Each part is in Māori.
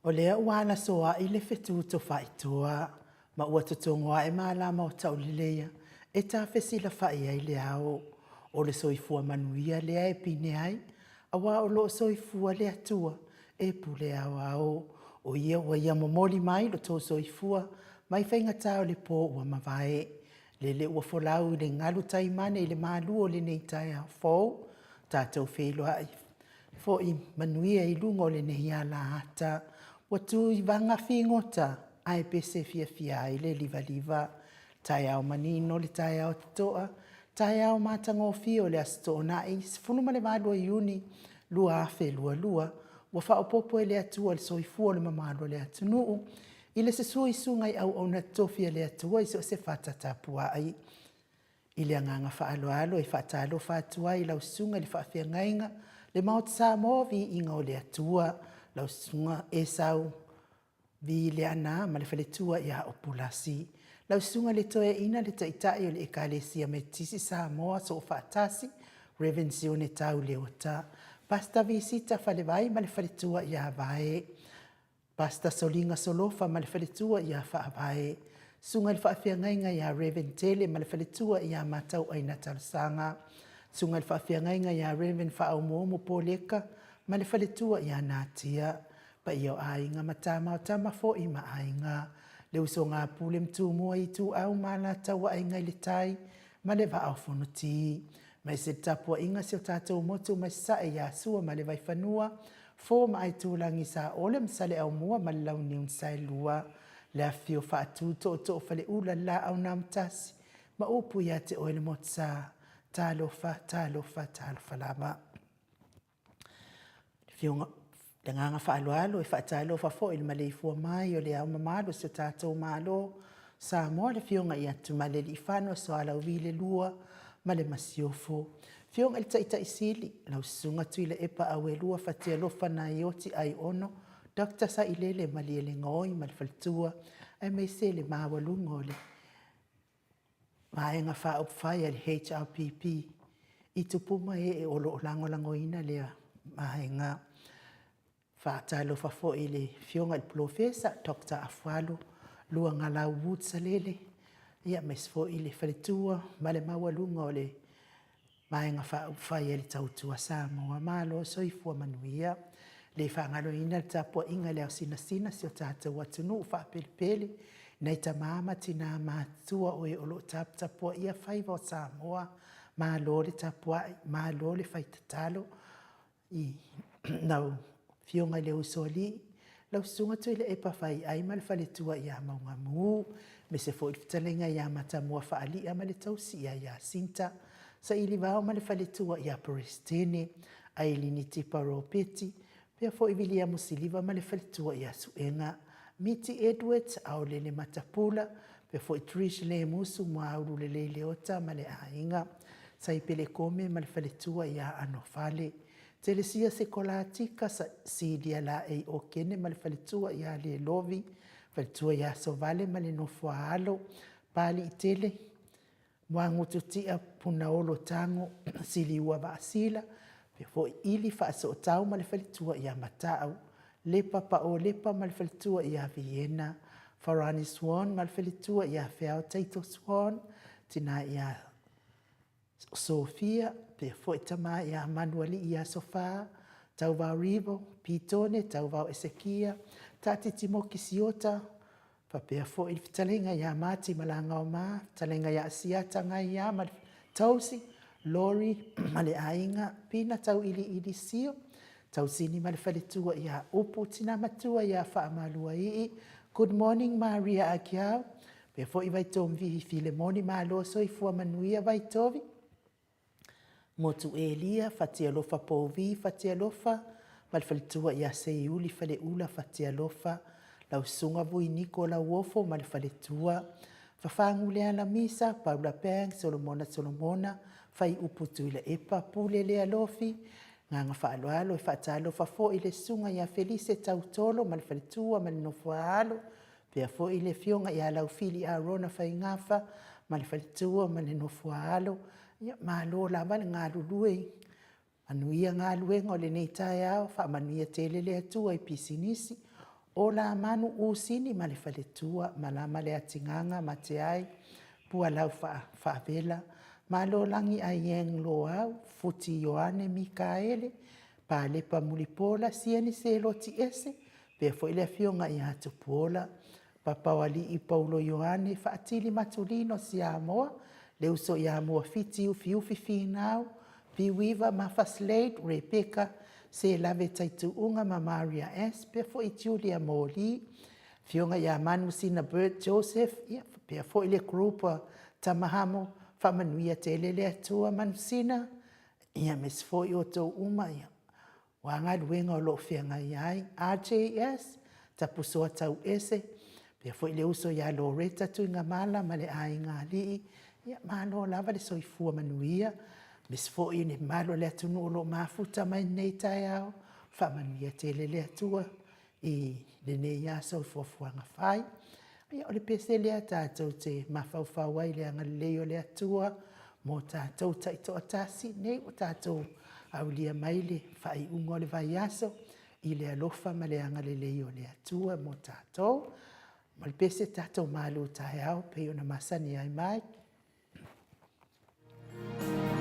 O lea ua ala soa i le whetu to whaitua. Ma ua tutongoa e maala ma o tau lileia. E ta whesila whai ai le ao. O le soifua manuia lea e pine ai. A wā o lo soifua lea tua. E pule au ao. O ia ua ia momoli mai lo tō soifua. Mai whainga tau le pō ua mawai. Le ua folau i le ngalu taimane i le maalu o le nei tai a fōu. Tātou whelo ai. Fo i manuia i lungo le nei ala hata. Watu i vanga fingota ai pese fia ai le liva. Tai au manino le tai au toa. Tai au matango fio le asto na i funu male malo i uni lua afe lua. Wa fa opopo le atua le soifua le mamalo le atunu. I le sesui sungai au ona tofia le atua i se fata tapua ai. I le anganga fa alo i fata alo fatua i lau sunga le faafia ngainga. Le maut sa movi inga o le atua. Lau sunga e sau vi le ana ma le faletua ia opulasi. Lau sunga le toe ina le taitai o le ekalesia me tisi sa moa so fatasi. Revenzione tau le ota. Pasta visita fale vai ma le faletua ia vai. Pasta solinga solofa ma le faletua ia fa vai. Sunga le faafia ngainga ia reventele ma le faletua ia matau aina talsanga. Sunga le faafia ngainga ia reven fa au momo poleka. Ma le faletua ia natia. Pa ia ainga matama o tama fo i ma ainga. Le uso ngā pule mtu mua i tu au mana tawa ainga i le tai. Ma le va au fonuti. Ma se tapua inga se o tātou motu ma sa e ia sua ma le vai whanua. Fo ma ai tūlangi sa ole msale au mua ma lau ni unsai lua. Le a fio whaatu to fale ula la au namtasi. Ma upu ia te oele motsa. Talofa lama. Fionga le nganga whaaloalo e whaatalo whafo i le maleifua mai o le au mamalo se tātou malo. Sa moa le fionga i atu male li whanua so ala uwile lua ma le masiofo. Fionga il taita isili lau sunga tui le epa awe lua whatia lofa na ioti ai ono. Dr. Sa ilele mali ele ngoi ma le faltua ai mei se le mawalungo le. Maenga wha upwhai le HRPP. I tupuma e olo lango ina lea maenga. Whaatalo whafo i le fionga il profesa, Dr. Afualo, lua ngala wutsa lele. Ia mesfo i le whaletua, ma le mawalunga o le maenga whai e le tautua sa moa malo, soifua manuia. Le whaangalo ina le tapua inga leo sina si o tātou atunu, whaapelipele. Nei ta mama tina mātua o e olo tapua ia whaiva o sa moa. Malo le tapua, malo le whaitatalo. I nau fionga le usoli, lau sunga tui le epa whai ai ma le whaletua ia maunga mu, me se fo iftalenga ia mata mua whaali a ma le tausi ia sinta, sa ili vao ma le whaletua ia porestene, a ili ni tipa ropeti, pia fo ivilia musiliva ma le whaletua ia suenga, Miti Edwards au le matapula, pia fo itrish le musu mua auru le leota ma le ainga, sa ipele kome ma le whaletua ia anofale, Telesia se kolatika si dia la e o kene ma le faletua ia le lovi, faletua ia sovale ma le nofua alo, pali i tele, mua ngututia puna olo tango sili ua vaasila, pe fo ili faaso o tau ma le faletua ia matau, lepa pa o lepa ma le faletua ia Vienna, Farani Swan ma le faletua ia Feao Taito Swan, tina ia Sofia, pe foi tama ia Manueli ia Sofa, tau vau Rivo, Pitone, tau vau Esekia, tati Timoki Siota, pa pe foi il talenga ia Mati malanga o ma, talenga ia Siata ngai ia ma tausi, Lori male ainga, pina tau ili sio, tau sini male faletua ia upu tina matua ia whaamalua ii, Good morning Maria Akiao, pe foi vai tomvi Filemoni malo so i fua manuia vai tovi, Motu Elia, fatia lofa povi, fatia lofa, malfaletua ia seiuli fale ula fatia lofa, lau sunga vui niko la uofo malfaletua, fafangu lea la misa, Paula Peng, Solomona, fai uputu ila epa, pule lea lofi, nganga faaloalo, fatalo fafo ile sunga ia Felice tautolo, malfaletua, malinofa alo, pia fo ile fionga ia lau fili Arona fai ngafa, malfaletua, malinofa alo, ia malo la bal ngalului anuia ngalue ngole nei tai au fa manuia tele le atu ai pisinisi O la manu usini ma le faletua, ma la ma le atinganga, ma te ai, pua lau whaavela, ma lo langi a ieng lo au, futi Ioane Mikaele, pa lepa mulipola, siani se lo ti ese, pe fo ile fionga i hatu pola, papawali i Paulo Ioane, faatili matulino si Amoa, le uso i Amoa fiti ufi finau, piwiva ma faslade, Rebecca, se lave taitu unga ma Maria S. Pe fo i Julia Moli, fionga ia manu sina Bert Joseph, pe fo ile grupa tamahamo, whamanuia te lele atua manu sina, ia mes fo i oto uma ia. Wanga luenga o lo whianga iai, RJS, tapusoa tau ese, pe fo ile uso ia Loretta tu inga mala, ma le ai ngā lii, ia malo lava le soifua manuia, mes fo i ne malo le atunu o lo mafuta mai nei tai au, whamanuia te lele atua, i le ne ia soifuafuanga whai. Ia o le pese lea tātou te mawhauwhau ai le angalilei o le atua, mo tātou taito atasi, nei o tātou au lia mai le whai ungo le vai aso, i le alofa ma le angalilei o le atua mo tātou. Mo le pese tātou malu tae au, pe o na masani ai mai. Yeah.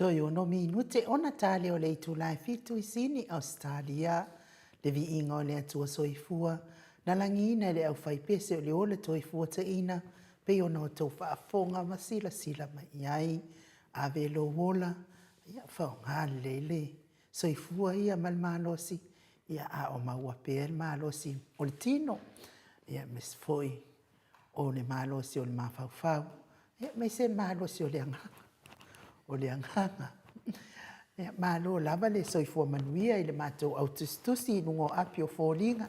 toi ono minute ona tale o le itulai fitu i sini Australia. Le vi inga o le atua soifua. Na langina le au fai pese o le ole soifua te ina. Pe ona o tau whaafonga masila sila mai iai. Ave lo wola. Ia whaonga lele. Soifua ia malmalosi. Ia a o maua pe malosi o le tino. Ia mes foi o le malosi o le mawhauwhau. Ia me se malosi o le anganga. O le anganga. Ia malo lava le soifua manuia i le mātou autistusi i nungo api o fōlinga.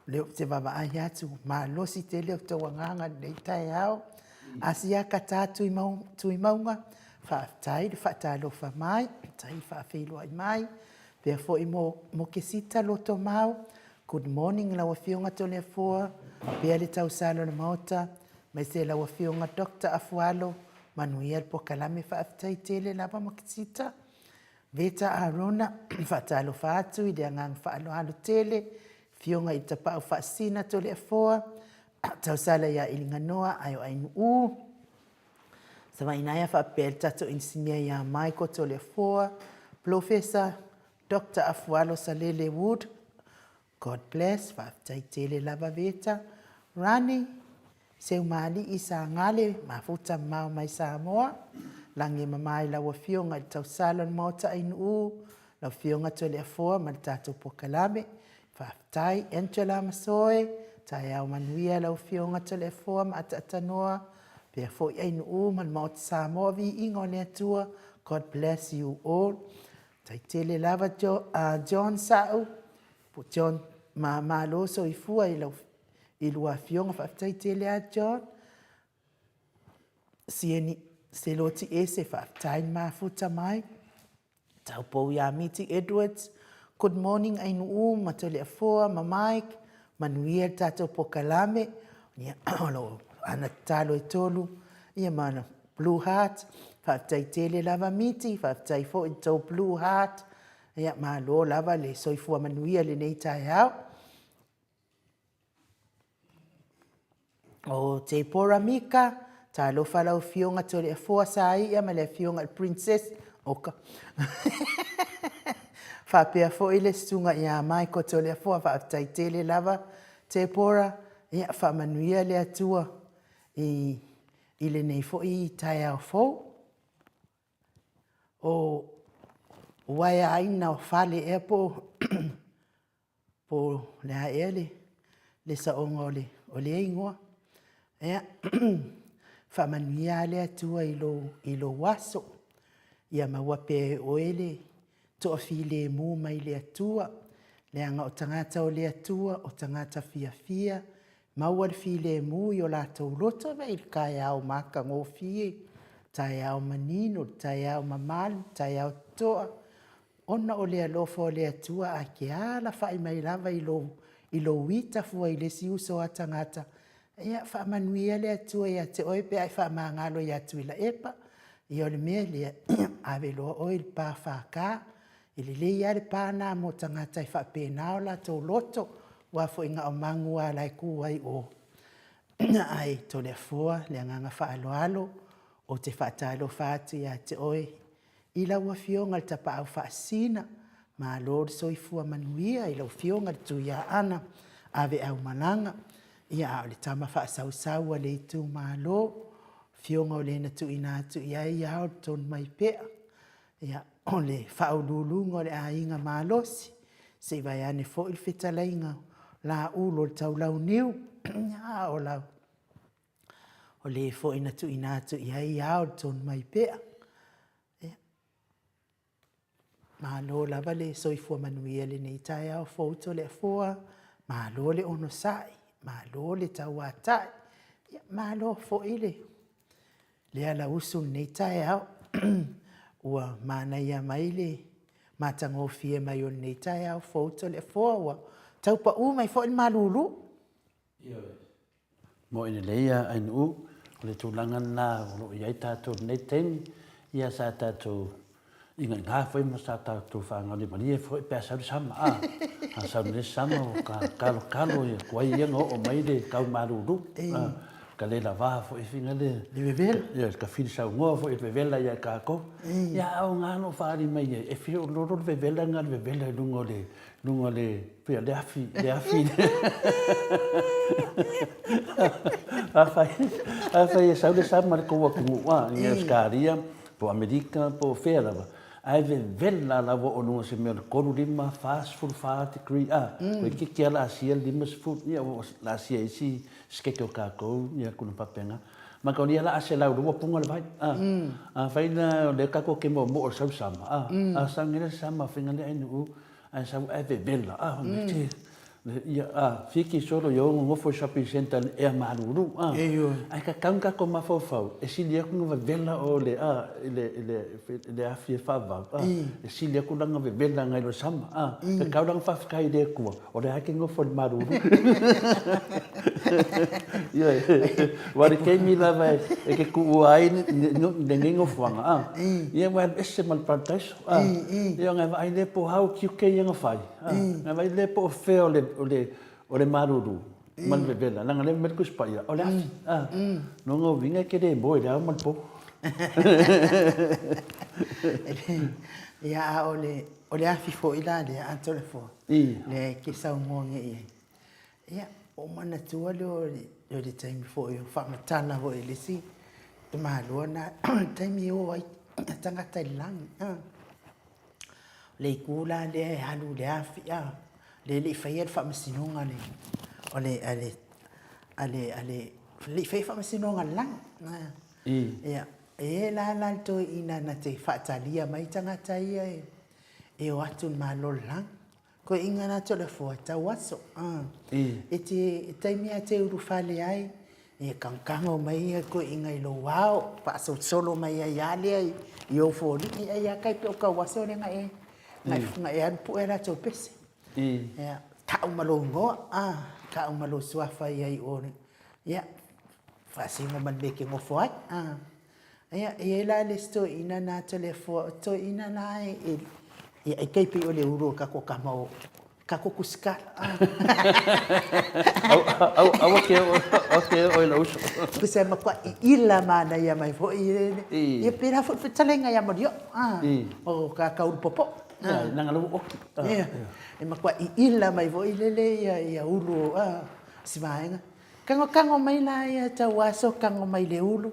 Leo te wawa ai atu malosi te leo tau anganga nei tai au. Asia ka tā tui maunga. Whaatai le whaatalo wha mai. Tai whaafilo ai mai. Pea fo i mo ke sita loto mau. Good morning lawa fionga tole fua. Pea le tau salo na maota. Mai se lawa fionga Dr. Afualo. Manuia po kalame whaatai tele lava mo ke sita. Veta Arona, whaatalo whaatu i le angang whaaloalo tele. Fionga i tapau whaasina tole a foa. Tau sala ia ilinga noa ai o ainu u. Sawa inaia whaapel tato insinia ia Michael tole a foa. Professor Dr. Afualo Salele Wood. God bless. Whaatai tele lava veta. Rani. Seu mali i sa ngale. Mafuta mau mai Samoa. Langi mamai lawa fionga i tau salon mauta ainu u. Lau fionga tole a foa ma tato po kalame. Whaatai Angela Masoe. Tai au manuia lau fionga tole a foa ma atanoa. Pea fo i ainu u ma mauta Samoa vi ingo le atua. God bless you all. Tai tele lava John Sau. Po John ma loso i fua i lau i lua fionga whaatai tele a John. Sieni se loti e se whaatai mafuta mai. Tau pou ia Miti Edwards. Good morning ainu u, matole a foa, ma Mike. Manuia tato po kalame. Ia alo ana talo e tolu. Ia mana Blue Heart. Whaatai tele lava Miti. Whaatai fo i tau Blue Heart. Ia malo lava le soifua manuia le nei tai au. O te pora mika. Ta lo falau fionga tole a foa sa ia ma le fionga al princess oka. Whapea fo ile sunga ia mai ko tole a foa whaatai tele lava te pora ia whamanuia le atua i le nei fo i tai au fo. O waia aina o fale e po le haele le saonga o le ingoa. Ia whamanuia le atua i lo waso. Ia maua pe oele to a file mu mai le atua. Le anga o tangata o le atua, o tangata fia fia. Maua le file mu i o la tau loto vei kai au maka ngō fie. Tai au manino, tai au mamalu, tai au toa. Ona o le alofa o le atua a ke ala whai mai lava i lo wita fua i le siuso a tangata. Ia whaamanuia le atua ia te oi pe ai whaamangalo ia tuila epa. I o le mea le ave loa oi le pā whaka. I le ia le pāna mo tangata i whapena o la tau loto. Wafo inga o mangua lai kuai o. Ai to le fua le anganga whaaloalo. O te whaatalo whaatu ia te oi. I la ua fionga le tapa au whaasina. Ma lor soifua manuia i lau fionga le tu ia ana. Ave au mananga. Ia o le tama whaasau le tu malo. Fionga o le na tu ina atu ia ia o ton mai pea. Ia o le whaululunga o le ainga malosi. Se vai ane fo il whetalainga la ulo le tau lau niu. Ia o lau. O le fo ina tu ina atu ia o ton mai pea. Malo lava le soifua manuia le nei tai au fauto le fua. Malo le ono sai. Malo le tau atai. Malo fo ile. Le ala usu nei tai au. Ua mana ia maile. Matango fie mai o nei tai au fauto le fua. Ua tau pa u mai fo il malulu. Mo ina leia ain u. Le tūlanga nā ro iai tātou nei teni. Ia sa tātou inga ngā whai mo sa tātou whangau maria whai pēr sauri sama. A sauri le sama o ka kalo i kuai ianga o mai le kau maruru. ka le lava fo e finga le vevela. ia ka fili sa ngo fo e vevela ia ka ko ia au ngano fari mai e fi lo vevela ngal vevela lungo le pe le afi a sa le sa mar ko wa ia skaria po Amerika po fera ai vevela la vo ono se me ko lima fast food degree ko ki la sia lima food ia la sia si skeko ka ko ia kuna papenga ma ko ia la ase la ro punga le vai fai na le ka ko ke mo sa sama sa ngere sama finga le inu ai sa ai vevela me ia fiki solo yo ngo fo shopping center e maruru ai ka kanga ko ma fo e silia ku va vela o le le afie fava e silia ku langa vela ngai lo sama ka ka langa fa kai de ku o le hake ngo fo maruru ia wa ke mi la vai e ke ku ai ne ngo fanga ia wa esse mal plantation ia ngai vai le po hau ki ke nga fai ngai vai le po feo le maruru man vevela langa le merkus pa ia o le afi no ngo vinga ke de boy da man po ia ole afi fo ila le antole fo le ke sa ngonge ia o mana tua le time fo yo fa matana ho ele si te malona time o ai tanga tai lang le kula le halu le afi le fai fa masinonga le ale le fai fa masinonga lang ia la to ina na te fa talia mai tanga tai e o atu malo lang ko inga na to le fo ta waso e te taimia te uru fale ai e kankango mai ko inga i lo wao pa solo mai ai ale i o fo ni ai kai pe o ka waso le ngai ngai an pu era to pese ia ka umalo ngo ka umalo suafa ai ore ia fa simo man beke ngo fo ia e la le sto ina na telefo to ina na e kai pe o le uro ka ko kamao ka ko kuska okay o lo uso ku se ma kwa ila mana ia mai fo ia pera fo talenga ia mo dio o ka ur popo nanga lo e ma kwa ila mai vo ilele ia ulu sivaenga kango mai la ia tawaso kango mai le ulu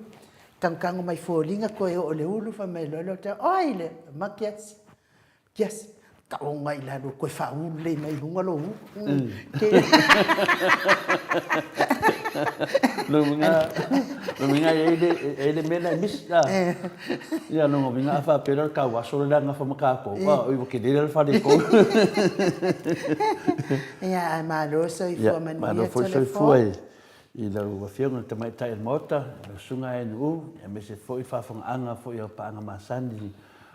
kango mai folinga ko o le ulu fa mai lo ta oile kias ka o ngai la do ko fa ule mai hunga lo Luminga ele mena mis ya no minga fa pero ka wa so la nga fa maka ko o ke le fa de ko ya ma lo so i fo man ma lo so foi i la wa fiona te mai tai mota sunga nu e me se foi fa fa anga foi pa anga masani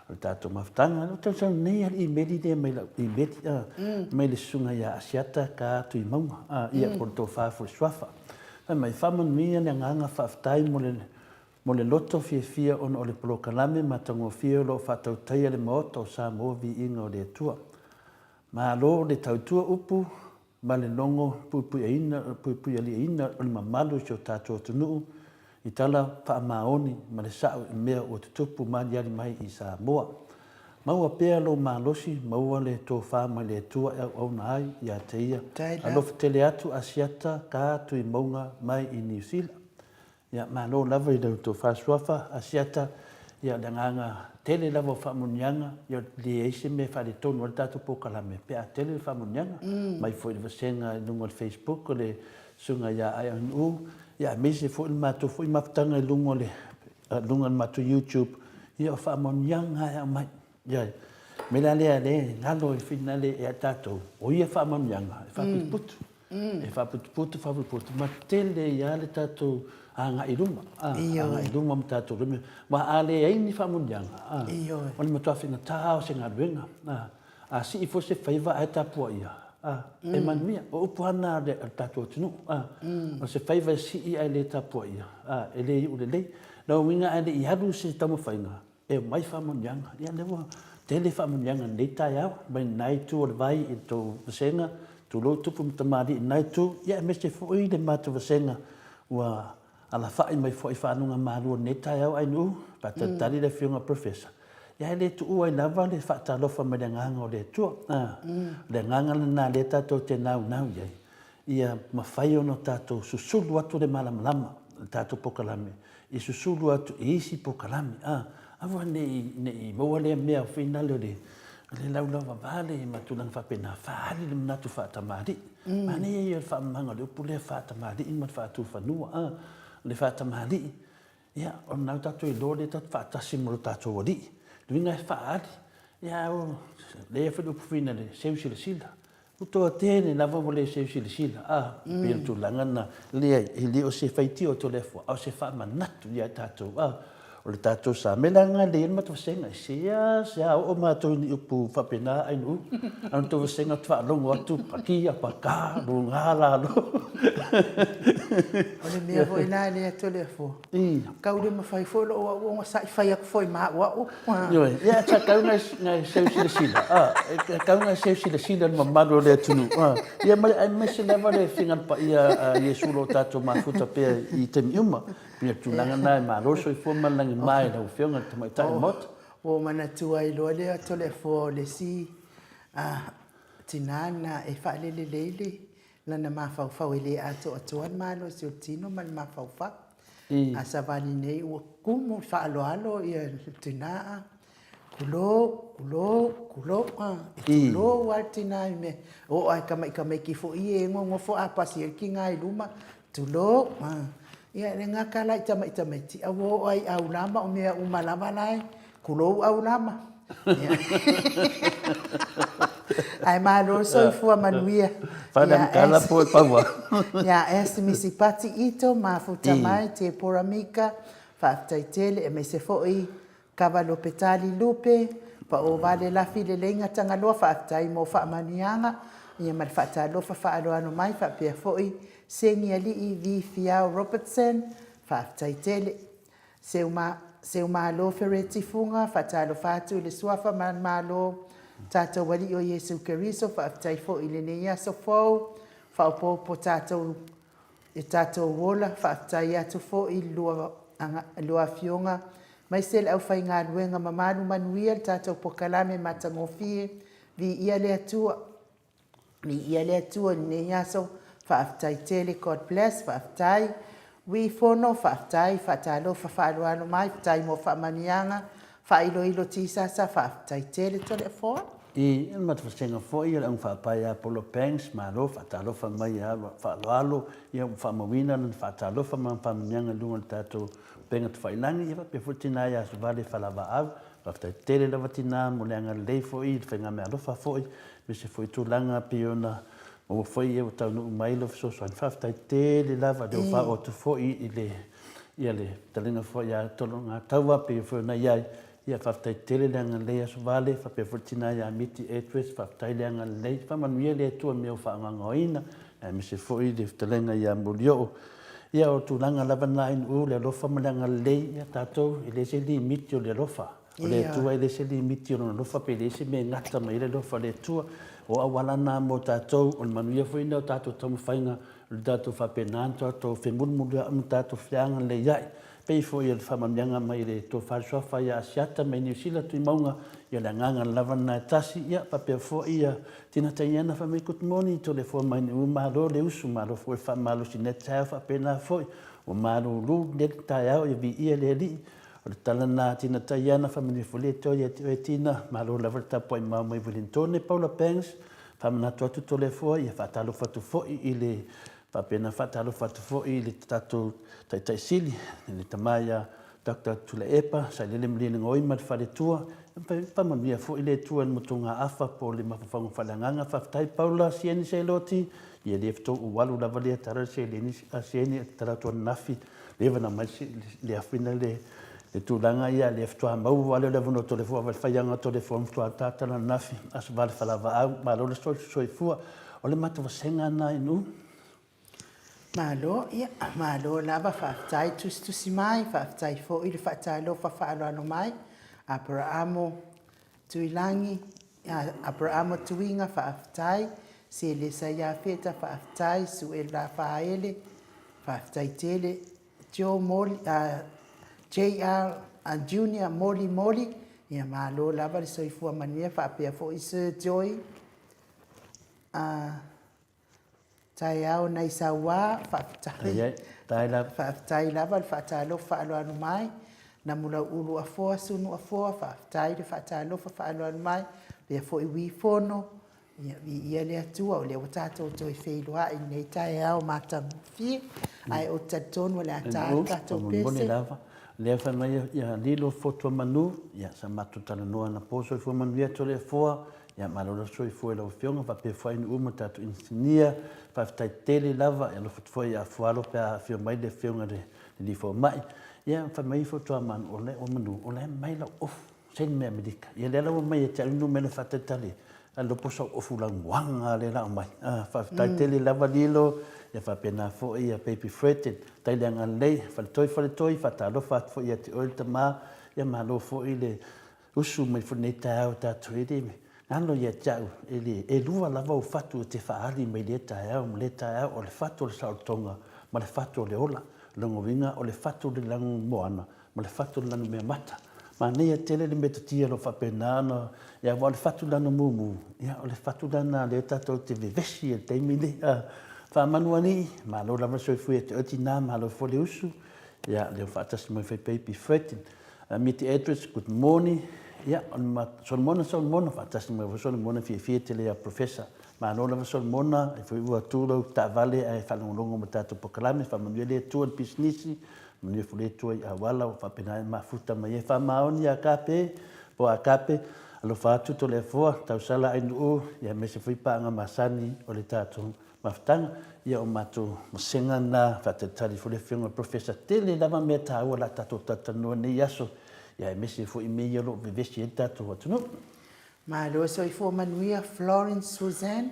o tato maftanga no te so nei i medi de mai mai le sunga ya asiata ka tu i mau ia porto fa fo swafa mai faman mia ne nganga faftai mo le loto fia on o le polokalame ma tango fia lo fatau tai le moto sa mo vi inga o le tua ma lo le tautua upu ma le longo pupu ali ina o le mamalu so tato tunu i tala pa maoni ma le sa mea o tupu ma yali mai i sa moa maua pea lo malosi maua le tofa ma le tua au nai ia teia alo tele atu asiata ka tu i maunga mai i New Zealand ia malo lava i le tofa swafa asiata ia danganga tele lava famunianga ia le ese me fa le tonu o tatu pokalame pea tele famunianga mai foi le vasenga lungo Facebook le sunga ia ai ia mese foi mato foi maftanga lungo le lungo mato YouTube ia famunianga ia mai ya me la le ngalo i finale e tato o ia fa mamyanga fa put fa put ma tele ya le tato anga iluma anga iluma tato ma ale ai ni fa mamyanga on mo tofa na tao se ngabenga si i fosse faiva a tapo ia e man mia o puana de tato tunu o se faiva si i ai le tapo ia ele u le no winga ale i hadu se tamo fainga e mai fa mamyanga ia lewa tele fa mamyanga data ya mai nai tu vai i to vasenga tu lo tu pum tamari nai tu ia me se foi de matu vasenga wa ala whai mai fo i whanunga marua ne tai au ai nu, pa tatari le whiunga professor. Ia le tu ua i lava le whaatalofa me le nganga o le tua. Le nganga na le tatou te nau iai. Ia mawhai ono tatou susulu atu le malamalama, tatou pokalame. I susulu atu i isi pokalame. Awa ne i moa le mea o whina leo le laulau vale i matulang whapena whaari le manatu whaatamari. Mane i o whaamanga le upu le whaatamari i mat whaatu whanua. Le whaatamari. Ia, o nau tatou i lo le tatou whaatasi mo le tatou ori. Luinga e whaari. Ia o le whanu upu whina le seusila sila. Utoa tēne lava mo le seusila sila. Pia tūlanga na lea i leo se whaiti o to lefua. Au se whaamanatu ia tatou. O le tatou sa melanga le ina matawasenga. Sea o mātou ni upu whapena ai nu. Anu tau wasenga tu whaalongo atu pakia, paka, runga lalo. O le mea hoi nā lea to lefua. Kau le mawhai folo o o sa i whai aku foi maa ua o. Ia ta kau ngai seusila sila. Kau ngai seusila sila ma maro le tunu. Ia mai se leva le whingan pa ia Yesu lo tatou mafuta pia i te miuma. Pia tūlanga nai maro so i fuma langi mai na uwhionga te mai tai mota. O mana tua i loa lea to lefua o le si tinana e whaalele leile. Lana mawhauwhau e le ato atuan malo si o tino man mawhauwhau. A sa vani nei ua kumu whaaloalo i a tinaa. Kulo. Kulo wal tinaa i me. O ai kamai ki fo i e ngongo fo a pasi e ki ngai luma. Tulo. Ia le ngaka lai tamai ti. Awo ai au lama o mea umalama lai. Kulo au lama. Ai malo so fua manuia. Padam kala po pawa. Ya es misipati ito mafuta mai te poramika faaftaitele e me se foi kavalo petali lupe pa o vale la file lenga tanga lo faaftai mo fa manianga ia mal fata lo fa alo ano mai fa pe foi sengi ali i vi Fiao Robertson faaftaitele seuma lo fereti funga fatalo fatu le suafa man malo tata wali o Yesu Keriso faaftai fo ile neia so fo fa po tatou e tatou wola faaftai atu fo i lua fionga mai sel au fai ngā luenga mamanu manuia le tatou pokalame matangofie vi ia le atua ne yaso faaftai tele God bless faaftai wi fono faaftai fatalo faafaloalo mai faaftai mo faamanianga faailoilo tisasa faaftai tele tole fo I mat fasenga foi ia ang whaapai Apollo Banks maro whaatalofa mai whaaloalo ia whaamawina na whaatalofa ma whaamanianga lunga tatou penga tu whailangi ia pe futina ia suvale whalawa au whaftai tere lawa tina mo leanga lei foi whainga mea lofa foi me se foi tūlanga piona o foi ia tau nu umailo so whaftai tere lawa leo wha o tu foi ia le talinga foi ia tolonga taua pe foi na iai ia whaftai tere leanga lea suvale whape futina ia miti etres whaftai leanga lei whamanuia lea tua mea whaangangoina me se foi le talinga ia mulio ia o tūlanga lava na inu le lofa malanga lei ia tātou i le se li miti o le lofa. O le tua i le se li miti o le lofa pe le se me ngata mai le lofa le tua o awala nā mo tātou o le manuia fuina o tātou tamu whainga o le tātou whapenānto tātou whemulmulu amu tātou whianga le iai. Pei fo i le whamamianga mai le tō wharesoafa ia asiata mai New Zealand tui maunga ia le nganga lava na tasi ia papea fo ia tina taiana whamei kutumoni to le fo mai ni umaro le usu maro fo e whamalo si netau whapena fo o maro lu le tai au ia vi ia le li o le talana tina taiana whameni fo le to ia te tina maro lava tapo i mau mai Wellington Paula Banks whamanatu atu to le fo ia whatalo fatu fo i le papena whatalo fatu fo i le tatu tai sili le tamaia Dr. Tula Epa sa le mlini ngoi mat fale tua pa mania fo ile tua mutunga afa po le mafafango falanganga faftai Paula sieni se loti ia le fto walu la valia tara se le ni sieni tara to nafi le vana mai le afina le tulanga ia le fto mau wale le vono to le fo faianga to le fo fto tata na nafi as val falava au ma lo so fu o le mata vasenga na inu Malo lava faaftai tusi mai faaftai fo i le faatalo faafaloalo mai Abraamo tuilangi Abraamo tuinga faaftai se le saia feta faaftai su e la faele faaftai tele Joe Moli, JR Junior Moli Moli, ia malo lava le soifua manuia whaapea fo i Sir Joy. Tai au nei sa wā, whaafitai lava le whaatalo whaalo anu mai, na mula ulu a foa, sunu a foa, whaafitai le whaatalo whaalo anu mai, pia fo i wifono, ia le atua o le o tātou toi wheiloa i nei tai au mātangu fie, ai o tatonu le a tātou pese. Lea whanai ia lilo fotua manu, ia sa matutana noa na poso i fua manu ia tole foa, ia malora so i fua lau fionga, whape whainu uma tātou insinia, whaftai tele lava, ia lo fua ia fualo pia fio mai le fionga le fua mai. Ia whamai fotua manu o manu, o le mai lau ofu, sen mea medika. Ia lea lau mai e te anu mele whatai tali, a lopo sa ofu lau wanga le lau mai. Whaftai tele lava lilo, ia whapena fo ia baby fretted, tai leanga lei, whaletoi, whatalofa fo ia te oil tama, ia malo fo i le usu mai fo nei tau tātou ere. Nalo ia tau, e lua lava o fatu te whaali mai le tau, o le fatu o le saotonga, ma le fatu o le ola, lango winga, o le fatu o le lango moana, ma le fatu o le lango mea mata. Ma nei tele le metatia lo whapena ana, ia wa le fatu lana mumu, ia o le fatu lana le tātou te vevesi e teimile, whamanua ni, ma lo lava soifui e te oti nā, ma lo fo le usu, ia leo whaatasi mai whai baby threatened. Miti address, good morning, ia, Solomona, whaatasi mai wa Solomona fie te lea professor, ma lo lava Solomona, e whai ua tūrau ta vale, e whanongongo ma tātou pokalame, whamanua lea tua pisnisi, manua fule tua i awala, o whapena e mafuta mai e whamaoni a kape, po a kape, alo whaatu to lea fua, tau sala ainu o, ia mese whipaanga masani o le tātou, maftanga ia o matou masenga na whatatari fo le whiunga professor tele lava mea tāua la tātou tatanua nei aso ia e mese fo i mei alo vevesi e tātou atunu. Ma lo so i fo manuia Florence Suzanne,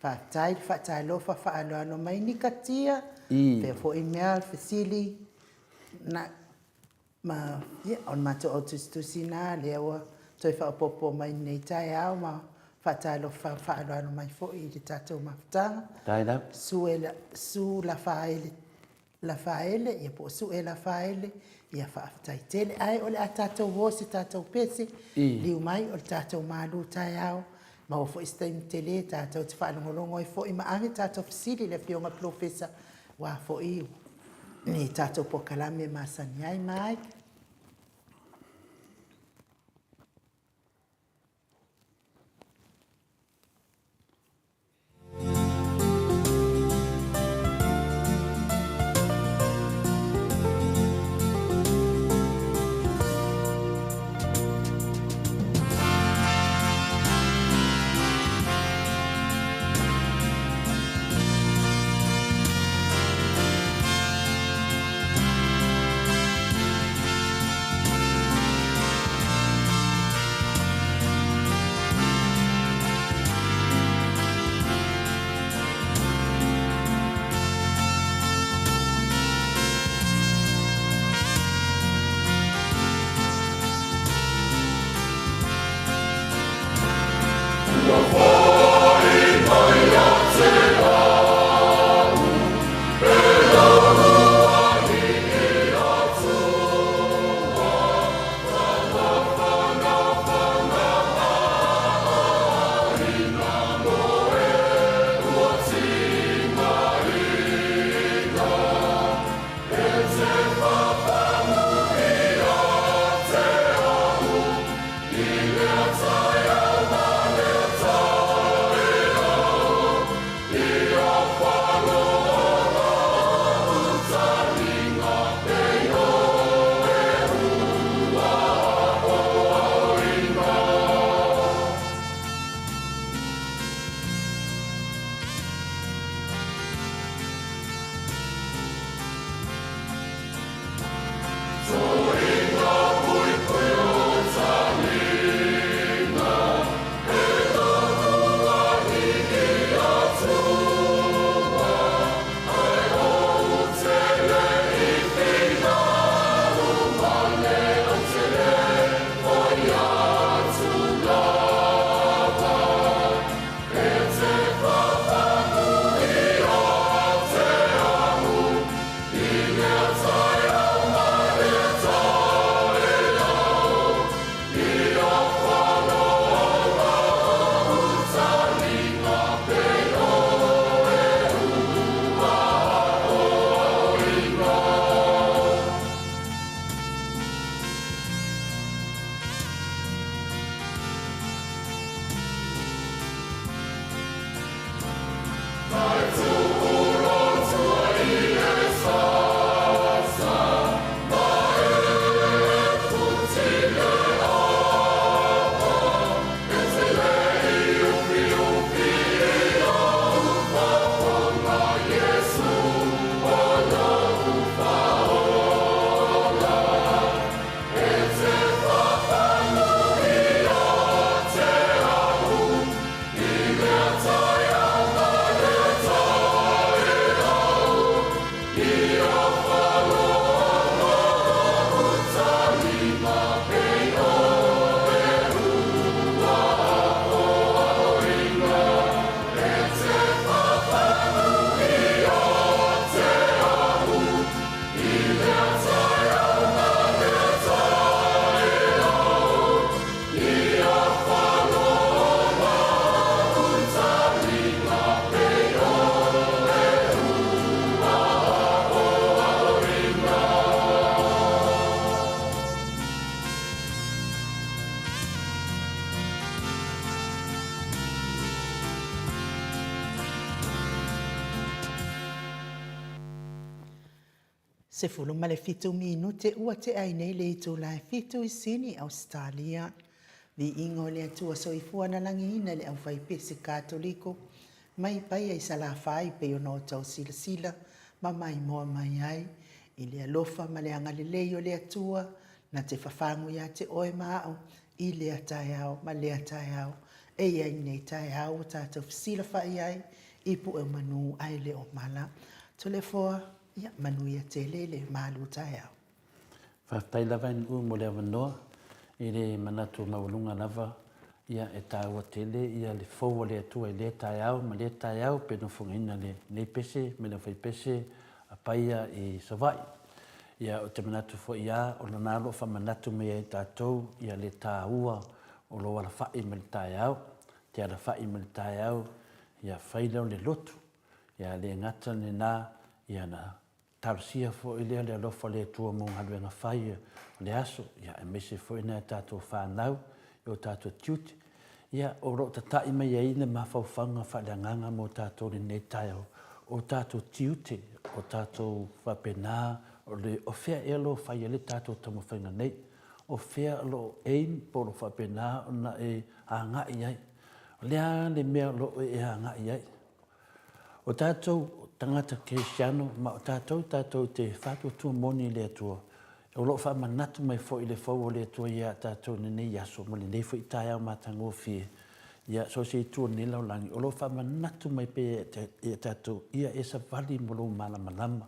whaatai whaatalofa whaaloano mai ni katia, pe fo i mea fasili na on matou o tusina lewa toi whaapopo mai nei tai au ma whaatalo whaaloano mai fo i le tātou mafutanga. Taina. Su la faele, ia po su e la faele, ia whaafitai tele. Ai ole a tātou wose, tātou pese, liu mai o le tātou malu tai au, ma o fo istain tele, tātou te whaalongolongo i fo i maangi tātou fisili le whionga professor wa fo i ni tātou pokalame masani ai mai. Se fulu ma le fitu minute ua te ai nei le itu lai fitu i sini Australia. Vi ingo le atua soifua na langi ina le au fai pesi katoliko. Mai pai ai sala fai pe o no tau sila sila. Ma mai moa mai ai. I le alofa ma le angale leio le atua. Na te fafangu ya te oe maao. I le atai au ma le atai au. E ia nei tai au tātou sila fai ai. I pu e manu ai le o mala. Tole foa. Ia manu ia te lele malu tai au. Whaftai lava in mo le awanoa, i le manatu maulunga lava, ia e tāua tele, ia le fōua le atua i le tai au, ma le tai au, pe no whungaina le nei pese, me le whai pese, a paia i Savai. Ia o te manatu fo ia, o na nalo wha manatu me e tātou, ia le tāua, o lo wala whai me le tai au, te ara whai me le tai au, ia whaileo le lotu, ia le ngata le nā, ia na tarusia fo i lea le alofa le tua mō haluenga whai le aso, ia e mese fo ina tātou whānau, i o tātou tiuti. Ia o ro ta tai mai e ina mawhauwhanga whaleanganga mō tātou le nei tai au, o tātou tiuti, o tātou whapenā, o le o whea e alo whai e le tātou tamawhainga nei, o whea alo eim po lo whapenā o na e a ngai ai. Lea le mea lo e a ngai ai. O tātou tangata Cristiano, ma o tātou te whātua tua moni le atua. O lo wha manatu mai fo i le fau o le atua ia tātou nene yaso, ma le nei fo i tāia o mātango fie. Ia so se i tua nila o langi. O lo wha manatu mai pe e tātou, ia e sa vali mo lo malama lama.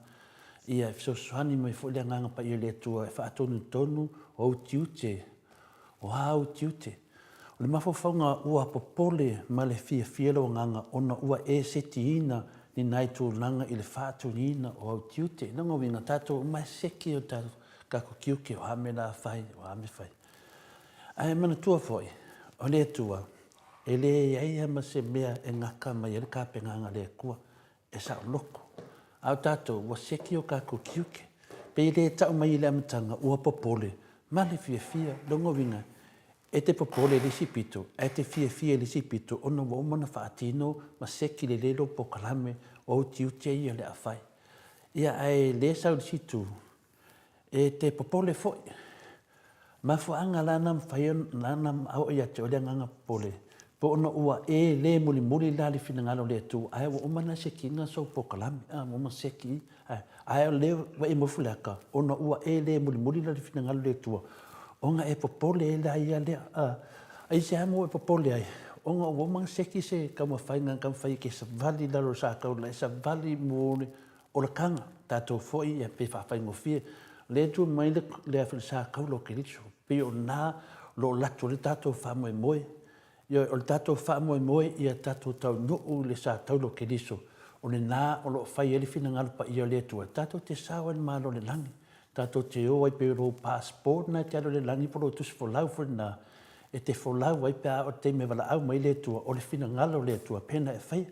Ia so soani mai fo i le nganga pa i le atua, e whaatonu tonu o tiute, o hau tiute. O le mawhawhaunga ua popole ma le fia lo nganga, ona ua e seti ina, ni nai tū langa i le whātu nina o au tiute. Nanga winga tātou mai seki o tātou kako kiuke o hame la whai, o hame whai. Ai mana tua foi, o le tua, e le ai ama se mea e ngaka mai e le kāpenganga le kua, e sa loko. Au tātou, wa seki o kako kiuke, pe i le tau mai i le amatanga ua popole, ma le fia, longo winga, e te popole le sipito, e te fia le sipito, ona wa umana whaatino, ma seki le lelo po kalame, o tiute ia le awhai. Ia ai le sau le situ, e te popole foi. Ma fuanga lanam whaion, lanam au ia te olea nganga popole. Po ona ua e le muli la le finangalo le tu, ai wa umana seki nga so po kalame, uma seki, ai le wa e mofulaka, ona ua e le muli la le finangalo le tua, onga e popole e la ia lea, ai se amo e popole ai, onga o mang seki se kama whainga kam whai ke sa vali laro sa kaula, sa vali mōne o la kanga, tātou foi e pe whawhai ngofie, le tu mai le awhile sa kaula o ke ritso, pe o nā lo latu le tātou whamoe moe, ia o le tātou whamoe moe ia tātou tau nuu le sa kaula o ke ritso, o le nā o lo whai ele fina ngalupa ia le tua, tātou te sawa ni malo le langi, tātou te o ai pe ro passport na te alo le langi poro tusi folau na e te folau ai pe o te me wala au mai le tua o le fina ngalo le tua pena e whai.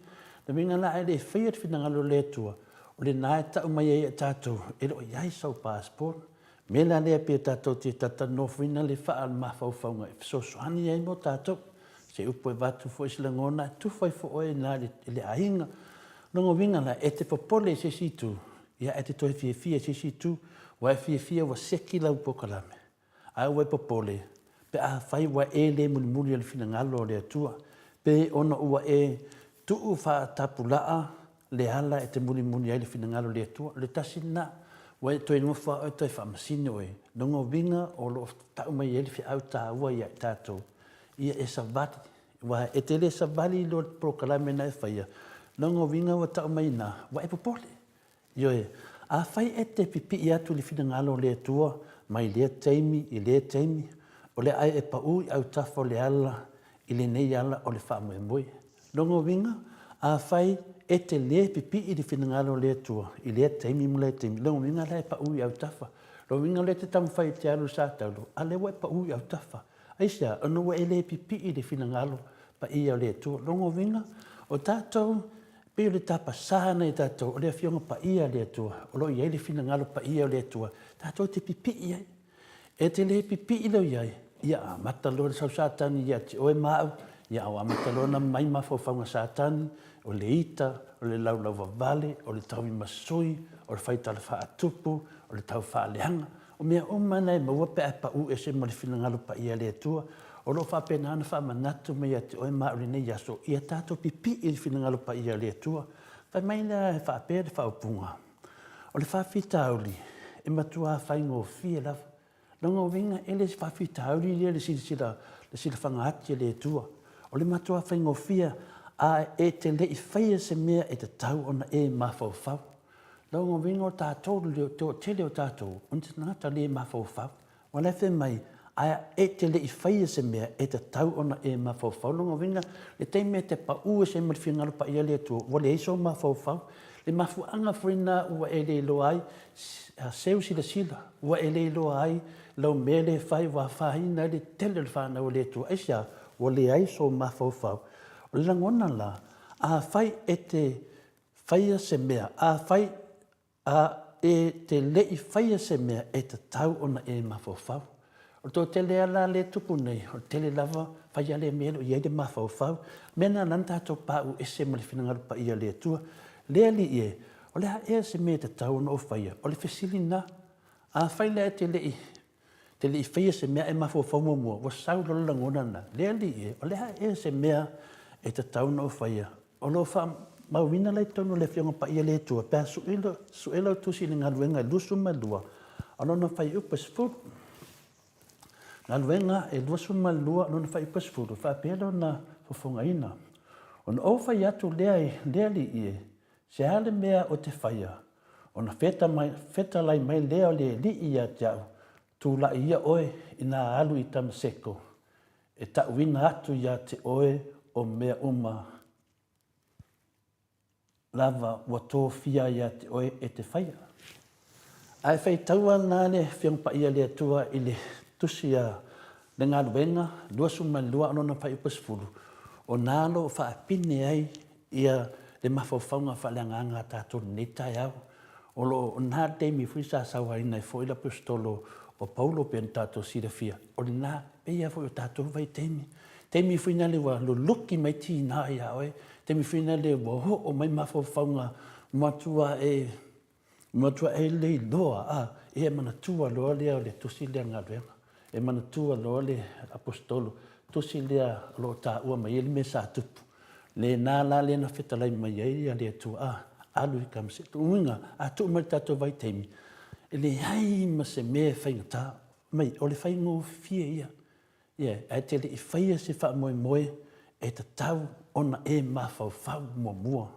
Na minga na e le whai e fina ngalo le tua o le nā e tau mai e tātou e lo iai sau passport. Me la lea pe tātou te tata nofina le wha al mawhauwhaunga e so soani ai mo tātou. Se upo e watu fo isla ngona tu whai fo oe nā le ainga. Nongo winga la e te popole se situ. Ia e te toi fia se situ. Wa fia wa seki lau pokalame. Ai wa popole. Pe a fai wa e le muli al fina ngalo le atua. Pe ona ua e tuu wha tapulaa le ala e te muli ai le fina ngalo le atua. Le tasina wa e toi nufa o toi wha masine oe. Nongo winga o lo tau mai ele fi au tā ua ia tātou. Ia e savati. Wa e te le savali lo pokalame na e whaia. Nongo winga wa tau mai na. Wa e popole. Ioe. A fai e te pipi i atu li fina ngalo le tua, mai lea teimi, i lea teimi, o le ai e pa ui au tafo le ala, i le nei ala o le wha moe moe. Longo winga, a fai e te lea pipi i li fina ngalo le tua, i lea teimi mo le teimi. Longo winga le e pa ui au tafa. Longo winga le te tamu fai te alu sa taulu, a le wa e pa ui au tafa. Aisia, ono wa e lea pipi i li fina ngalo pa i au le tua. Longo winga, o tātou, pe le tapa sana e tātou, o le awhionga pa ia le atua, o lo iai le fina ngalo pa ia le atua, tātou te pipi iai. E te le pipi i lo iai, ia a matalo le sau sātani, ia te oe mau, ia au a matalo na mai mawhauwhaunga sātani, o le ita, o le laulau vavale, o le tawi masui, o le whaita le wha atupu, o le tau wha leanga. O mea o mana e maua pe pa u e se mo le finangalo pa ia le atua. O lo wha pena ana wha manatu me ia te oe mauri nei aso. Ia tato pipi i le finangalo pa ia le atua. Whai maina e wha pēr wha upunga. O le wha whita auli, e matua whai ngō fia lava. Longa winga ele se wha whita auli le sila whangaati le atua. O le matua whai ngō fia a e te lei whaia se mea e te tau ona e mawhau. Longa winga o tātou leo tele o tātou, on te ngata le mawhau. Wala whi mai, a e te lei whaia se mea e te tau ona e mawhau. Longa winga, le teime te pa ua se mariwhi ngalo pa ia le atua, wale eiso mawhau. Le mafu anga whina ua e le loai, seu sila, ua e le loai, lau mele whai wa whahina le tele le whanau le atua. Eisia, wale eiso mawhau. O langona la, a whai e te whaia se mea, a whai e te lei whaia se mea e te tau ona e mawhau. O tō tele ala le tupu nei, o tele lava whaia le mea o iei le mawhau. Mena nanta tō pāu e se mali whinangaru pa ia le atua. Lea li e, o lea e se mea te tau ona o whaia. O le whesili na, a whai lea te lei whaia se mea e mawhau mua. Wa sau lolo langona na. Lea li e, o lea e se mea e te tau na o whaia. O lo wha mawina lai tono le whionga pa ia le tua. Pea suelo tusi ni ngā luenga lusu malua. Ano na whai upas furu. Ngā luenga e lusu malua ano na whai upas furu. Wha pēlo na whafonga ina. Ono o whai atu lea li ie. Se hale mea o te whaia. Ono feta lai mai leo le li ia jau. Tu la ia oe ina alu i tamaseko. E ta uina atu ia te oe o mea uma lava wa tō fia ia te oe e te whaia. Ai whai taua nāne whiong pa ia le atua i le tusi a le ngā luenga, luasu malua anona whai upas furu. O nālo wha apine ai ia le mawhauwhaunga wha le nganga tātou netai au. O lo nā teimi fui sa sawa ina i fōila pustolo o Paulo pen tātou sirafia. O le nā peia fui o tātou vai teimi. Teimi fui nā le wa lo luki mai ti nā ia oe. Teimi fui nā le wa ho o mai mawhauwhaunga matua e le loa. E manatua loa lea o le tusi lea ngā luenga. E manatua loa le apostolo. Tusi lea lo tā ua mai ele me sa tupu. Le nā la le na whetalai mai ai a le atua alu i kamsetu. Uinga, a tu mai tātou vai teimi. E le ai ma se mea whainga tā. Mai, o le whaingo fia ia. E te le i whaia se wha moe e te tau ona e mawhau mua.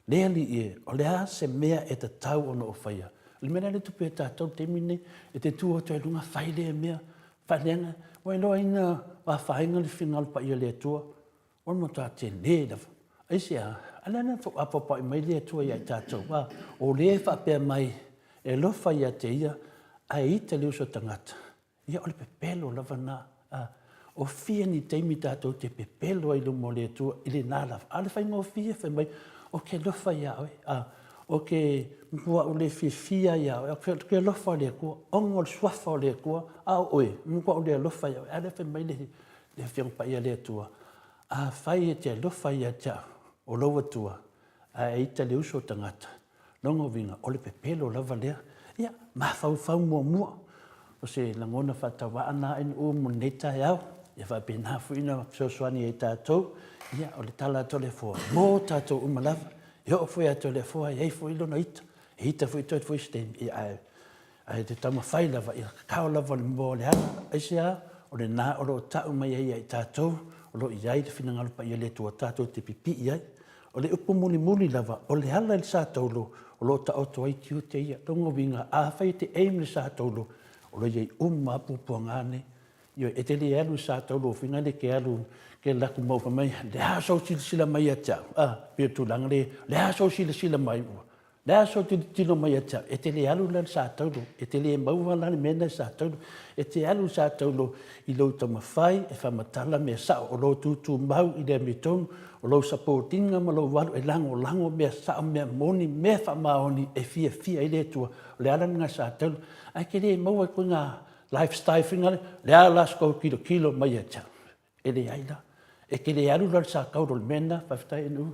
Lea li e, o lea se mea e te tau ona o whaia. Le mea le tupu e tātou teimi ne, e te tua toi lunga whaile e mea. Whalenga, wai loa ina wa whainga le whingal pa ia le atua. O mo tā te le lawa. Aisi alana apapa i mai le atua ia i tātou. O le whapea mai e lofa ia te ia, a e ita leo so tangata. Ia ole pepelo lava na. O fia ni teimi tātou te pepelo ai lumo le atua i le nā lava. Ale whainga o fia whai mai, o ke lofa ia oe. O ke mua o le fia ia oe. O ke lofa le kua, ongo le swafa o le kua. Oe, mua o le lofa ia oe. Ale whai mai le whiong pa ia le atua. A whai e te lofa ia tia o loa tua. A e ita le uso tangata. Longo vinga, o le pepelo lava lea. Ia, mawhau mua. O se langona whatawa ana en o moneta iau. Ia whapena fuina sosoani e tātou. Ia, o le tala ato le fua. Mō tātou umalava. Ia o fui ato le fua, iei fui lona ita. E ita fui toi fui stem. Ia, ai te tama whai lava. Ia, kakao lava le mō le hana. Aisi o le nā o lo tau mai ai tātou. O lo iai le whinangalopa ia le tua tātou te pipi iai. O le upu muli lava. O le hala le sātaulo. O lo ta auto ai tiu te ia. Tongo winga. A whai te eim le sātaulo. O lo iei pupua ngāne. Io e te le alu sātaulo. Whina le ke alu. Ke laku maupa mai. Le hasau sila mai a tau. Pia tūlanga le. Le hasau sila mai ua. Le hasau tilo mai a tau. E te le alu le sātaulo. E te le mauwa lani mena sātaulo. E te alu sātaulo. I lo ta mawhai. E whamatala mea sao. O lo tūtū mau i le mitonu. O lo sapotinga ma lo walu e lango mea sao mea moni mea whamaoni e fia i le tua. O le alanga sātaulo. Ai ke le maua ko ngā lifestyle whingare. Le ala sko kilo mai a tau. E le aila. E ke le alu lal sākauro le mena. Whawhitai enu.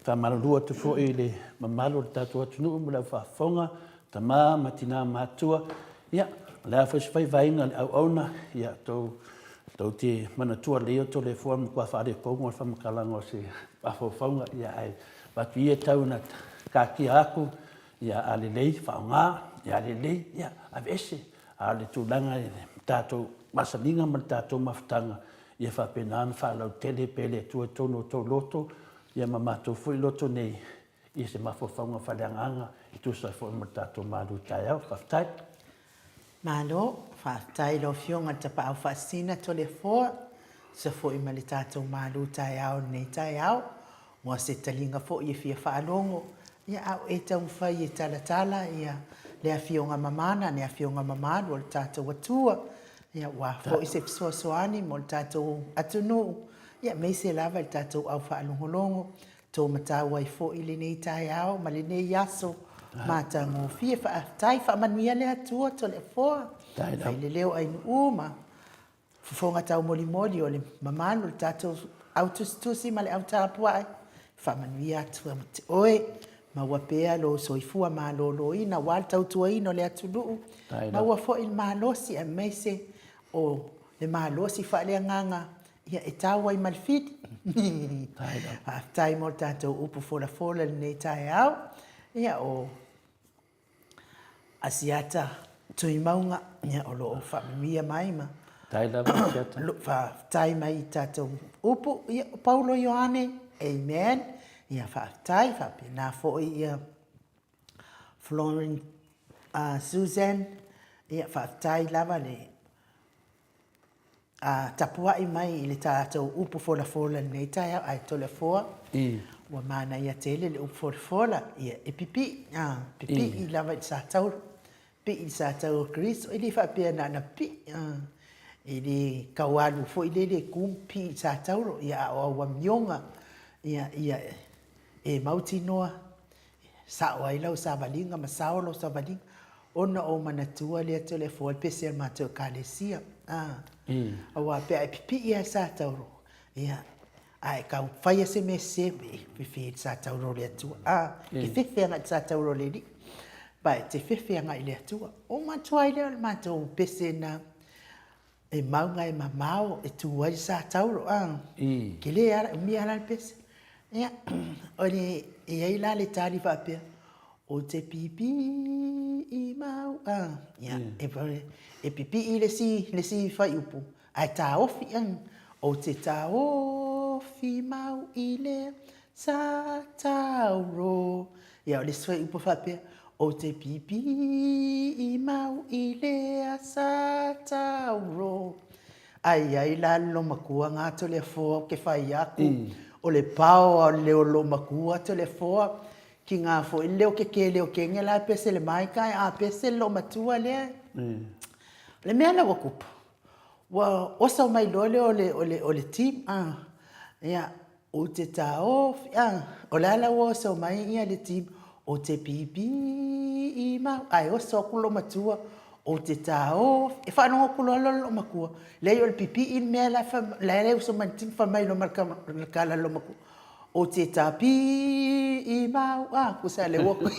whamarurua tu fo i le mamalu le tātua tunu mo lau whaafonga, ta mā, matina mātua. Ia, lea whaiswhai vainga le au auna, ia tau te manatua leo to le fua mo kua whaare pongo al whamakalanga o se whafonga, ia ai, watu ia tau na kākia aku, ia ale lei, whaonga, ia ale lei, ia, avese, ale tūlanga i tātou masalinga ma tātou mawhtanga, ia whapenana whalau tele pele tua tono tau loto, ia mamatou fui loto nei, ia se mawhawhaunga whaleanganga, i tūsai fo ma tātou maru tai au, whaftai. Malo, whaftai lo fionga ta pa au whaasina to le fōa, sa fo i mali tātou maru tai au nei tai au, mua se talinga fo i fia whaalongo, ia au e tau whai e tala, ia lea fionga mamana, lea fionga mamanu, o le tātou atua, ia wa fo i se fisoasoani, mo le tātou atunu, ia mei se lava le tātou au whaalongolongo, tō matawa i fo i le nei tai au, ma le nei yaso, mata ngō fie whaatai, whaamanuia le atua to le fōa, whai le leo ai uma, fufonga tau moli o le mamanu, le tātou au tusi ma le au tāpuai, whaamanuia atua ma te oe, ma ua pea lo soifua ma lo ina, wal tau tua ino le atulu, ma ua fo il malosi a meise o le malosi whaalea nganga, ia e tawa i malfiti. Tai mo tātou upu fola nei tai au, ia o asiata tui maunga, ia o lo o whamimia maima. Tai lava asiata. Tai mai tātou upu, ia Paulo Ioane, amen. Ia whaatai, whapena fo ia Florence Susan, ia whaatai lava le tapua i mai i le tātou upu fola nei tai au ai tole foa. Wa mana ia tele le upu fola ia e pipi, pipi i lava i sātau, pi i sātau Chris, i li whapea na pi, i li kawalu fo i le kumpi i sātau, ia o awa mionga, ia e mauti noa, sao ai lau savalinga, ma sao lau savalinga, ona o manatua lea tole foa, pese al mātou kālesia, awa pea e pipi ia sātauro, ia, ai kau whaia se me se, e whiwhi sātauro lea tua, e whiwhianga sātauro le li, bai te whiwhianga i lea tua, o mātua i lea mātou pese na, e maunga e mamao, e tuai sātauro, ke le ara, mi ala pese, ia, o le, e ai la le tari whapea, o te pipi i mau, ia, e pipi i le si whai upu, ai tā ofi, o te tā ofi mau i le sa tauro, ia, o le swai upu whapea, o te pipi i mau i le sa tauro, ai la lo makua ngā to le fōa ke whai aku, o le pao o leo lo makua to le fōa, ki ngā fo i leo ke leo ke nge la pese le mai kai, a pese lo matua lea. Le mea la wakupu. Wa osa mai lole o le team, ia, o te tā ofi, o lala osa mai ia le team, o te pipi i mau, ai osa o kulo matua, o te tā ofi, e whanonga kulo lo makua, leo le pipi i mea la leo so mantin whamai lo markala lo makua, o te tapi i mau, kusa le woku.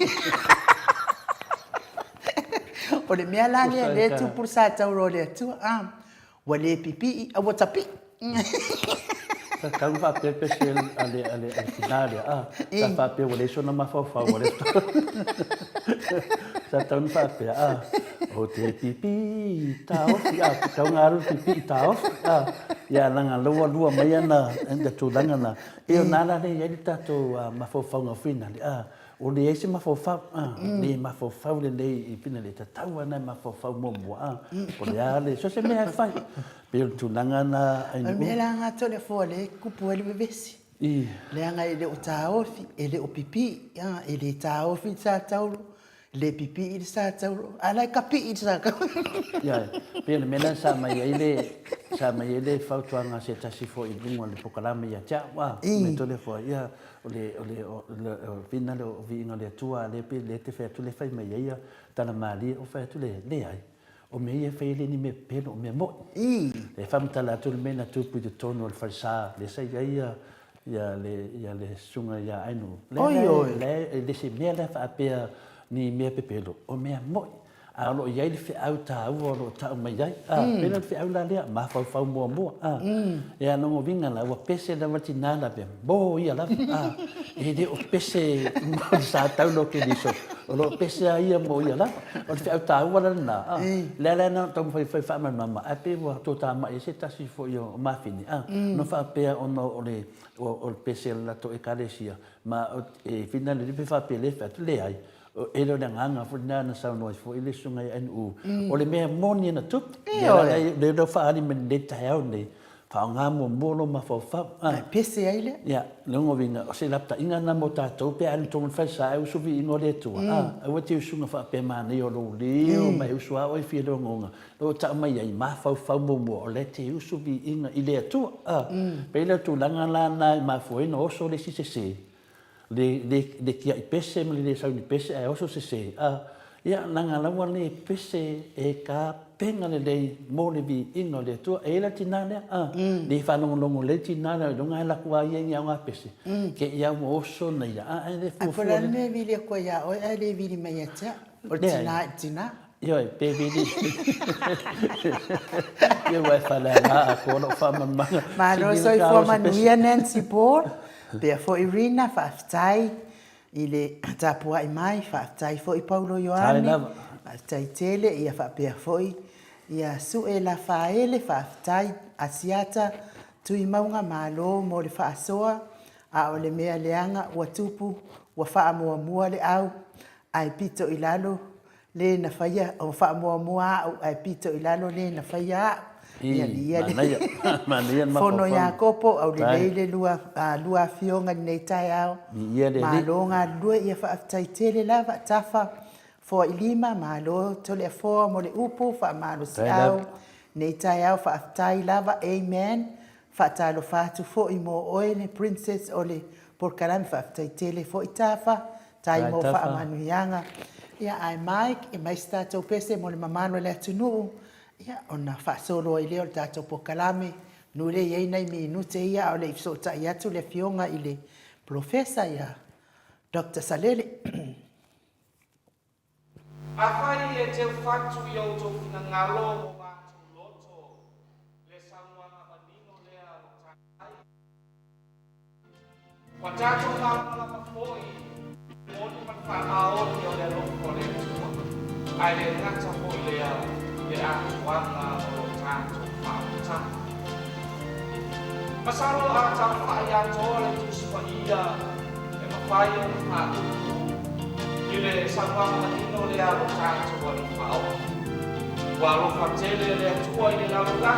O le mea la le tu por sa tauro le tu, wa le pipi, wa tapi. Kau whape pese ale finale, ka whape wale so na mawhawha wale. Sa taun whape, o te pipi ta ofi, kau ngaru pipi ta ofi, ia langa lua mai ana, enda tūlanga na, e o nana ne, ia tato mawhawha finale, o le eise mawhawha, le mawhawha le nei i finale, ta tau ana mawhawha momua, o le ale, so se mea whai, pero tūlanga na, me la ngā tole fōa le kupu ele bevesi. Le anga ele o tā ofi, ele o pipi, ele tā ofi sa tauro, le pipi i sa tauro, alai kapi i sa tauro. Ia, pero mena sa mai ele whautuanga se tasi fo i lunga le pokalama ia tia, me tole fōa, ia, o vina le o vinga le tua, le te whea tule whai mai ia, tana maali o whea tule le ai. O me ia whaile ni me peno o me mo. Le whamtala atu le mena tupu i te tono o le whaisa, le sa ia ia le sunga ia ainu. Oi. Le se mea le whaapea ni mea pepelo. O mea moi. A lo iai le whiau tā ua lo tau mai iai. Pena le whiau la lea, ma whau mua. Ia nongo vinga la, ua pese la wati nāna pia. Bo ia la. E de o pese mo sa tau lo ke diso. O lo pese a ia mo ia la. O le whiau tā ua la na. Le na tau whai whaman mama. A pe ua tō tā mai se tasi fo i o mawhini. No whaapea ono o le pese la to e karesia. Ma e fina le ripe whaapea le whiatu le ai. E lo nganga fo na sa no fo ile sunga ai u o le mea moni na tup le do fa ali men de tau ne fa nga mo lo ma fo fa pese ai le ya lo ngo vinga o se lapta inga na mo ta to pe an ton fa sa u su vi ngo le tu o te sunga fa pe ma ne o lo le o mai u swa o fi do ngonga lo ta mai ai ma fa mo o le te u su vi inga ile tu pe le tu langa la na ma fo no so le si se le kia i pese me le sau ni pese ai oso se ia nanga lawa le pese e ka penga le mo le vi ino le tu e la tinana le fa no longo le tinana do nga la kwa ia nga nga pese ke ia mo oso na ia le fu fu le vi le ko ia o le vi mai ata o tina io e pe vi io vai fa la ko no fa ma no so i fo man ia Nancy Paul Pea fo i rina whaafitai i le tapua i mai, whaafitai fo i Paulo Ioane, whaafitai tele, ia whaapea fo ia su e la whaele whaafitai asiata tui maunga malo mo le whaasoa, a o le mea leanga ua tupu, ua whaamua le au, ai pito i lalo le na whaia, o whaamua au ai pito i lalo le na whaia au. Fono ya kopo au le lua fionga nei tai au ma longa lua ia whaafitai tele lava tafa fo i lima ma lo tole a foa mo le upu wha malo si au nei tai au whaafitai lava amen whaatalo whatu fo i mo oe le princess o le porkarami whaafitai tele fo i tafa tai mo whaamanuianga ia ai Mike e mai stato pese mo le mamano le atunuu ia ona whaasolo i leo tātou pokalame nure iei nei minute ia o le ifsota i atu le fionga i le profesa ia Dr. Salele. A whai e te whatu i au tō whina ngalo mo wātu loto le sauanga manino lea o tātai. Wa tātou ngā malama fōi mōni man whaamaoni o le loko le tua. Ai le ngata fōi lea le atuanga o tātou whaamutanga. Masaro a tāu whaaiatoa le tūsipa ia e mawhai o whaatuku i le sauanga manino le alo tātou ali whao. Wa rofa tele le atua i le laluka,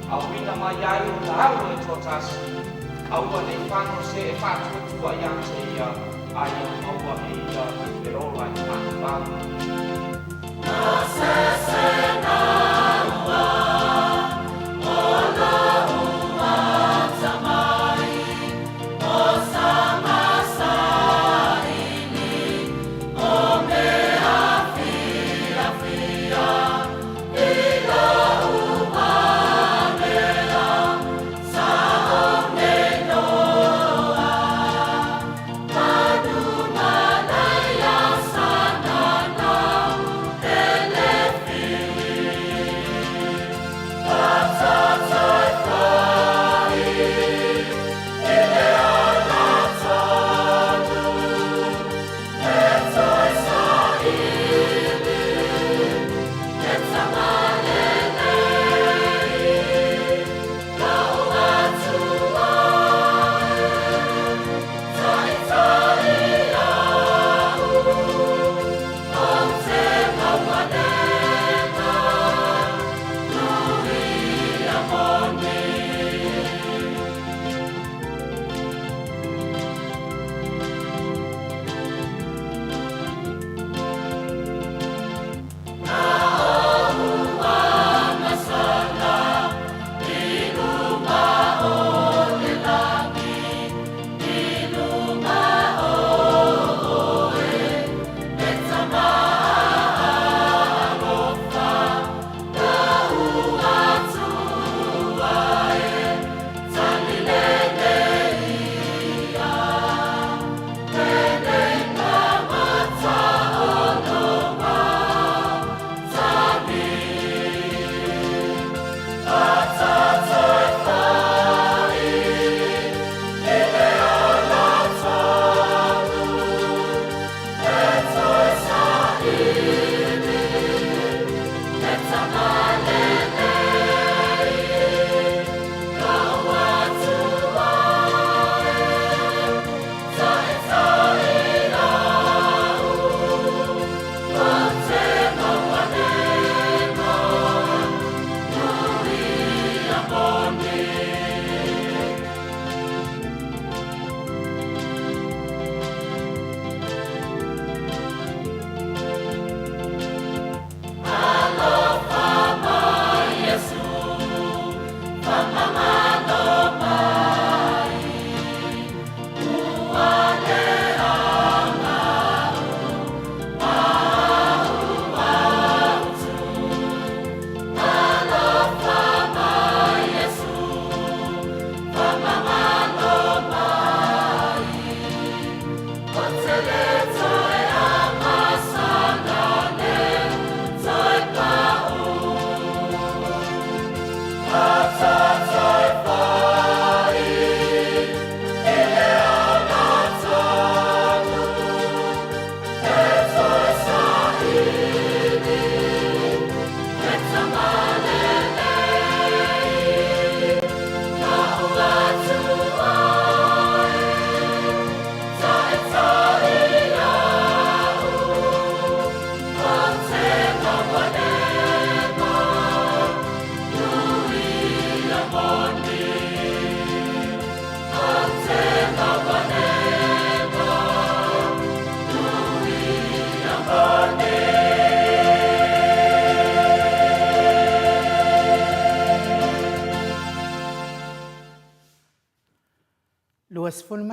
au wina mai ai o lau e tōtasi, au a le whano se e whātua i ate ia, ai o maua e ia e rola i whātua. Na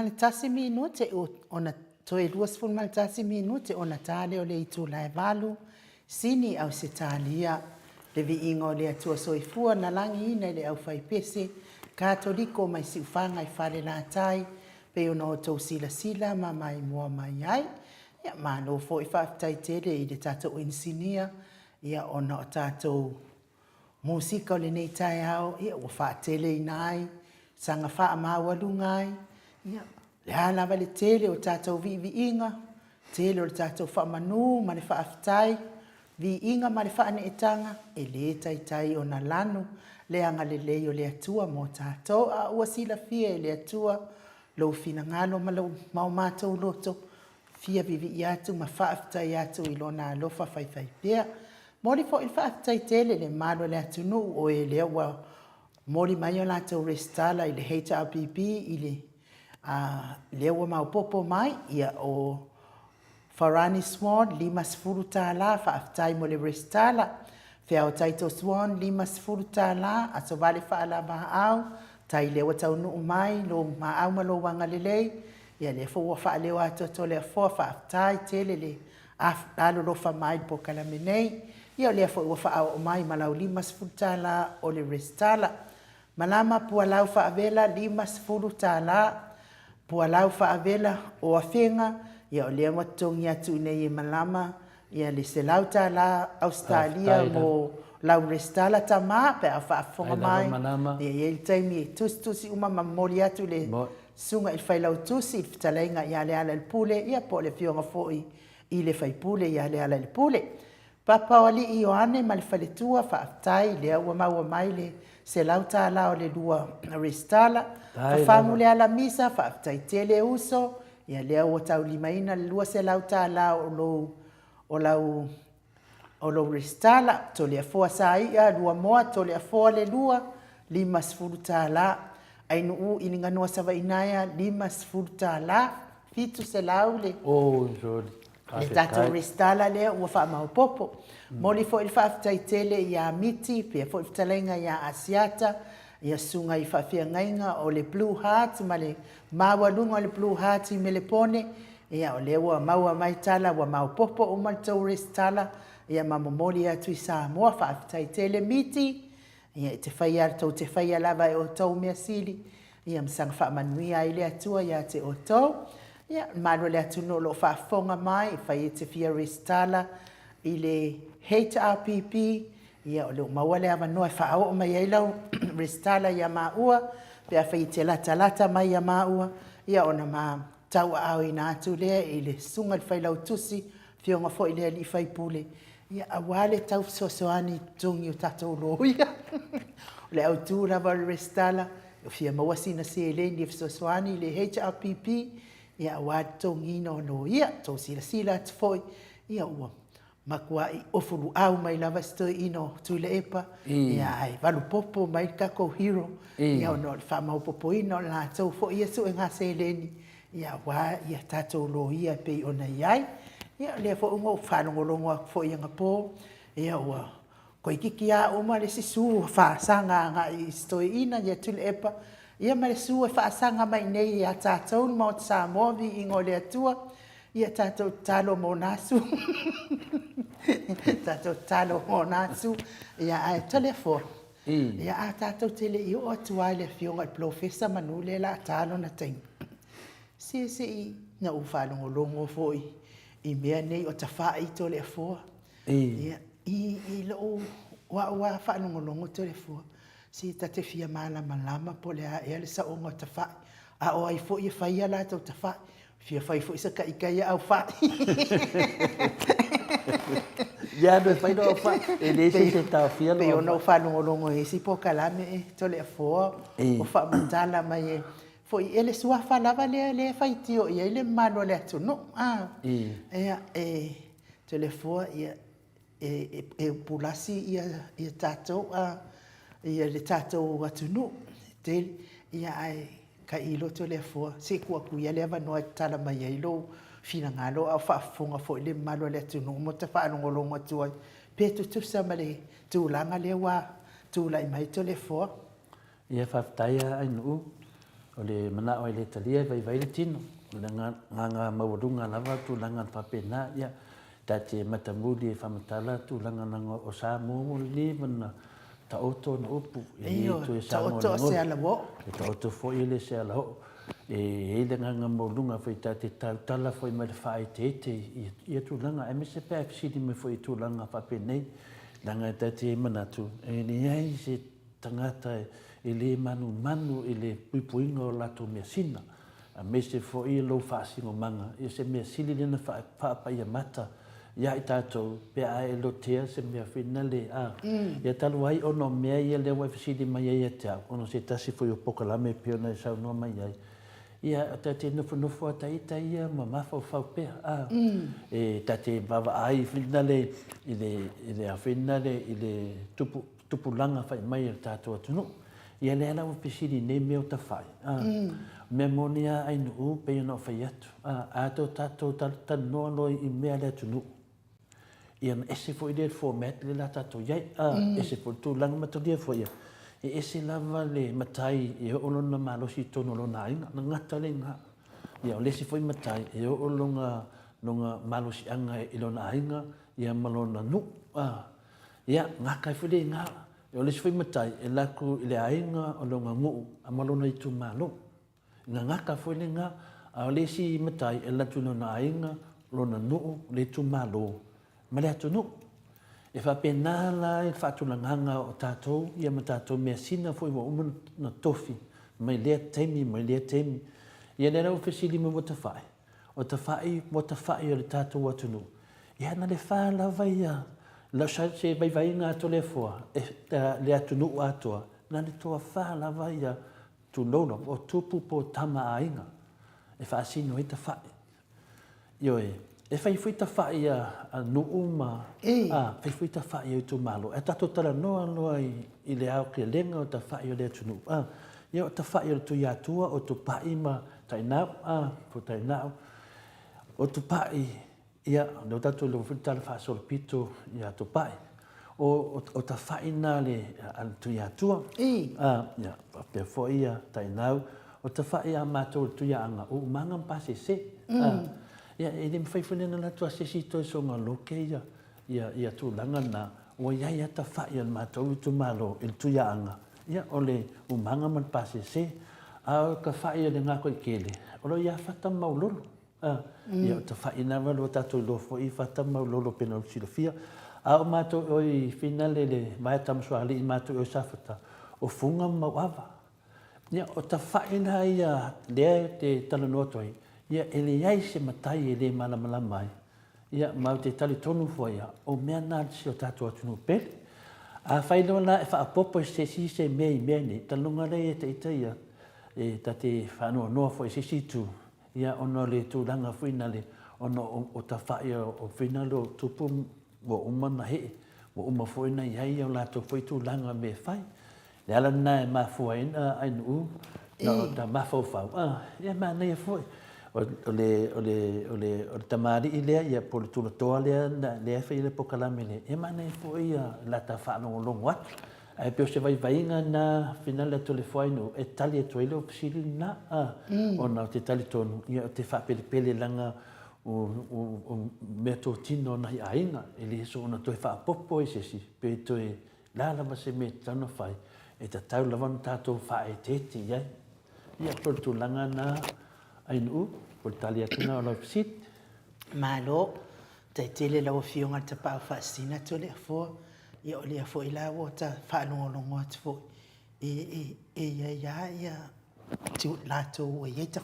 le tasi minute ona toe 20 minute ona tale o le itula e valu sini au se talia le viinga o le atua soifua na langi ina le au faipese katoliko mai siufanga i fale la tai pe ona o tau sila ma mai mua mai ai ia malo fo i whaftai tele i le tatou insinia ia ona o tatou musika o le nei tai au ia ua whaatele inai sanga wha mawalungai ia le halawa le tele o tatou viinga tele o le tatou whamanu ma le whaftai viinga ma le whaanetanga e le tai o na lanu le anga le lei o le atua mo tatou a ua sila fia e le atua lo fina ngalo ma lo mau mātou loto fia vivi i atu ma whaaftai atu i lona alofa whaiwhai pia. Mori fo il whaaftai tele le malo le atunu o e lea wa mori mai o lātou restala i le HRPP i le lea wa maupopo mai ia o Farani Swan 5 tāla whaaftai mo le restala. Fea o Taito Swan 5 tāla a so vale whaala maau tai lewa tau nuu mai lo maau ma lo wanga lelei ia le fo wa whaale o ato to le fo whaaftai tele le alo lo wha mai po kalamenei ia le fo wa wha o mai malau 5 tāla o le restala. Malama pualau whaavela 5 tāla pualau whaavela o awhenga ia o lea matongi atu nei e malama ia le se lau tāla Australia mo lau restala tama pe a whaafonga mai ia il taimi e tusi uma mamori atu le sunga il whai lau tusi il fitalainga ia le ala il pule ia po le fionga foi i le whai pule ia le ala il pule papa wali i oane ma le whaletua whaaftai le ua maua mai le se lau tāla o le lua restala whafangu le ala misa whaaftai tele uso ia lea ua tau limaina le lua se lau tāla o lau restala to le afoa sa ia lua moa to le afoa le lua 5 tāla ainu u ininga noa sawa inaya 5 tāla fitu se lau le le tatou restala lea ua wha maupopo moli fo il whaaftai tele ia miti pia fo il fitalenga ia asiata ia sunga i whawhiangainga o le Blue Heart ma le mawalunga o le Blue Heart i Melepone ia o le ua maua mai tala ua maupopo o maltou restala ia mamomoli atu i Samoa whaaftai tele miti ia te whaia tau te whaia lava e o tau mea sili ia msanga whaamanuia i le atua ia te o tau ia maro le atu no lo whaafonga mai i whaia te fia restala i le HRPP ia o leo maua le awa noa whaao o mai eilau restala ia maua pe a whai te lata mai ia maua ia ona ma tau au ina atu lea i le sunga le whai lau tusi fionga fo i lea li whai pule ia awale tau sosoani tungi o tatou loia le au tu lava restala o fia mawasina se eleni e sosoani le HRPP ia awale tungi no ia tau sila atu foi ia ua makua i ofuru au mai lava stoi ino tu le epa ia ai valu popo mai kako hero ia ono fa mau popo ino la tau fo ia su nga se leni ia wa ia tatou lo ia pe ona iai ia le fo ngo fa no longo fo ia ngapo ia wa ko ikiki a o ma le sisu fa sanga nga i stoi ina ia tu le epa ia ma le su fa sanga mai nei ia tatou mo sa mo vi ingo le atua ia tatou talo mo nasu tatou talo mo nasu ia ai telefon ia a tatou tele i o atua le fionga i professor manule la talo na ting si na u fa longo foi i mea nei o ta fa i to le fo ia i lo wa fa longo to le fo si ta te fia mala malama po le a le sa o ta fa a o ai fo i fa ia la to ta fa fia fai fo isa ka ia au fa ya do fai do fa e le se ta fia lo pe ono fa longo e si po kalame to le fo o fa mantala mai fo ele sua fa lava le fai tio ia le mano le tu no to le fo ia pulasi ia tato ia le tato atu no te ia ai ka ilo to le fo se ku ia le va no tala mai ilo fina ngalo a fa fonga fo le malo le tu no mo te fa no longo tu pe tu sa male tu langa le wa tu lai mai to le fo ia fa taia ai no o le mana o le talia vai le tino le nganga maurunga lava tu langa papena ia tate matamuli famatala tu langa nanga o sa mo le mana ta oto no upu e tu sa oto se ala wo ta oto fo ile se ala ho e le nganga maurunga foi tate tala foi ma fai tete ia tu langa MSP sidi me foi tu langa papena langa tate manatu e ni ai se tangata ele manu ele puipuinga o lato mea sina. A me se fo i lo whaasingo manga. I se mea sili lena whaapa ia mata. Ia i tātou pea e lo tea se mea whina le a. Ia talu ai ono mea ia le wai whasidi mai ai te au. Ono se tasi fo i o pokalame pio na i sau noa mai ai. Ia tate nofo a taita ia ma mafa o whau pea. E tate bawa ai whina le i le a whina le i le tupulanga whai mai i tātou atunu. Ia le ala o pisiri nei mea o ta whai. Mea monia ai nuu pe ona o whai atu. Ato tato tanoa loi i mea le atu nuu. Ia na ese fo i le format le la tato iai. Ese fo tu langa matolia fo ia. E ese lava le matai e o olona malosi tono lona ainga. Na ngata le nga. Ia o lesi fo i matai e o olonga malosi anga i lona ainga. Ia malona nuu. Ia ngaka i fo le nga. O le sifai matai e laku i le ainga o longa nguu a malona i tu malo. Nga ngaka foi le nga a o le si matai e latu lona ainga lona nuu le tu malo. Ma le atu nuu. E whapena la e whatulanganga o tātou ia ma tātou mea sina foi wa uman na tofi. Mai lea teimi. Ia le rau whesili me wata whai. O ta whai o le tātou atu nuu. Ia na le whalawa ia. La se vai ngā to le fua, le atu nuu atoa, na le toa whalawa ia tu lolo, o tupu po tama ainga, e whaasino i ta whai. Ioe, e whai ta whai a nuu ma, whai ta whai i tu malo, e tato tala noa i le au kia lenga o ta whai o le atu nuu. Ia o ta whai o tu iatua, o tu pai ma tainau, po tainau, o tu pai, ia, no tatu lo futala fa sol pito ia to pai. O ta faina le al tu ia tua. Ia, pe fo ia tainau. O ta faia mato tu ia anga o manga pase se. Ia, e le fai fune na tua se si to so nga loke ia. Ia tu langa na o ia ta faia mato tu malo il tu ia anga. Ia, ole o manga man pase se. A ka faia le nga ko kele. O lo ia fata maulolo. Ia ta whaina walo tātou lofo i whata maulolo pena o silofia. A o mātou o i finale le mai tamaswali i mātou o safata o funga mauawa. Ia o ta whaina ia lea te talanoatoi. Ia ele iai se matai e le malamala mai. Ia mau te tali tonu fua ia o mea nāti si o tātou atunu pele. A whaino la e whaapopo se si se mea i mea ni. Talunga rei e te ita ia e ta te whanua noa fua i se si tu. Ia ono le tūranga whina le ono o ta whaia o whina le o tupu o umana he. O uma whaina iai o lato whai tūranga me whai. Le ala nā e mafua ina ainu u. Na o ta mafau whau. Ia mā nei a whai. O le tamari i lea ia po le tūna toa lea lea whai le pokalame le. Ia mā nei a whai la ta whanongo longo atu. Ai peo se vai nga na finale to le foino e tali e toile o pisili na ona te tali tonu ia te whapele langa o meto tino na ainga e le so ona toi whapopo e sesi pe toi lalama se me tano whai e ta tau lawan tātou whae tete iai ia portu langa na ainu por tali atuna o la pisit Malo, te tele lau fionga te pao whaasina to le fo. Ia o lea fo i la o ta whaanongolongo atu fo. Ia tu lato e ia ta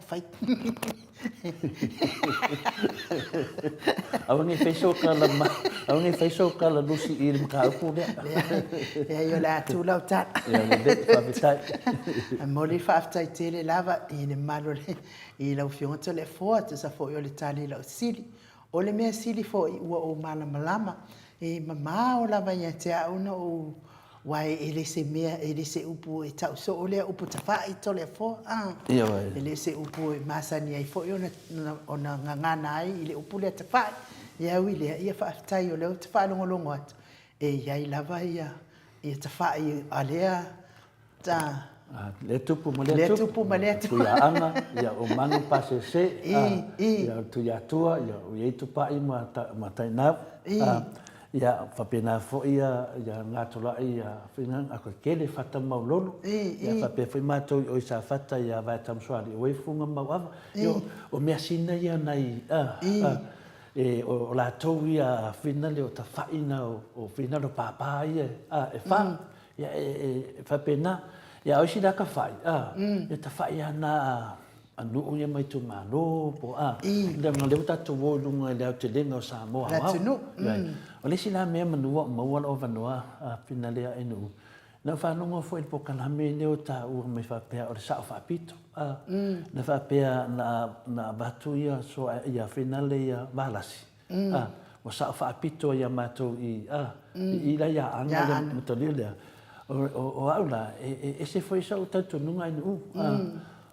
whai. Awangi whaisoka la lusi i le mkaupu lea. Ia la tu lau ta. Ia le dek whawhitai. Moli whaafitai tele lava i le malo le i lau fionga to le fo atu sa fo i o le tali lau sili. O le mea sili fo i ua o malama. E mama o lava ia te auna o wai ele se mea ele se upu e tau so o lea upu ta whai to lea fo. Ia wai. Ele se upu e masani ai fo i ona ngangana ai ile upu lea ta whai. Ia ui lea ia whaafitai o leo ta whanongolongo atu. E iai lava ia ta whai a lea ta Le tupu ma Le tupu ma le atua. Tuia anga, ia o mangu pase se, ia tuia tua, ia o iei tupai ma tainau. Ia whapena fo ia ngātola ia whinang, a koe kele whata maulolo. Ia whapea whi mātou o i sa whata ia vai tamsoari o funga mau ava. O mea sina ia nei, o lātou ia whinale o ta whaina o whinale o pāpā ia, e wha. Ia whapena, ia oisi raka whai, ia ta whai ana anu ia mai tu malo po le nga leu tatu wo lunga le te lenga o Samoa o le sila me manua maua o vanua finale enu na fa no foi po kana me le o ta u me fa pe o sa fa pito na fa pe na batu ia so ia finale ia balasi o sa fa pito ia mato i la ia anga le mutolile o aula e se foi sa o tatu nunga enu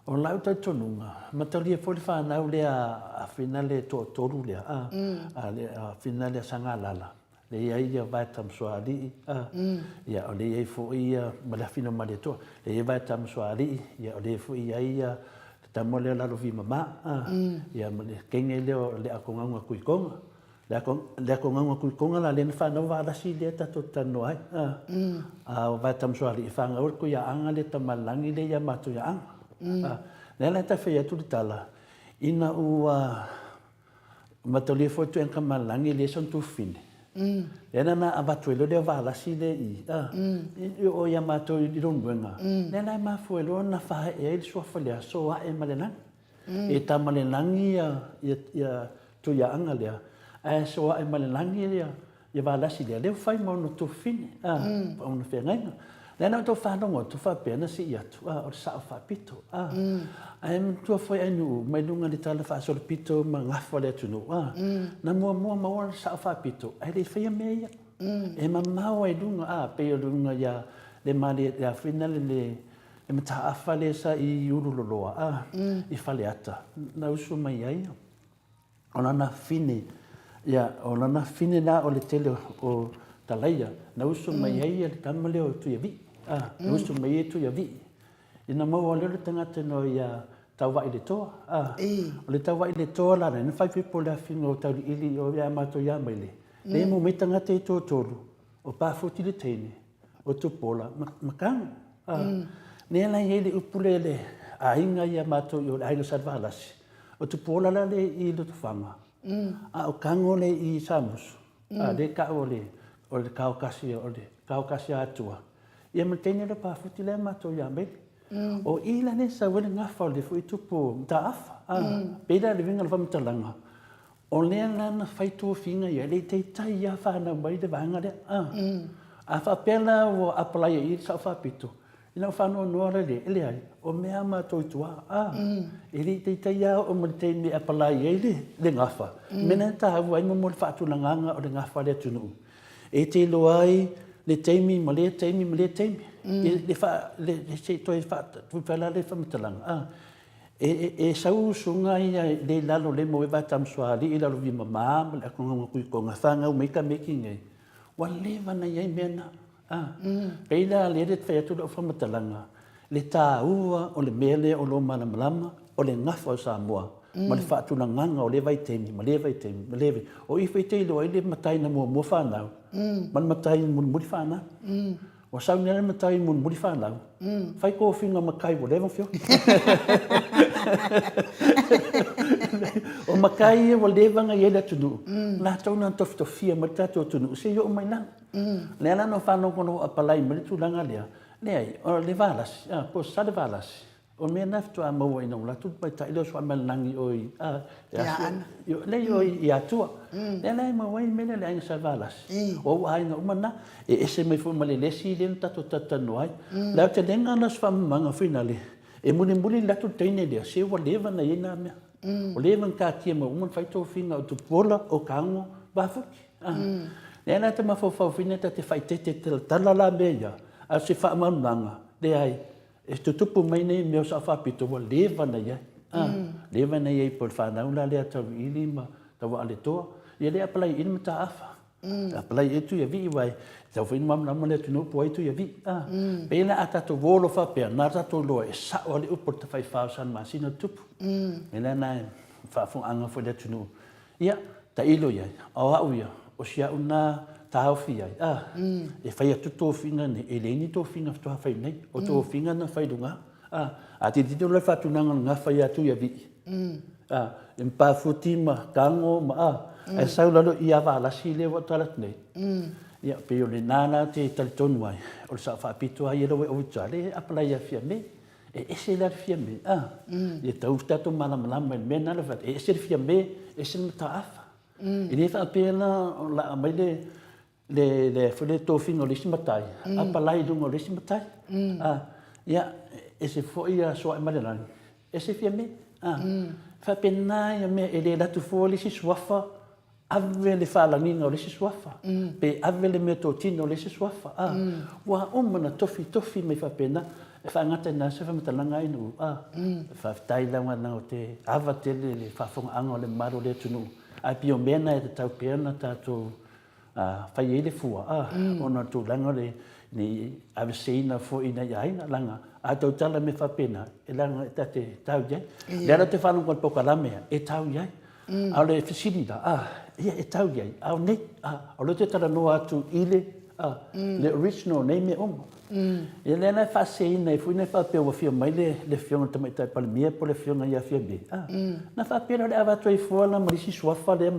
o lau tai tonunga, matalia foli whanau lea a finale toru lea, a finale sanga lala. Le ia vai tam soari, ia o le ia fo ia malafino male to, le ia vai tam soari, ia o le fo ia tamo le lalo vi mama, ia kenge leo le akonganga kuikonga. Le akonganga kuikonga la le whanau wala si le tato tano ai. O vai tam soari, whanga urku ia anga le tamalangi le ia matu ia anga. Nela ta fe tu tala ina u matoli fo tu en kamalangi le son tu fine ena na abatuelo de vala si le i o ya mato i ronwenga nela ma fo lo na fa e il suo falia so a e malena e ta malenangi ya tu ya angalia e so a e malenangi ya vala si le fai mo no tu fine o no fe ngai Nena to whanongo, to whapena si iatu, o sa o whapito. Ai tua foi anu, mai lunga ni tala whaasoro pito, ma ngawha le tunu. Na mua maua sa o whapito, ai le whaia mea. E ma mau ai lunga, peo lunga ia, le mali ia whinale le mata awha le sa i uruloloa, i whale ata. Na usu mai ai. Ona na whine, ia, ona na whine na o le tele o talaia, na usu mai ai le tamale o tu ia vi. Na usu mai e tu ia vi. Ina mau o lero tangata no ia tawa i le toa. O le tawa i le toa lana, ina whai pipo le awhinga o tauri ili o ia mato ia mai le. Le mo me tangata i tō tōru, o pāwhuti le teine, o tupola, makang. Nea lai e le upule le, a inga ia mato i o le ailo sarvalasi. O tupola la le i lo tufanga. O kango le i samusu. Le ka o le kaukasi atua. Ia matene le pāwhuti le mato ia mai. O ila ne sa wele ngawha le fu i tupu mta afa. Peda le vinga le whamitalanga. O lea lana whaitua whinga ia le te tai ia whanau mai le vanga le. A whapela o apalaya i sa whapito. Ina whanau noa le ele ai. O mea mato i tua. E le te tai ia o mate me apalaya i le ngawha. Mena ta hawa i mo le whaatulanganga o le ngawha le tunu. E te loai le teimi ma le teimi ma le teimi. Le se toi whala le whamitalanga. E sau sunga ia le lalo le mo e vatam soari i lalo vi mama le akonga kui konga whanga o meika meki ngai. Wa le wana iai mena. Peila le re whaiatu o whamitalanga. Le tā ua o le mele o lo mana malama o le ngawha o Samoa. Ma le whaatulanganga o le vai teimi, ma le vai teimi, ma le vai. O i whai teilo ai le matai na mua whanau. Ma le matai mun muri whanau. O sau nere matai mun muri whanau. Whai ko whinga makai o lewa whio. O makai e o lewanga i e la tunu. Nā tauna tofitofia ma tato tunu. Se yo mai nang. Lea lana o whanau kono a palai ma le tūlanga lea. Lea i, o le valasi. Po sa le valasi. O mea naftu a maua ina ula tutu pai ta ilo so amalangi o i le o i atua le lai maua i mele le ainga sa valas o ainga umana e ese mai fu male lesi le tato tatano ai la te lenga na swa manga finale e muni la tu teine le se wa leva na ina mea o leva ka tia ma umon fai to finga o tu pola o kango ba fuki le na te mafo fina te fai te tala la bea a se fa manga le ai e tutupu mai nei meo sa whapito wa lewa na iai. Lewa na iai por whanau la lea tau ili ma tawa ale toa. Ia lea palai ina ma ta awha. Apalai e tu ia vi wai. Tau whainu mamama le tunu po ai tu ia vi. Pena a tato wolo wha pia, nā tato loa e sa o le upo te whai whausan masina tupu. E le nai whafung anga fo le tunu. Ia, ta ilo iai, au au ia, o sia una tau fi ai. E whai atu tō whinga ne, e leini tō whinga toha whai nei, o tō whinga na whai runga. A te tito le whatunanga ngā whai atu ia vi. E mpa futi ma, kango ma, e saulalo i awa alasi le wa talat nei. Ia, pe o le nāna te talitonu ai, o le sa whapito ai e roe o utale, apalai a fia me, e ese le fia me. Ia tau tato malamalama, me nana what, e ese le fia me, ese le mata afa. I le whapena, la amai le whale tōwhinga o lesi matai, apalai dunga o lesi matai. Ia, ese fōi a soa e malerani, ese fia me. Whapena ia me, e le latu fō lesi suafa, ave le whalanginga o lesi suafa, pe ave le mea tōtina o lesi suafa. Wa omana tofi mai whapena, e whaangata i nā se whamatalanga inu. Whaftai launga nā o te awa tele le whafonga anga o le maro le tunu. Ai pio mena e te tau peana tātou whai e le fua. Ona tō langa le ni ave seina fo ina iaina langa. A tau tala me whapena, e langa e tate tau iai. Lera te whanonga le pokalamea, e tau iai. Au le whisirida, ia e tau iai. Au nei, au le te tala noa atu ile, le original nei me ongo. Ia lena e whaseina e fuina e whapea wa fia mai le fionga tamaitai palimia po le fionga ia fia be. Na whapea le awa toi fuala, malisi suafa lea.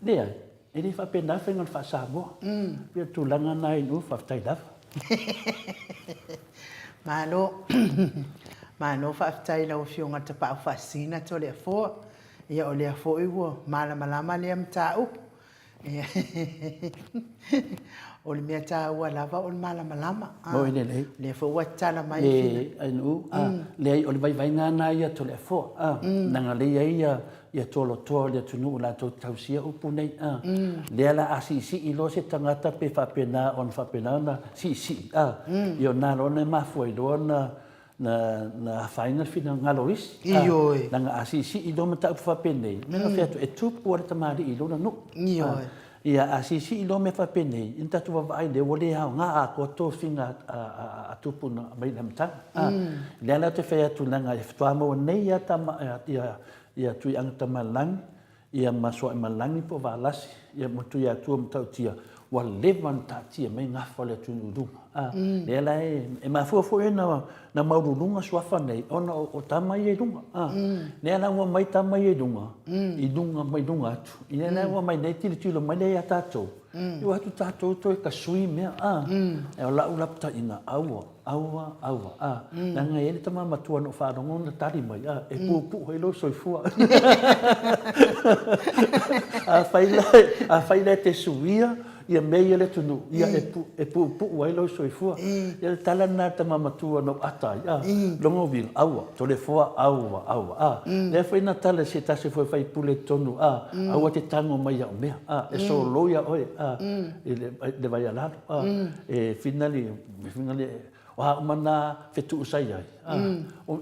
Lea, e le whapea na whenga le whasamoa. Pia tūlanga na inu whaftai lawa. Mano whaftai lau fionga te pao whasina to lea fōa. Ia o lea fōi ua malama lea mtau. O le mea tā ua lava o le malama. Mo i lei. Le fō ua tala mai fina. Ainu, le o le vai ngana ia to le fōa. Nanga le ia tolo toa le tunu la to tausia upu nei. Le ala asisi i lo se tangata pe whapena on whapena na si. Io nā rona mafua i lo na whainga whina ngaloris. Ioi. Nanga asisi i lo mata upu whapenei. Mena whiatu e tupu ora tamari i lo na no. Ioi. Ia asisi i lo me whapenei. Inta tuwa vai le wale hao ngā a koto whinga a tupu na mai na mtanga. Le ala te whiatu nanga e whatuamo nei ia tui angata malangi. Ia masua e malangi po waalasi. Ia mutu ia tua mtautia. Wa levan tatia mai ngā whale tunu runga. Le ala e mafua e na maururunga suafa nei. Ona o tamai e runga. Le ala ua mai tamai e runga. I runga mai runga atu. I ala ua mai nei tilo mai nei a tātou. I wa atu tātou toi ka sui mea. E o lau lapta ina aua. Nanga e le tama matua no wharongo na tari mai. E pupu hoi lo soifua. A whaile te suia. Ia mei le tunu, ia e pu wai lo soifua. Ia tala nā te mamatua no atai. Longo vila, aua, tole fua, aua. Le fai nā tala se tase fai fai pule tonu, aua te tango mai au mea. E so loia oe, le vai alaro. E finali, wa mana fetu usai ai.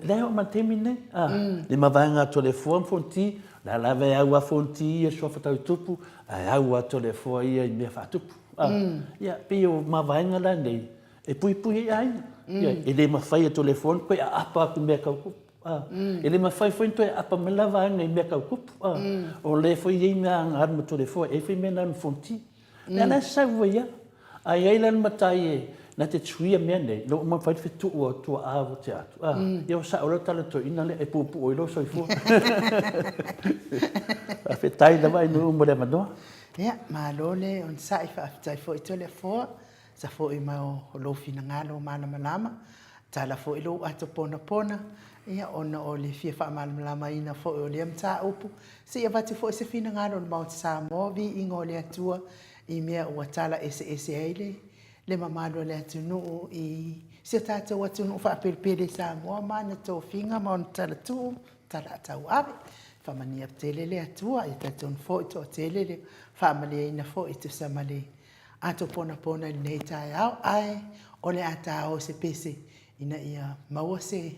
Le o mantemi nei, le mawanga tole fua mfonti, la lave aua fonti, e sofa tau tupu, aua tole fua ia i mea whatupu. Ia, pio mawainga la nei, e pui e aina. E le mawhai e tole fua, koe a apa aku mea kaukupu. E le mawhai fua toi apa me lava anga i mea kaukupu. O le fua i mea anga arma tole fua, e fai mea nan fonti. Le ana saua ia, ai ailan matai e, na te tuia mea nei, lo ma whai whetu ua tua awa te atu. Ia o sa ora tala to ina le, e pupu oilo soifua. A whetai na mai nu umore manoa. Ia, malo le, on sa i whaftai fo i tole fōa, sa fo i mau lofi na ngalo malama. Tala fo i lo ato pona. Ia, ona o le fia wha malama ina fo i o le amta upu. Si ia vati fo i se fina ngalo na Mount Samoa, vi ingo le atua i mea ua tala ese aile. Le mamalo le atunu i se tātou atunu whaapelpele Samoa mana tō whinga ma on tala tū, tala atau awe. Whamani ap tele le atua i tātou fo i tō tele le whamale ina fo i tu samale. Ato pona nei tai au ai o le ata o se pese ina ia maua se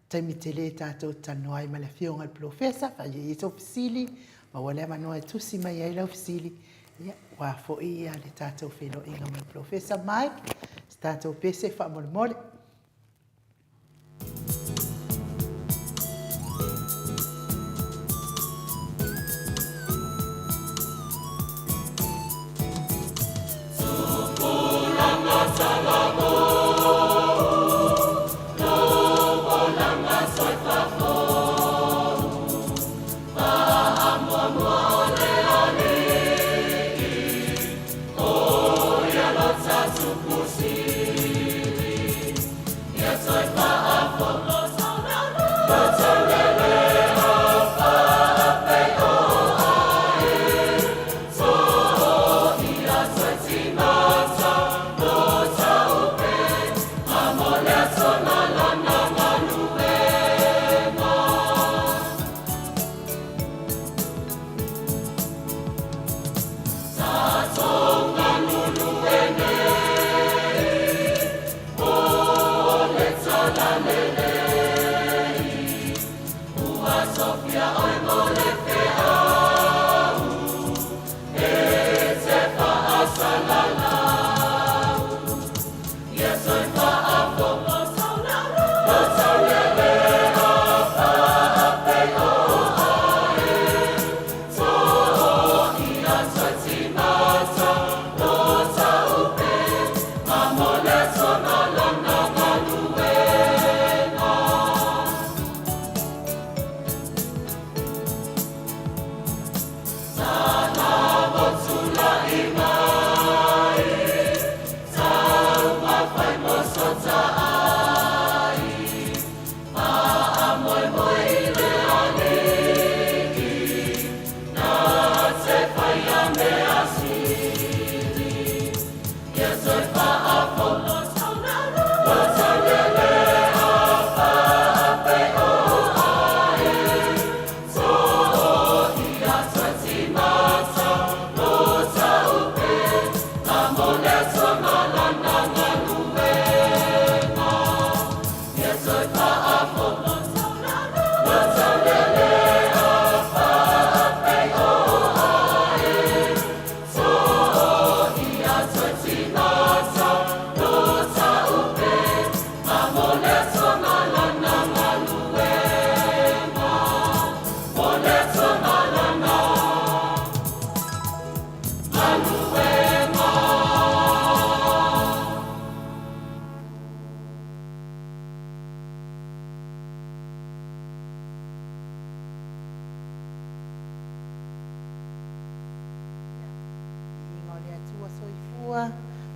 taimi tele tātou tanu ai ma le fionga le profesa whai i tō fisili ma wale manoa e tusi mai ai lau fisili Ia, wā fo'i ia le tātou whilo inga mai Professor Mike, tātou pese wha mole mole.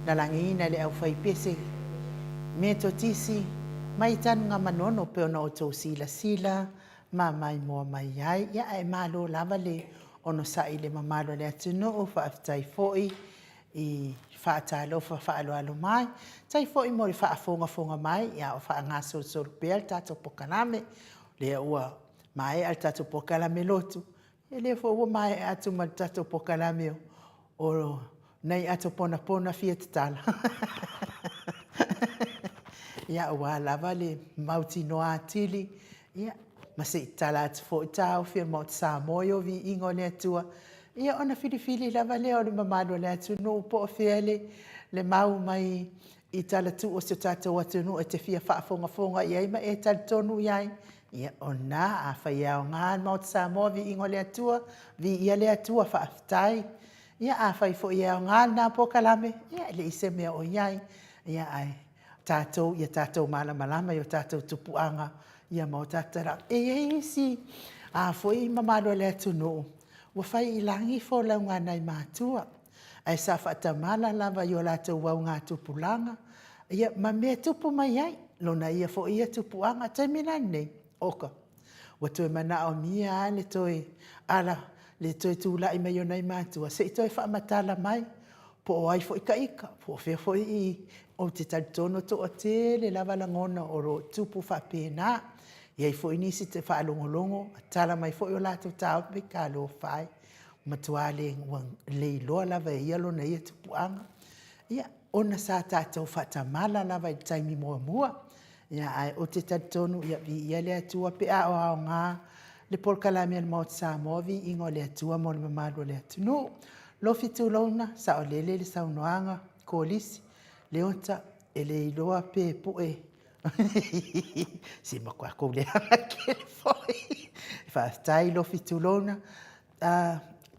Na langina le au fai pese me to tisi mai tan nga manono pe ona o tau sila ma mai moa mai ai ia e malo lava le ono sa ile mamalo le atino o fa aftai foi i fa talo fa alo alo mai tai foi mo fa fonga mai ia o fa nga so pel tato pokaname le ua mai al tato pokalame lotu ele fo mai atu mal tato pokalame o nei ato pona fia tala. Ia ua lava le mauti noa atili. Ia mase tala atu fo tau fia maut sa moyo vi ingo le atua. Ia ona fili lava le o le mamado le atu no po fele le mau mai i tala tu o se tatou atu no e te fia fonga ia ima e tal tonu iai. Ia ona a whaia o ngā maut sa moyo vi ingo le atua vi ia le atua whaaftai. Ia a fai fo ia ngā nā pokalame, ia le ise mea o iai, ia ai tātou malama i o tātou tupuanga, ia mau tātara. E isi, a fo i mamalo le atu no, wa fai i langi fo lau ngā nai mātua, ai sa whatamala lava i o lātou wau ngā tupulanga, ia ma mea tupu mai ai, lona ia fo ia tupuanga, taimina nei, oka. Wa toi mana o mia le toi, ala, le toi tūla i mai o nei mātua. Se i toi whaamatala mai, po o ai fo ika, po o fo i o te talitono to o te le lava langona o ro tupu whapena. Iai fo i nisi te whaalongolongo, tala mai fo i o lātou tāo me ka lo whai. Matua le iloa lava e ialo na ia tupuanga. Ia, ona sa tātou whatamala lava i taimi mua. Ia ai o te talitono, ia le atua pe a o ao ngā, le polkalame al maut sa movi ingo le atua mo le mamalo le atunu lo fitulona sa o lele le saunoanga kolisi le ota e le iloa pe pue si makua ko le ke foi fa tai lo fitulona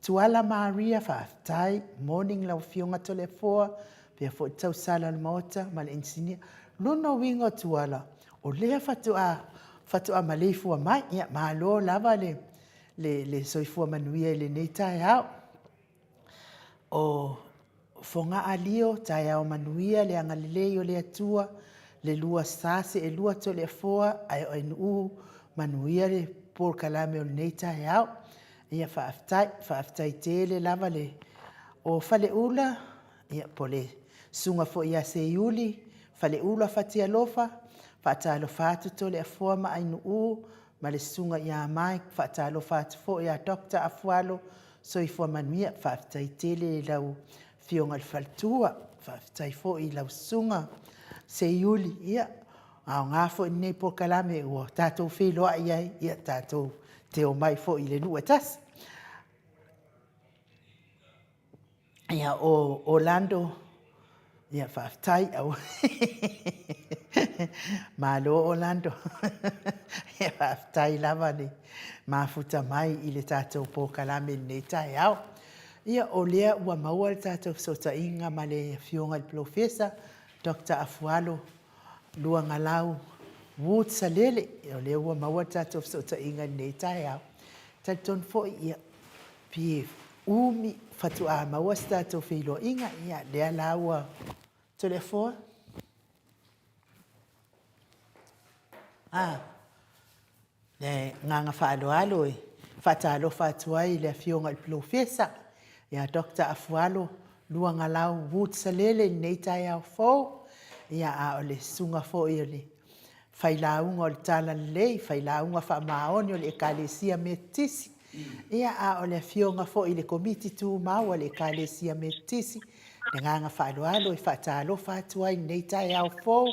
tuala Maria fa tai morning la fionga tole foa pe fo tau sala le mota mal insinia luna wingo tuala o le fatu a malefu a mai ia malo lava le soifua manuia le nei tai au o fonga alio tai au manuia le angalilei o le atua le lua sase e lua to le foa ai o inu manuia le por kalame o nei tai au ia faaftai tele lava le o fale ula ia pole sunga fo ia se iuli fale ula fatia lofa fatalo fatu to le foa ma inu ma le sunga ia mai fatalo fatu fo ia doctor afualo so i fo manuia faaftai tele lau fionga faltua faaftai fo i lau sunga se iuli ia au ngafo nei po kalame o tato filo ia tato te o mai fo i le nua tas ia o Orlando ia faaftai au malo Orlando ia faaftai lava ni mafuta mai i le tatou po kalame nei tai au ia o lea ua maua le tatou sotaʻiga ma le fioga i le profesa Dr. Afualo lua galau Wood Salele o lea ua maua le tatou sotaʻiga nei tai au taitonu foʻi ia pie umi fatuā maua se tatou feiloaʻiga ia lea la ua tolefoa le gaga faaloalo e faatalofa atu ai le afioga i le profesa ia Dr. Afualo lua galau Wood Salele nei taeao fou ia a o le suga foʻi o le failauga o le tala lelei failauga faamaoni o le ekalesia metisi ia a o le afioga foʻi le komiti tumau a le ekalesia metisi le gaga faaloalo e faatalofa atu ai nei taeao fou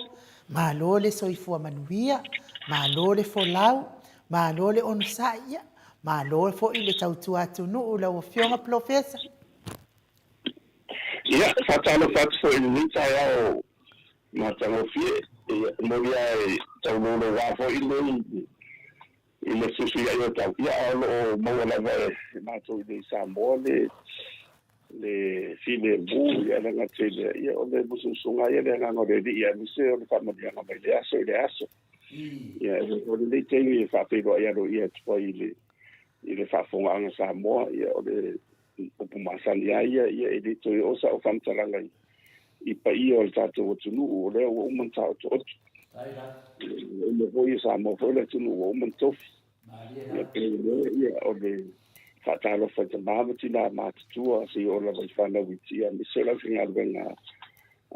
malo le soifua manuia malo le folau malo le onosaʻi ia malo foʻi le tautua atunuu lau afioga profesa ia faatalofa atu foʻi lenei taeao matagofie mo ia e taulologa foʻi lei i le susu ia o tau ia o loo maua lava e matou i le Samoa le file bu ia le gatele ia o le mususuga ia le agaga o le alii ia mise o le faamaliaga mai le aso i le aso ia o le lei tegi e faapeiloai alo ia tupai i le faafogaaga Samoa ia o le upu masani ai ia i le toe osa o famatalaga i paia o le tatou atunuu o lea ua uma taotootu uma foi Samoa foi le atunuu ua uma tofi ia pelea ia o le faatalofa tamā matina matutua sei o lava i fanauitia mise lau figaluega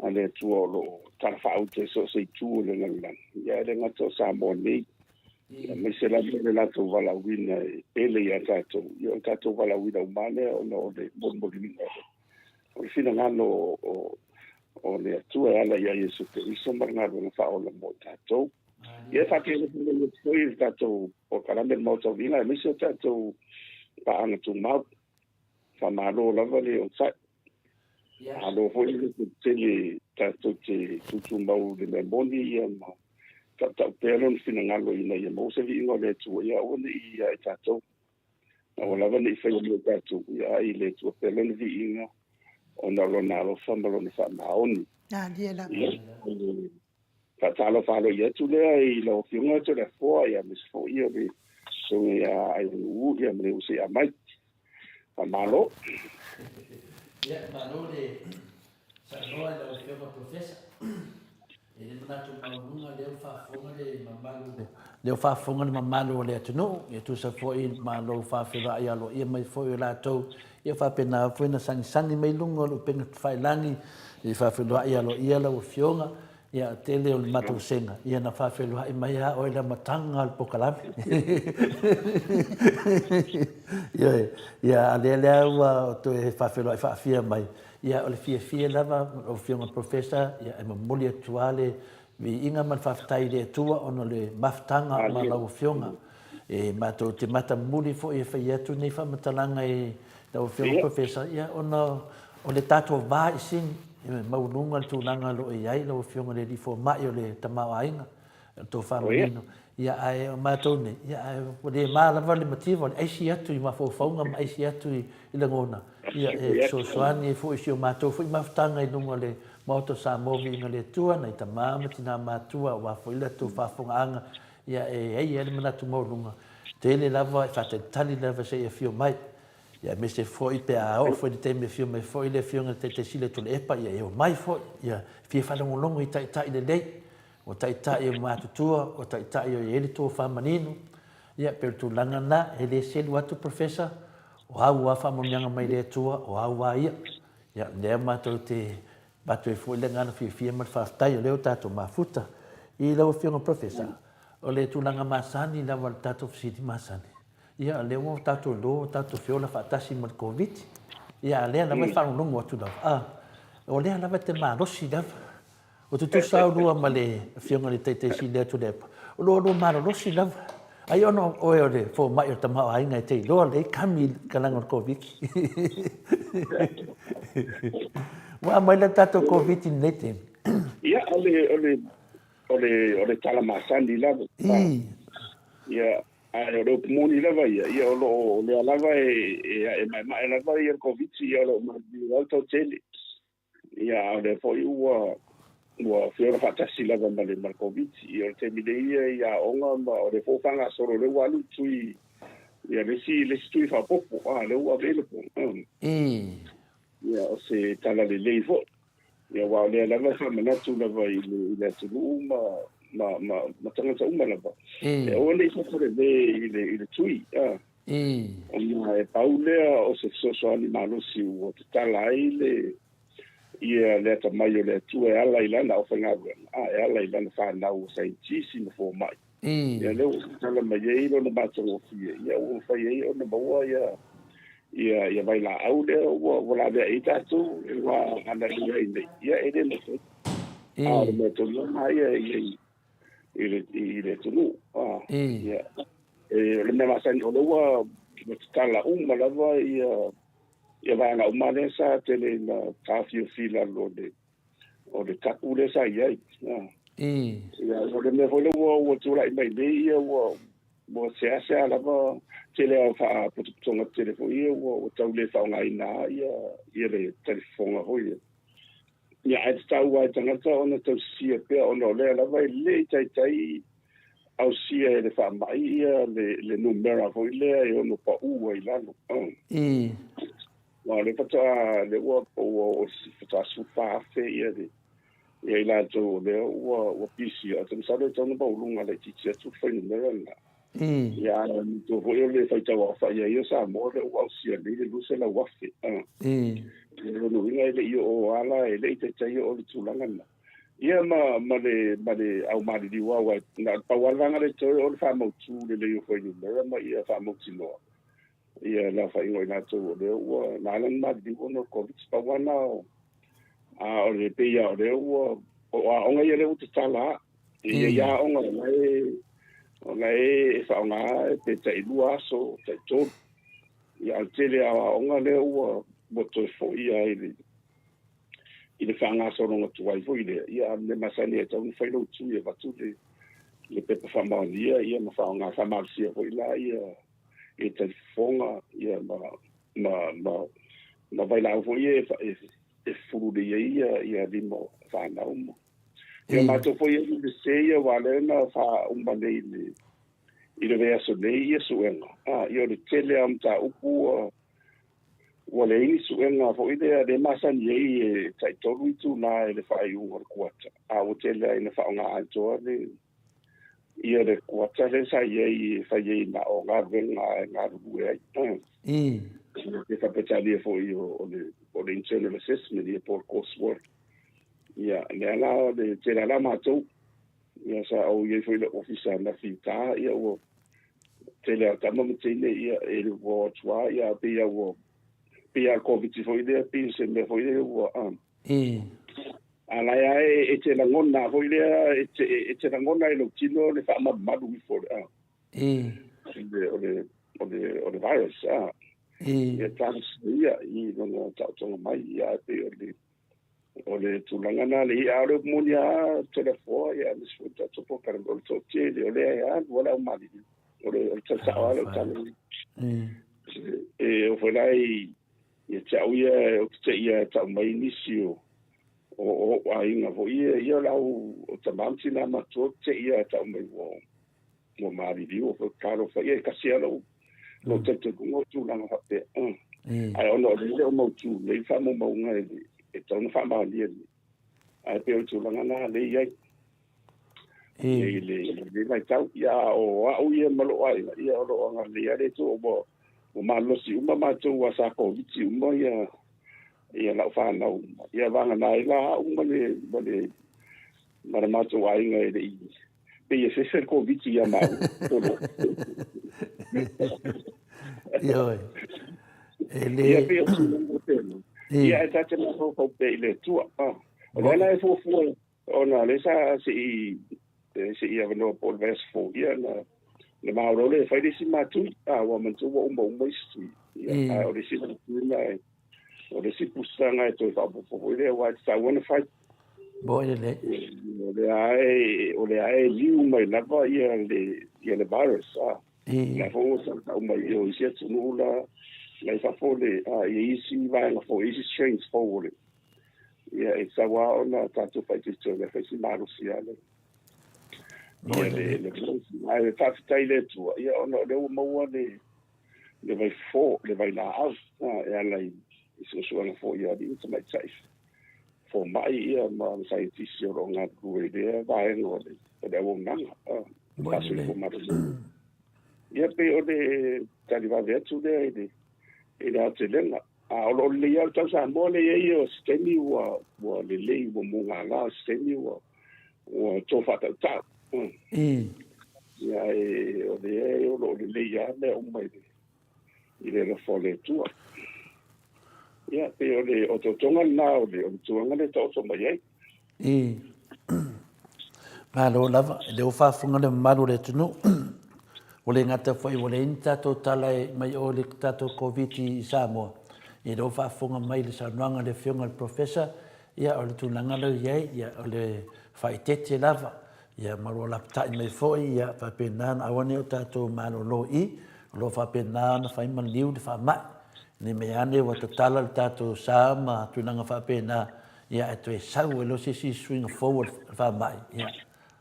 a le atua o loo talafaauta so o seitū o le lagilagi ia le gata o Samoa nei ia mise lava le latou valauina e pele ia tatou ia o tatou valauina uma lea ona o le molimolimiga o le finagalo o le atua e ala ia Iesu Keriso ma le galuega faaola mo tatou ia faapelefelele foi le tatou o kalame le mautauliga e mise o tatou paaga tumau faamālō lava le otaʻi alo foi le tele tatou te tutumau le memoni ia ma taʻutaʻu pea lona finagalo ina ia ma ua liiga o le atua ia ua leʻi ia e tatou na ua lava leʻi failea tatou ia ai le atua pea lona liiga ona lona alofa ma lona faamaoni faatalofa alo'i atu lea i lauafioga atu le afoa ia mese fo'i o le soga ia aianuu ia ma le usa ia maiti faamālō ia malo le saʻanoa i lauafioga profesa e le manatu maunuga lea faafoga le mamalu lea faafoga le mamalu o le atunuu ia tusa fo'i malo faafelaʻi aloia mai fo'i o latou ia faapena foi na sagisagi mai luga o le upega failagi i faafeloaʻi aloia lauafioga ia tele o le matausenga ia na faafeloaʻi mai a o i le amataga o le pokalame ia alealea ua o toe faafeloaʻi faafia mai ia o le fiafia lava o fioga profesa ia e mamoli atu ā le viiga ma le faafetai le atua ona le mafataga ma lauafioga e matou te mata muli foʻi e fai atu nei faamatalaga Tau whiunga professor, ia o le tātou vā I sing, maununga tūnanga lo e iai, lau whiunga le rifo mai o le tamau ainga, tō whamanino. Ia ai o mātou ne, ia ai o le mālawa le mativa, le aisi atu I mawhauwhaunga, ma aisi atu I langona. Ia e soani e fo isi o mātou, fo I mawhtanga I nunga le mauto sa movi inga le tua, na I ta māmati nā mātua, wa fo ila tō whafunga anga, ia e ei ele manatu maununga. Tele lava, e whate tali lava se e fio mai. Ia me se fo I pe a o, fo I te me fio mai, fo I le fio nga te sile tu le epa, ia e o mai fo, ia fia whalongolongo I tai le lei. O tai o mātutua, o tai o ele tō whamanino. Ia, pero tu langa na, he le selu atu professor, o au a whamonianga mai le tua, o au a ia. Ia, lea mātou te batu e fo le ngana fia mat whaftai o leo tātou mafuta. I lau whiunga professor, o le tu langa masani, lawa tātou fisiti masani. Ia, leo o tātou lo, tātou whiola whaatasi mat COVID. Ia, lea lawa whanonongo atu lawa. O lea lawa te mārosi lawa. O tu sau lua ma le whiunga le teitei si lea tu lepa. O lo maro rosi lava. Ai ono oe o le fo mai o tamau ainga e tei loa le kami kalanga o COVID. Wa mai la tato COVID in lete. Ia, ole tala masani lava. Ia, ai o pumoni lava ia. Ia o le alava e mai lava ia COVID ia o ma di alto tele. Ia, ole fo ua Ua whiora whatasi lava ma le Markovic, I o te mideia I a onga ma o le fōwhanga soro le walu tui, ia lesi tui whapopo, le ua available. Ia o se tala le lei fo. Ia wao lea lava whamanatu lava I le tunu ma tangata uma lava. Ia o le whakore le I le tui. O ma e pau lea o se sosoani malosi o te tala ai le ia le ta mai o le tu e ala ilana o fanga e ala ilana fa na o sai tisi no fo mai ia le o tala mai e no ba tso fie ia o fa ye o no ba ia vai la au le o la de ita tu e wa ana ia e le no le me to no mai ile tu no ia e le me ma sai o lo tala uma la va ia vai na umane sa tele na kafio fila lo de o de taku le sa ia ia o de me foi o tu la mai de ia o se ala ba tele fa putonga telefoni o tau le fa nga ina ia le telefona hoia ia e tau wa tanga ona tau sia pe ona le la vai le tai au sia e le fa mai ia le numero foi le e ono pa u i lano le pata le ua o pata sufa fe ia de ia la jo le ua pisi a tun sa le tonu ba ulunga le titse tu fe ni merana ia to vo le fa tawa fa ia sa mo le ua sia le lu se la wa fe le no ia le io ala le te tai o le tulanga na ia ma le au ma di wa na pa wa langa le to o fa mo tu le io fe ni merana ia fa mo tino ia la fa ingo ina to le ua na lan ma di ono COVID pa wana o le pe ia le ua o onga ia le uta tala ia onga e fa onga pe tai lua so tai to ia tele a onga le ua boto fo ia ile fa nga so no tu vai foi ia le masani e tau fa lo tu ia va tu le pe fa ma ia ma fa nga fa ma sia foi la ia e telefonga ia ma vai la vo ia e furu de ia di mo fa na ia ma to foi de seia vale na fa nei ile vea so nei ia suenga ia de tele am ta upu wale ini suenga foi de masa ni tai tolu tu na ele fa i un kuata o tele ina fa nga ato ia de kuata le sa ye fa ye na o nga venga buai e fa petali fo io o le internal assessment ia por coursework ia la de tela la mato ia sa o ye foi le officer na fita ia o tele ta mo tele ia e o tua ia pia covid foi de pinse me foi de o ala ya e te la ngona foi le e te la ngona lo tino le fa ma du for o le virus ia ia i lona tautoga mai ia pe o le tulaga na le ia o le moni a telefoa ia le suta topo karangol toke le o le ia wala o mali o le tsawa le tani o foi lai ia tau ia o te ia tau mai nisi o ainga vo ia lau o tamanti na matua te ia tau mai o mali o karo fa ia kasia lo no te kungo tulaga hape ai ono le o mo tu le fa mo ngai e tau na wha ni ai pe o tulaga na le ai le mai tau ia o au ia malo ai ia o lo nga le ale tu o malo si uma ma tu wa sa ko viti uma ia la fa na ia vanga na ila uma le ma tu ai ngai le pe ia se ko viti ia ma ia ia pe o ia e tate na ho pe le tua o la e fo ona le sa si ia no por ves fo ia na le mauro le fai disi matu wa man tu wa mo sti ia o le si na o le si pusanga e to fa po le wa sa wona fai bo le o le ai liu mai na va ia le virus la fo sa o mai o si tu nula la fa fo le isi va na fo isi strange forward ia e sa wa ona tatu fai tu le fa si maru si ale le fa tai le tu ia ona le mo le vai fo le vai la au ia lai so na fo ia di mai sai fo mai ia ma sai ti si ronga ku idea vai no le wo nanga ba su ko ma ia pe o de tali va vetu de ida te lenga o lo le ia tau sa mo le ia o stemi wa le wo mo nga stemi wa to fa ta ia o de o lo le ia le o mai ile le fo le tua ia pe o le o tonga na o le o tonga le to mai ai ma lo lava le o fa funga le malu le tunu o le ngata foi o le inta to tala mai o le tato covid i Samoa e lo fa funga mai le sanuanga le fionga le professor ia o le tunanga le ia o le faitete lava ia malu la tai mai foi ia fa penan awani o tato malo lo i lo fa penan fa man liu de fa mai ni me ane wa tala le tato sa ma tunanga fa pena ia e to sa o lo si swing forward fa mai ia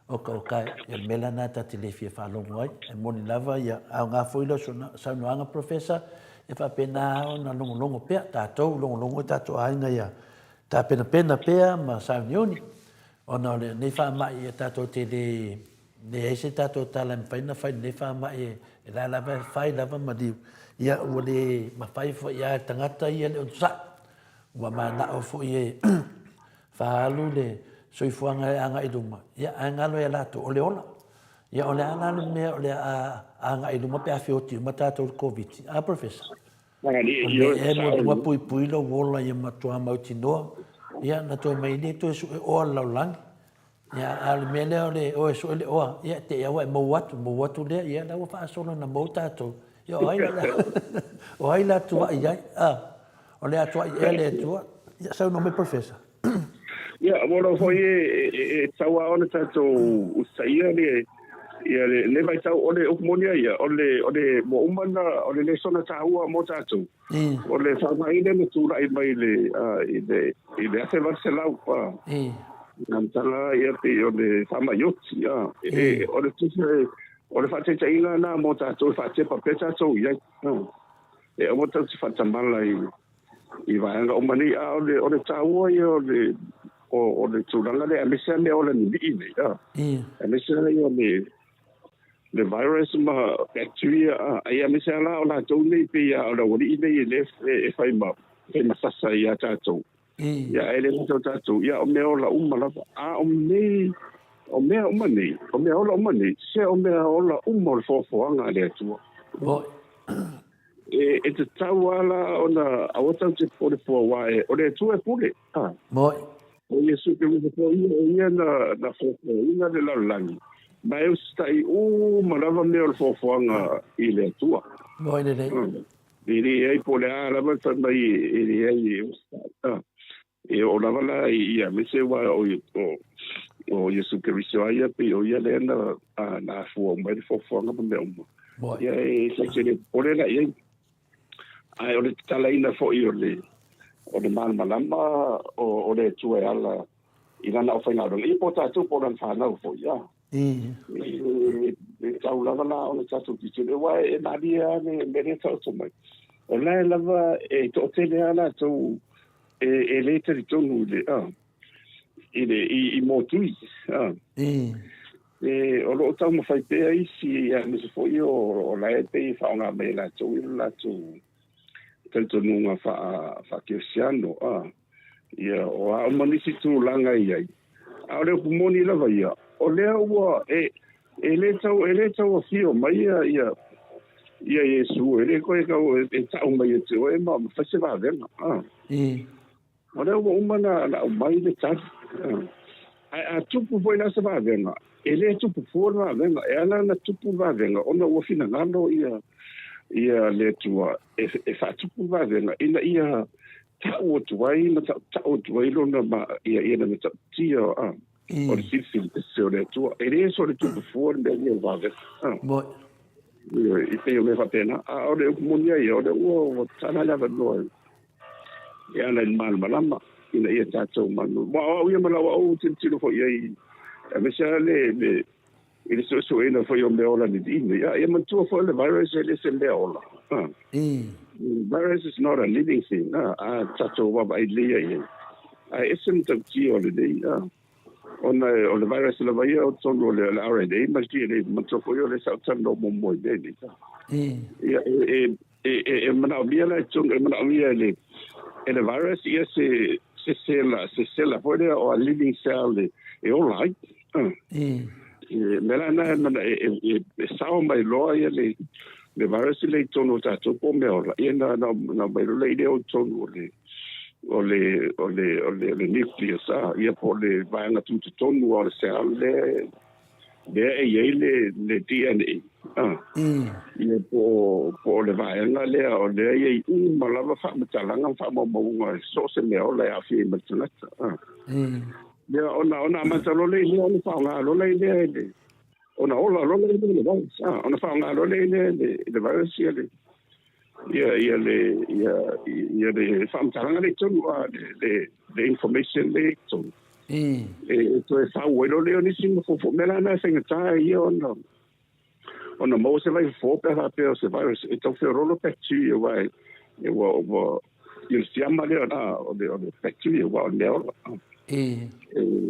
o ka ia melana ta telefi fa lo ngoi e moni lava ia a nga foi lo sa no anga professor e fa pena na longo pe tato longo tato ainga ia ta pena pe ma sa nioni ona le ne fa mai e tato te le ese tato tala fa ne fa mai e la fa lava ma di ia o le mawhai fo ia tangata ia le o sa wa mana o fo ia whaalu le soifuanga e anga i luma ia angalo e lato o le ola ia o le angalo mea o le anga i luma pe a whioti matato o COVID professor e mo luma pui lo wola ia matua mauti noa ia na to mai ne to su o la lang ia al mele o le o su le o ia te ia wa mo watu le ia la wa fa solo na mo tato yo ai la tua ia o le atua ia le tua ia sa no me professor ia mo foi e tawa ona tato usaia le vai tau o le opmonia ia o le mo umana o le sona taua mo tato o le fa mai le tu rai mai le ile ase varselau nam tala ia pe o le fa mai ia o le tu o le fate inga na mo tato fate pa peta so ia e o mo tato fate mala i vaanga o mani o le taua ia o le tulanga le amesa me o le ni ia amesa ia le virus ma bacteria ai amesa la o la tone pe ia o la wori le fai ma pe masasa ia tato ia ele mo tato ia o me o la umala o me o me ola mani se o me ola umol fofoanga le tua e te tauala ona awata te pole po wae o le tua pole moi o yesu ke mo po ia na fofo ina de la langi mai o stai o malava me o fofoanga i le tua moi le Ele ai po le ala ma fa mai ele ai e o la vala ia me se wa o Yesu Kristo ai pe o ia le na fu o mai fo fo nga me o ia e se le o le la ia ai o le tala ina fo i o le malama o le tue ala ina na o fa nga i po ta tu po ran fa na fo ia e tau lava la o le tatu ki te wa e na dia ne me tau to mai o la lava e to tele ala to e le te tonu le i motui e o lo tau mo fai pe ai si a me se foi o la e pe fa nga me la to la to tanto nunga fa cristiano ia o a manisi tu langa ia a le moni lava ia o le o e le tau fio mai ia Yesu ele ko e tau mai te o ma fa se va venga o le o mana na mai le tau a tupu foi na se va venga ele tupu foi na venga e ana na tupu va venga ona o fina ngalo ia le tua e fa tupu va venga ina ia tau tuai na tau tuai lona ma ia na tio o le fifil se o le tua ele so le tupu foi na ia va venga i pe o me fa pena o le monia ia o le o tana lava no e ana mal malama ina ia tatou manu o ia mala o tintilo fo ia me sa le ele so ina fo yo me ola ni ia ia man tu fo le virus ele se le ola virus is not a living thing tatou wa ba ia isn't the key o le dia ona o le virus la vai o tonu le RNA mas dia le manto foi o le sa tano mo mo dele e mana bia la tonu mana bia le virus ia se cella foi o living cell e all right mela na e sao mai lo ia le virus le tonu tato po me ora e na mai le o tonu le nucleus ia po le vaanga tu tonu o le cell le le DNA ia po le vaanga le o le ia malava fa matalanga fa mo so se me o le afi matalata le ona matalo le ona fa nga lo le ona ola lo le ona fa nga lo le virus ia le famtaranga le tonu le information le tonu to e fa welo le oni simo fo mela na senga tai ia ona mo se vai fo pe ha pe se virus e to fe rolo bacteria vai e wa il siama le na o de bacteria wa le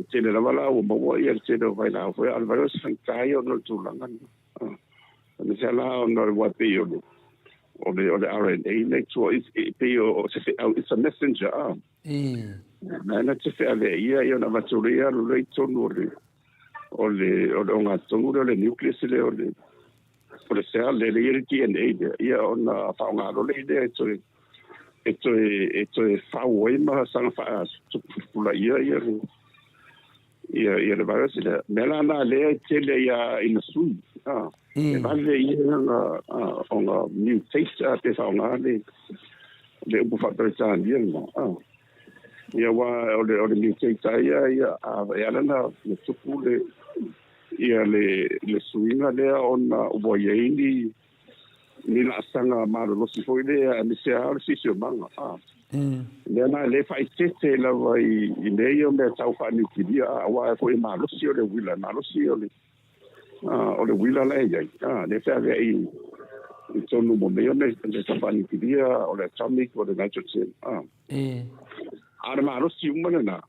te le vala o mo ia te do vai na fo al virus tai o no tu langa me se la o no wa pe or the RNA lecture it's a messenger na te fe ale ia na vaturia le tonu o nga tonu le nucleus le o le cell le DNA ia ona fa nga lo le eto fa ma sang fa pula ia le virus le melana le tele ia in su e vale ia ona mutate te fa nga le upu fa presa dia ia wa o le mutate ia na le tupu le ia le suinga le ona o boyeni ni la sanga maro lo si foi le a se al si se manga le na le fa tete la vai le yo me tau fa ni ki wa foi maro si o le wila maro si o le wila le ia le fa ve i tonu mo me le fa ni ki o le atomic o le nitrogen ara maro si umana na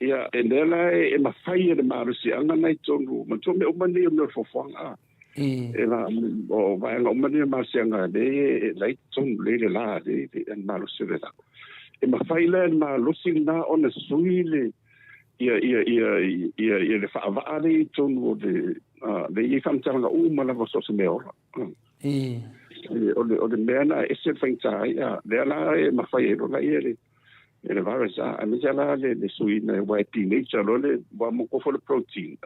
ia endela e mafai de maro si anga nai tonu mo to me umani o fo fanga ela o vai la umani ma si anga de lai tonu le la de maro si le e mafai le ma lusina ona suile ia le fa va de tonu de i famtanga uma la so se me ora o de mena e se fenta ia le la e mafai lo la ia ele virus a me jala le suina white nature lo le wa mo ko for protein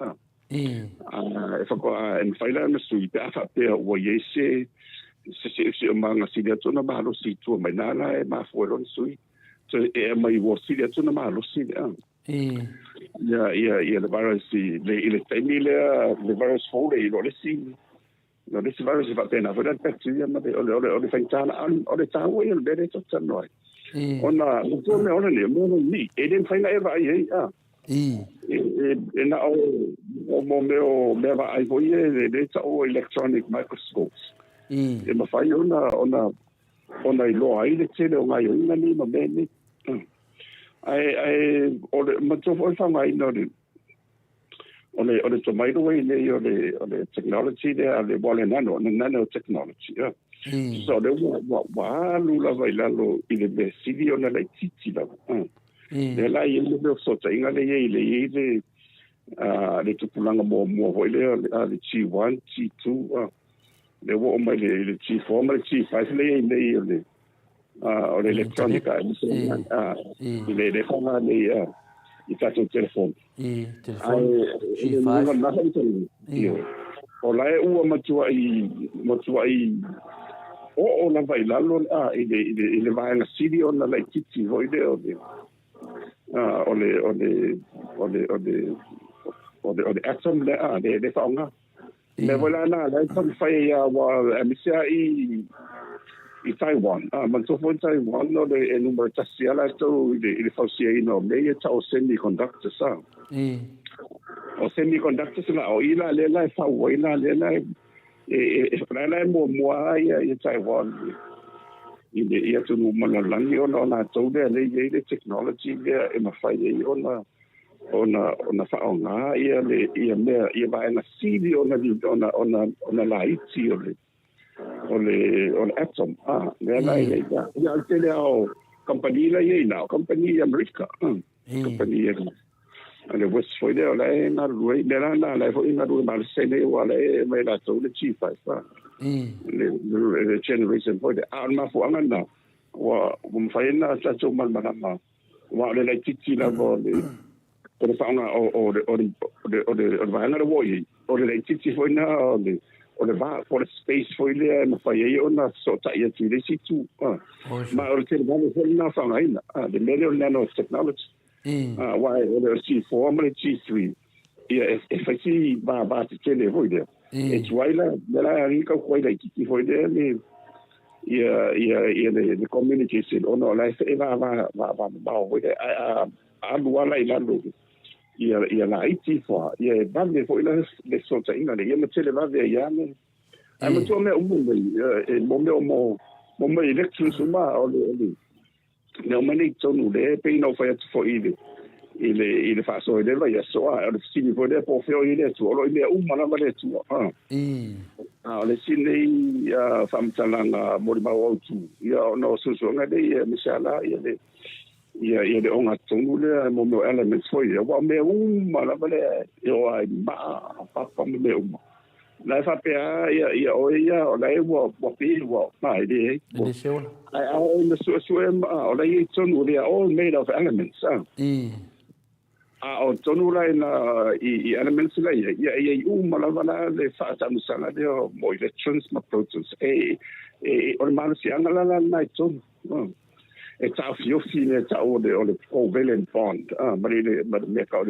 e fa ko en faila na sui pa fa pe o yese se manga sili atu na malo si tu mai nana e ma fuero sui so e mai wo sili atu na malo sili ya le virus le temile le virus fole le si no le virus va pena va per ci ma le fentana le tawo il bene tutto noi ona come ona le mo ni e den fai e vai e na o mo me va ai voi le electronic microscopes e ma fai ona I loa I le tele o ngai o inga ni ma bene ai o le ma to foi fa mai no o le tomato way o le technology there le wale nano technology so le wa lula vai la lo I le besidi ona le titi la le la I le so ta inga le le tupulanga mo foi le T1 T2 le wo mai le T4 mai T5 le o le electronica le fanga le I tato telefone G5 o la e ua matua I o la vai lalo le vai na sidi o na la titi voi de o le atom le fanga le vola na la kon fai wa emisia I Taiwan man so for Taiwan no le numero tassiala to il fausia no me ta o semiconductors o semiconductors la o ila le la fa o ila le la la mo ai Taiwan ia tu no malangi ona na to le technology le e ma fai ona fa ona ia va na sidi ona la iti on atom le la ia tele o compagnia la ia compagnia America compagnia le West foi le na rui le la foi na rui mal se ne wala me la to le chief le generation foi ma fu anga wa fai na sa so mal ma wa le titi la vo o le fauna o va na wo o le titi foi na o le va for space foi le na fai ona so ta ia ti le situ ma o le va na fauna ina the million nano technology why o le G4 ma le G3 ia effectively va ti tele voi de it's why la rica foi le titi foi de le ia le communication ono la e va voi de a lua la ila lo ia la iti fo ia bande fo ila le sota ina le ia tele va via ia me ai mo to me mo electrons ma o le no mani to no le pe no fo ile fa so le va ia so a le sini fo le po fo ile tu o ile na vale tu le sini fam talanga mo ma o tu ia no so ngade ia misala ia le onga tungule mo elements foi wa me na vale yo ai pa me la fa pe ia o la e wo pe wo mai de ai o le so o la i tonu they are all made of elements o tonu la i elements la ia na vale le fa ta musala de mo electrons ma protons o ma si angala la na tonu e ta fio fine ta o le covalent bond ma le ka o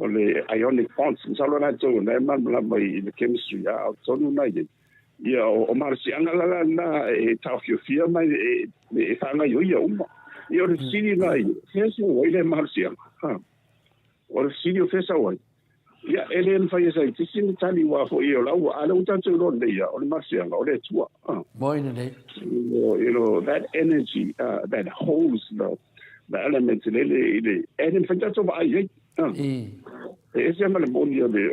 le ionic bonds so lo na to na man la mai the chemistry so no na ia o marsi angala na e ta fio fia mai e fa nga yo ia o sini na fesa o ile marsi o sini o fesa o ia ele fa ia sai sini tali wa fo ia la wa ala uta to lo le ia o marsi o le tua Moina le that energy that holds the elements le and fantato va ai e se mal boni o le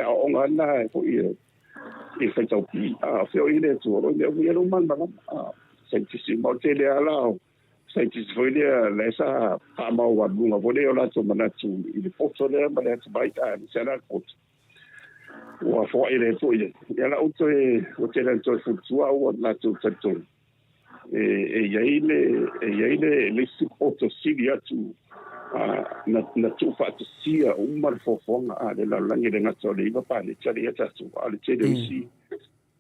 onga na ko e fantato pi fio ile tu o le man ba senti mo tele ala senti foi le sa pa ma wa bunga vole o la to manatu ile foto le ma le bai ta se la foto wa fo ile to ile ya la auto o tele to fu o la to to ia ile le foto sigia tu na tu fa tu sia mar fo le la langi de ngato le va pa le tari ta tu ale tele si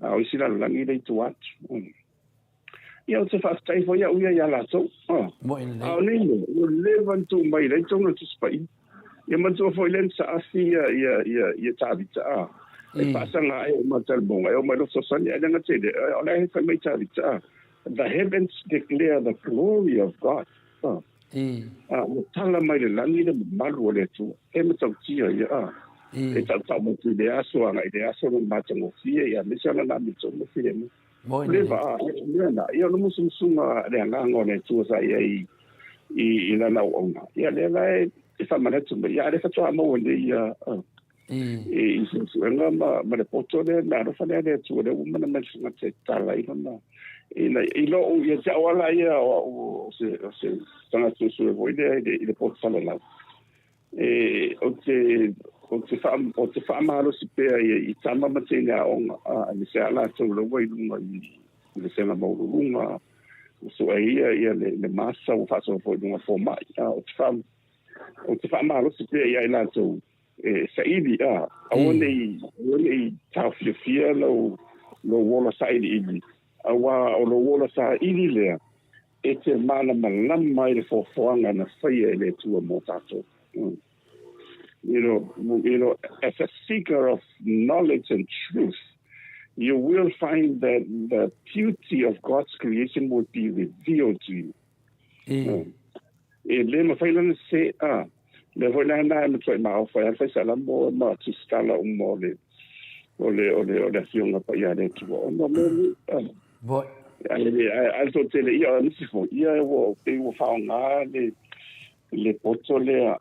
a o sila langi le tu at ia o te whaatai fo ia uia ia lato Mo ina a o nei. nei o levan tu mai le tonga tu spai ia matua fo ilen sa asi ia tavita e pasanga e matal bonga e o mai lo sosani e nga tele o le fa mai tavita the heavens declare the glory of God o tala mai le langi le malu o le tu e matau tia ia e tau mo tu de aso anga de aso no matango fie ia me sala na mi tsomo fie mo Mo ina le nei. va ia no musu suma le anga ngone tu sa ia i la na ona ia le vai e fa mana tu ia le fa tu amo le ia e su nga ma le poto le na ro fa le tu le uma na me singa te tala i na i lo o ia ja wala ia o se tanga tu su e voi le poto fa la o te whaamaro si pēr i tama matena o ni se ala tau lawa i lunga i le sena maururunga so ia le masa o whaso o lunga fo mai o te whaamaro si pēr i la tau sa ili a one i tau fia lo wola sa ili a wa o lo wola sa ili lea e te mana malama i le fofoanga na whaia le tua mo tato you know, as a seeker of knowledge and truth, you will find that the beauty of God's creation will be revealed to you. Le mawhailana se le hoina na me try ma fa fa sala mo ma tu skala mo le fionga pa ia le tu o no me Boy. Alto tele ia nisi fo ia wo fa nga le poto le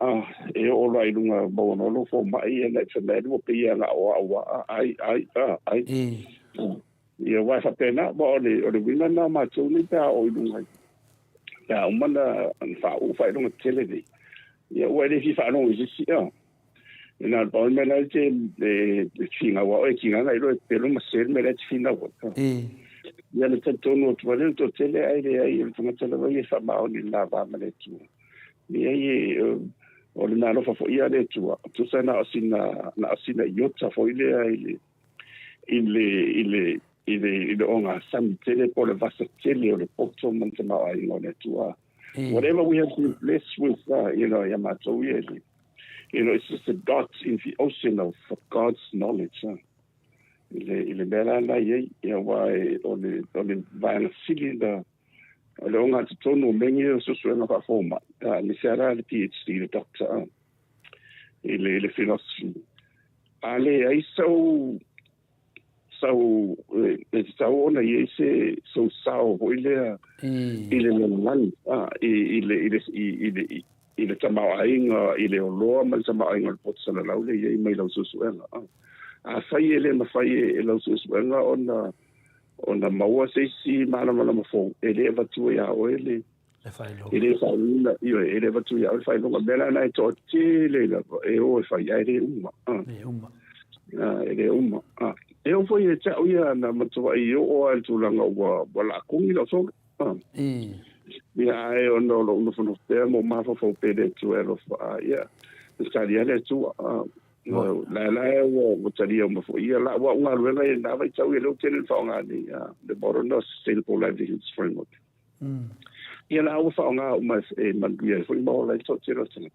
e o lai lunga mo no lo fo mai e le tele mo pe ia la o ai ia wa fa pena mo le wina na ma tu ni ta o lunga ya o mana fa o fa lunga tele di ia wa le fi fa no i si ina ba me na te chinga wa e chinga na ilo pelo ma ser me le fina wa ia le tono to le to tele ai le to tele wa ia fa ma o ni la ba ma le tu ia o le na fa fo ia le tu sa na asina iota fo ile onga sam tele po le vasa tele o le poto man te ma ai ngone tu whatever we have been blessed with yamato really it's just a dot in the ocean of God's knowledge ile bela la ye why on the vine cylinder le onga te tonu mengi so na fa forma ni sera le PhD le doctor ile philosophy ale ai so ona ye se so sao ile man ile tamainga ile olo man tamainga pot sana laule ye mai lo so a fai ele ma fai lo so ona maua se si mana mo fo ele va tu ya o ele ele fa una ele va tu ya fai lo bela na to chile la e o fai ya ele uma e o foi cha o ya na matua i o al tu langa wa la kungi lo so ya e ono lo fo no te mo ma fo pede tu ero fa ya sta dia le tu la wo tali o mo fo ia la wa nga luenga e na vai tau e lo tele fa nga ni the Boronos Sustainable Livelihoods Framework ia la o fa nga o mas e man ia fo mo la to tiro tele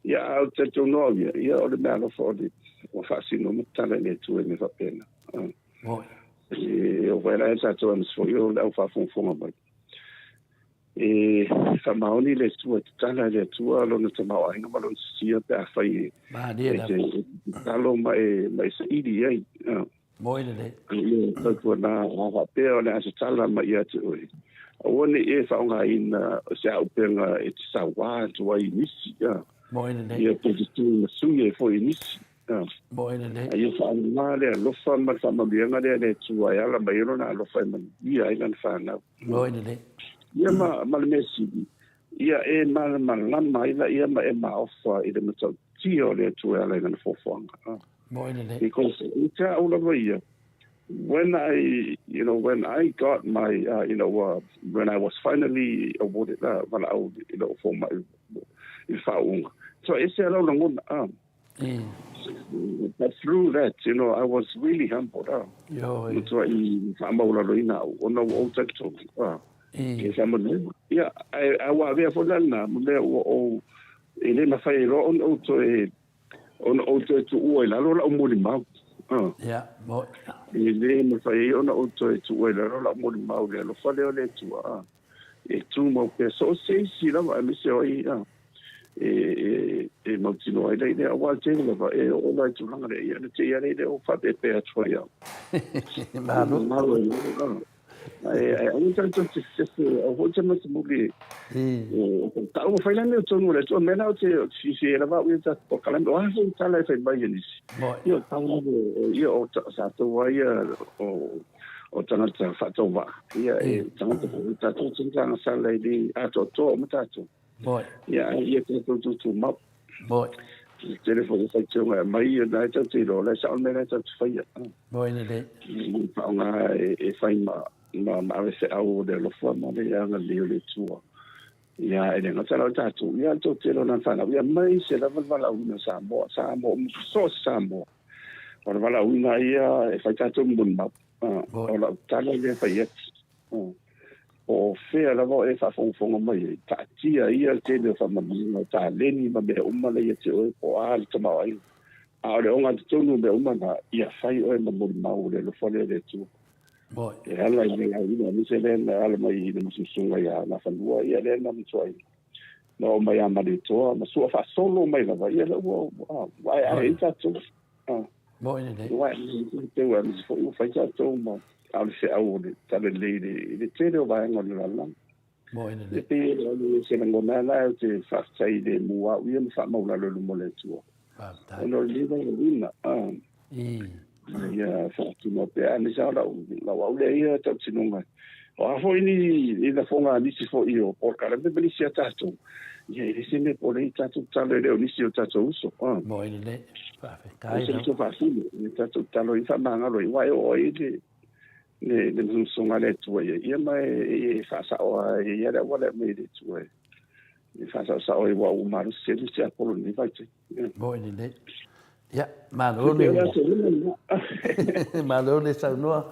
ia o te tu no ia o le mano fo di o fa si no mo tala le tu e me fa pena o vai la sa to fo io la fa fo ma fa maoni le tu tala le tu lo no te mau ainga malo sia pe a fai talo mai se idi ai moi le ko na va pe ona se tala mai ia tu o ne e fa nga in se au penga e sa wa tu ai nisi moi le ia pe tu su ye fo nisi moi le ai fa na le lo fa ma fa ma bien le tu ai ala mai no na lo fa ma ia ai nan fa na moi le ia ma le mesi ia e ma mai la ia ma e ma ofa i le mata tio le tu ala na fofanga moi le because ita ola ia when I got my when I was finally awarded for my faunga so it's a lo ngona But through that, I was really humbled. Yo, So I maula loina o no o tato. Ke sa mo. Yeah, I wa vea for lana mo le o ele na fai ro on o to o la lo la mo di mau. yeah, mo. Ele na fai on o to o la mo di mau le lo fale o le tu e tu mo pe so se si la va mi se o e mo tino ai le wa te le va e o la tu langa le ia te ia le o fa pe pe a troia. Malo. Ai un tanto se o hoje mas mugi tá o fai lana to no le to mena o te si era va o ta po kala o ha ta la fai mai ni io ta io sa to wa o tana ta fa to va ia e tana ta to tsinga sa le di a to mata to Boy. ia ia to ma Boy. telefono sai tōnga mai na ta tiro le sa me na ta fai Boy ne le. pa nga e fai ma se au de lo fa ma le nga le tua ia e nga tala ta tu ia to tiro na fa na ia mai se la vala una sa mo so sa mo por vala una ia e fai ta tu mun ma o la tala le fai o fea la vo e fa fonga mai ta tia ia te le fa mamina ta leni ma be umma le ia te o al tama ai a le onga te tonu be umma na ia fai o ma mo mau le fole le tu Boy. e ala i le ai ni se le ala mai le musunga ia na fanua ia le na mtsoi no mai ama le to ma su fa solo mai la ia le vai ai ta tu Boy ne le. vai te wa mi fo fa ta tu ma al se au le tale le tele o vai ngol la Boy ne le le. pe le se ngona la te fa sai de mua wi mi fa maula lo mo le tu no le le ia fa tu no pe ani sa la wa le ia ta sinunga o a foi ni la fonga ni si fo io por cara de belicia tato ia ile se me por aí tato tale le ni si o tato uso Boy ne le. Perfect. se tu fa si ni tato talo i fa manga lo i wa o ile le sunga le tu ia mai fa sa o ia le wala me le tu e fa sa o wa o maru se se apolo ni vai te Boy ne le. Ya, malone. Malone sa no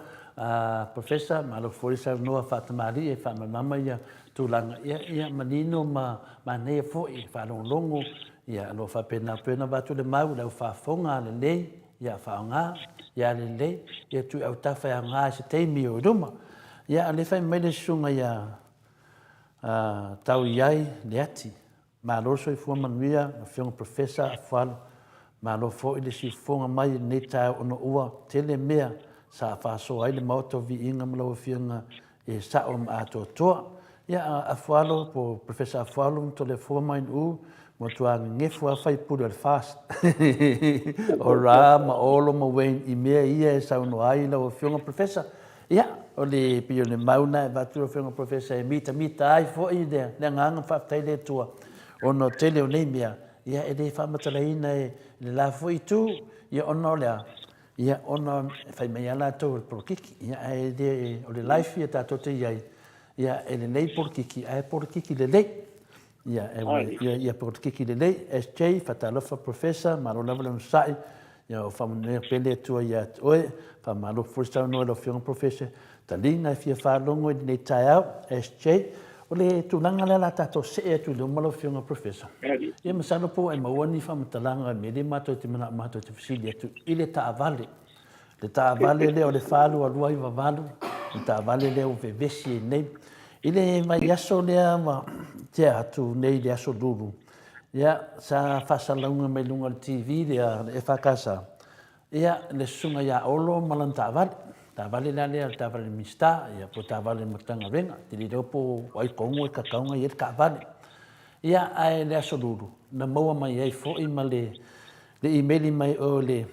professor malo foi sa no fatamari e fa mama ia tulanga ia manino ma ne foi fa longo ia lo fa pena va tu le mau la fa fonga le nei ia fa nga ia le ia tu au ta fa nga se te mi o doma ia le fa me le sunga ia tau iai le ati malo so fu manuia fa professor fa ma lo fo ile si fonga mai ne ta ono ua tele mea sa fa so ai le moto vi inga mlo fianga e sa o ma to ya afalo po professor afalo to le fo mai u mo to ang ngefu fai pu al fast ora ma olo mo wen I mea ia sa ono ai lo fianga professor ya o le pio le mauna va tu fianga professor e mita ai fo ide le nganga fa tai le tua ono tele o le mea ia e le whamatalaina e le la foi tu ia ono lea ia ono whai mai ala tau e porokiki ia e le o le life ia tato te iai ia e le lei porokiki a e porokiki le lei ia porokiki le lei SJ whatalofa professor maro lava le msai ia o whamunea pele atua ia oe whamaro furistau noa lo whionga professor talinga e fia whalongo i nei tai au SJ o le tulanga le la tato se e tu le malo fiona professor ia masalo po e mawani fa matalanga me le mato te mana mato te fisilia tu ile ta vale le o le falu a luai va valu ta vale le o vevesi nei ile mai aso le ma te atu nei le aso dulu ia sa fasalanga me lunga TV le e fa casa ia le sunga ia olo malanta vale ta vale la le ta vale mista ia po ta vale matanga venga ti le dopo ai kongo e kakaunga ia ka vale ia ai le asolulu na moa mai ai fo I male le email mai o le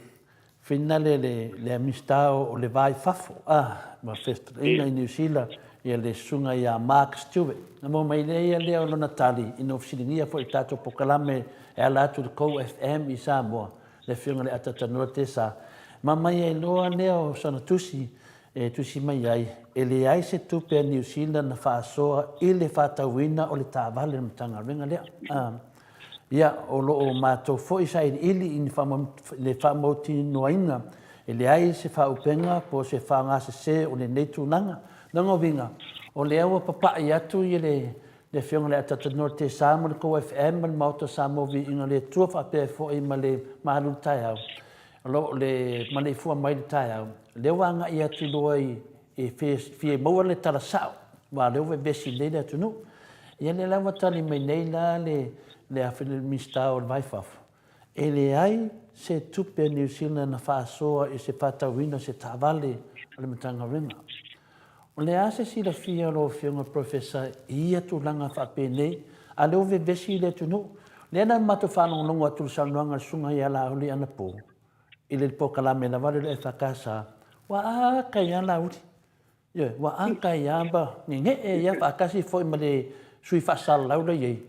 finale le mista o le vai fafo ma festa ina in New Zealand ia le sunga ia Mark Stewart na moa mai le o Natali in ofisinia fo tato pokalame e ala tu ko FM I Samoa le fiona le atatano te sa mama ia loa neo sana tusi tusi mai ai ele ai se tupe New Zealand na fa soa ile fa tawina o le tavale mtanga venga le ia o loo matou foʻi saʻiliʻili i le faamoutinoaina e leai se faaupenga po se faagasesē o lenei tunaga lagoviga o lea ua papaʻi atu i le fioga le atatanoa le tesā ma le kou fm ma le maoto sa mo viiga le atua faapea foʻi ma le malulu taeau o loo ma le ifua mai le taeau lea ua agaʻi atu loa e fie maua le talasaʻo ua lea ua vesi lei le atunuu ia le lava tali mai nei la le afeminista o le vaifafo e leai se tupe a New Zealand na faasoa i se fatauina se taavale o le matagaluega o le a se silafia o lo fioga profesa ia tulaga faapenei a le ua vevesi i le atunuu lea na matou faalogologo atu le saunoaga le suga ia lauli ana po i le pokalame lava le fakasa ua akai ia lauli ia ua akai ia ba gegee ia faakasi foʻi ma le sui faasalalau le iai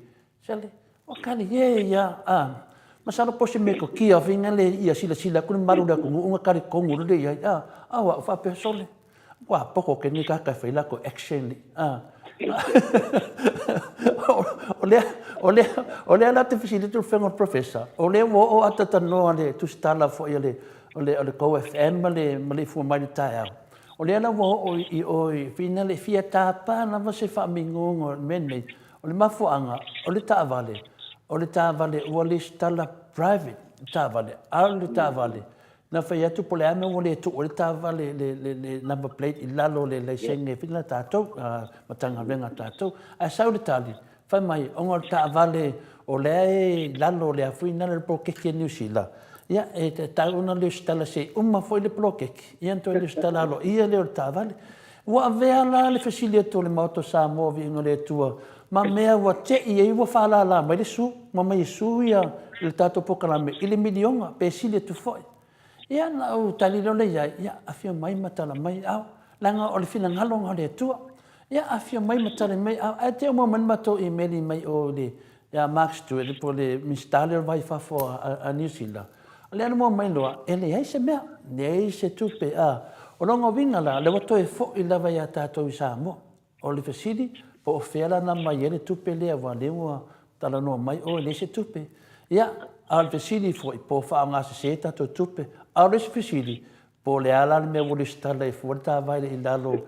sale o kali ia masalo po se me ko kia vinga le ia sila kun maru da ku unga kali kongu le ia wa fa pe sole wa poko ke ni ka fa ila ko action ole la te facility to fengo professor ole wo atata no ale tu stala fo ile ole ko fm le fu mai ta ole la wo o fina le fia tapa na va se fa mingo men ole mafuanga ole ta vale o le tāwale ua le stala private tāwale, au le tāwale. Na whai atu po le ame o le tu o le tāwale le number plate i lalo le leisenge whina tātou, matanga renga tātou. A sau le tāli, whai mai, onga le tāwale o le lalo le awhina le prokeke New Zealand. Ia, e tauna le stala se umma foi le prokeke. Ia anto le stala alo, ia le o le tāwale. Ua avea la le facilito le mauto Samoa vi ingo le tua. Ma mea ua te i e ua whalala mai le su, ma mai su ia le tato pokalame i le milionga, pe sile tu foi. Ia na au talilo le iai, ia awhia mai matala mai au, langa o le whina ngalonga le tua. Ia awhia mai matala mai au, a te omo man mato i meli mai o le, ia Mark Stewart, po le mistale o vai fafo a New Zealand. Le anu mo mai loa, e le ei se mea, le ei se tupe a, o longa winga la, le wato e fo i lava ia tato i Samoa, o le fasili, po o fela na mai ele tupe lea wa lewa tala no mai o le se tupe ia al fasili foi po fa nga se tato tupe al le fasili po le ala me wo le stala e forta vai le lalo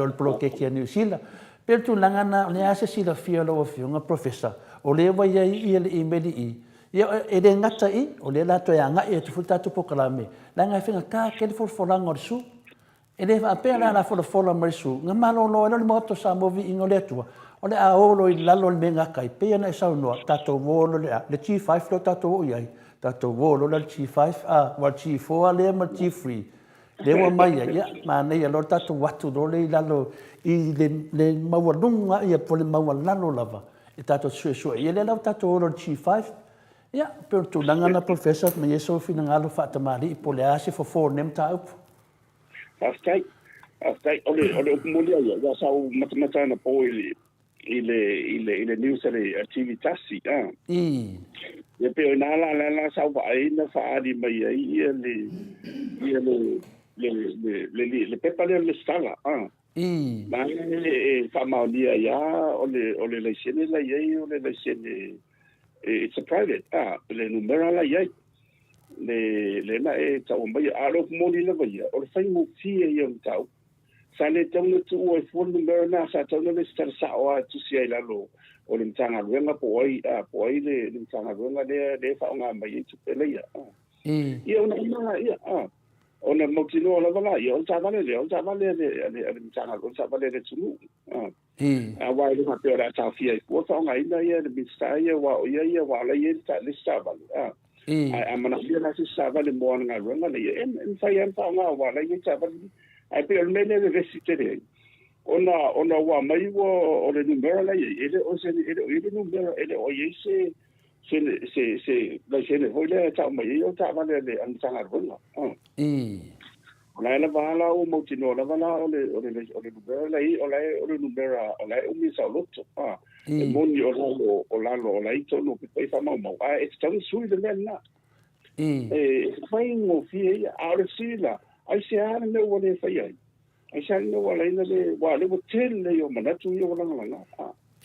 il prokeke New Zealand per tu langana le ase sila fiolo o fiunga professor o le wa ia i le email i ia e le ngata i o le la to ya nga e tu fulta tu pokalame langa finga ka ke for folanga o su e le apena la fola marisu nga malo lo le moto sa movi ingo le tua o le aolo i lalo le menga kai pe na sa no tato volo le G5 lo tato ia tato volo le G5 wa G4 le ma G3 le wa mai ia ma nei lo tato watu do le lalo i le mawalunga ia po le mawalalo lava e tato su ia le la tato lo G5 ia per tu langa professor me yeso fina ngalo fa tamari po le ase fo nem ta up Astai, ole molia ya sau matamata na po ile news ale activitasi ya pe na la sau va ina fa ali mai ia le pepa le stala ma fa maulia ya ole le sene la ia ole le sene it's a private le numero la ia le na e tau mai alo moni le vai o le fai mo fie ia tau sa le tau le tu o fo numero na sa tau le star sa o tu si ai lalo o le tanga venga po ai le tanga venga le fa nga mai tu pele ia ia ona ia ona mo tino la vala ia o tava le tanga o tava le tu wa le ma pe ra sa fie ko fa nga ina ia le bista ia wa ia wa la ia ta le sta va I'm gonna feel like this Saturday morning. I run and say I'm talking about like it's I feel many of the city. On a one, maybe or the number like it also it number or you say like say the whole time you talk about the and Laila vala o motino la vala o le numero lai o le numero o le umi sa loto e moni o lalo o lai tono pe fa mau it's tan sui de mena fai mo fie a le sila ai se ana me o le fai ai se ana o le wa le hotel le o manatu o la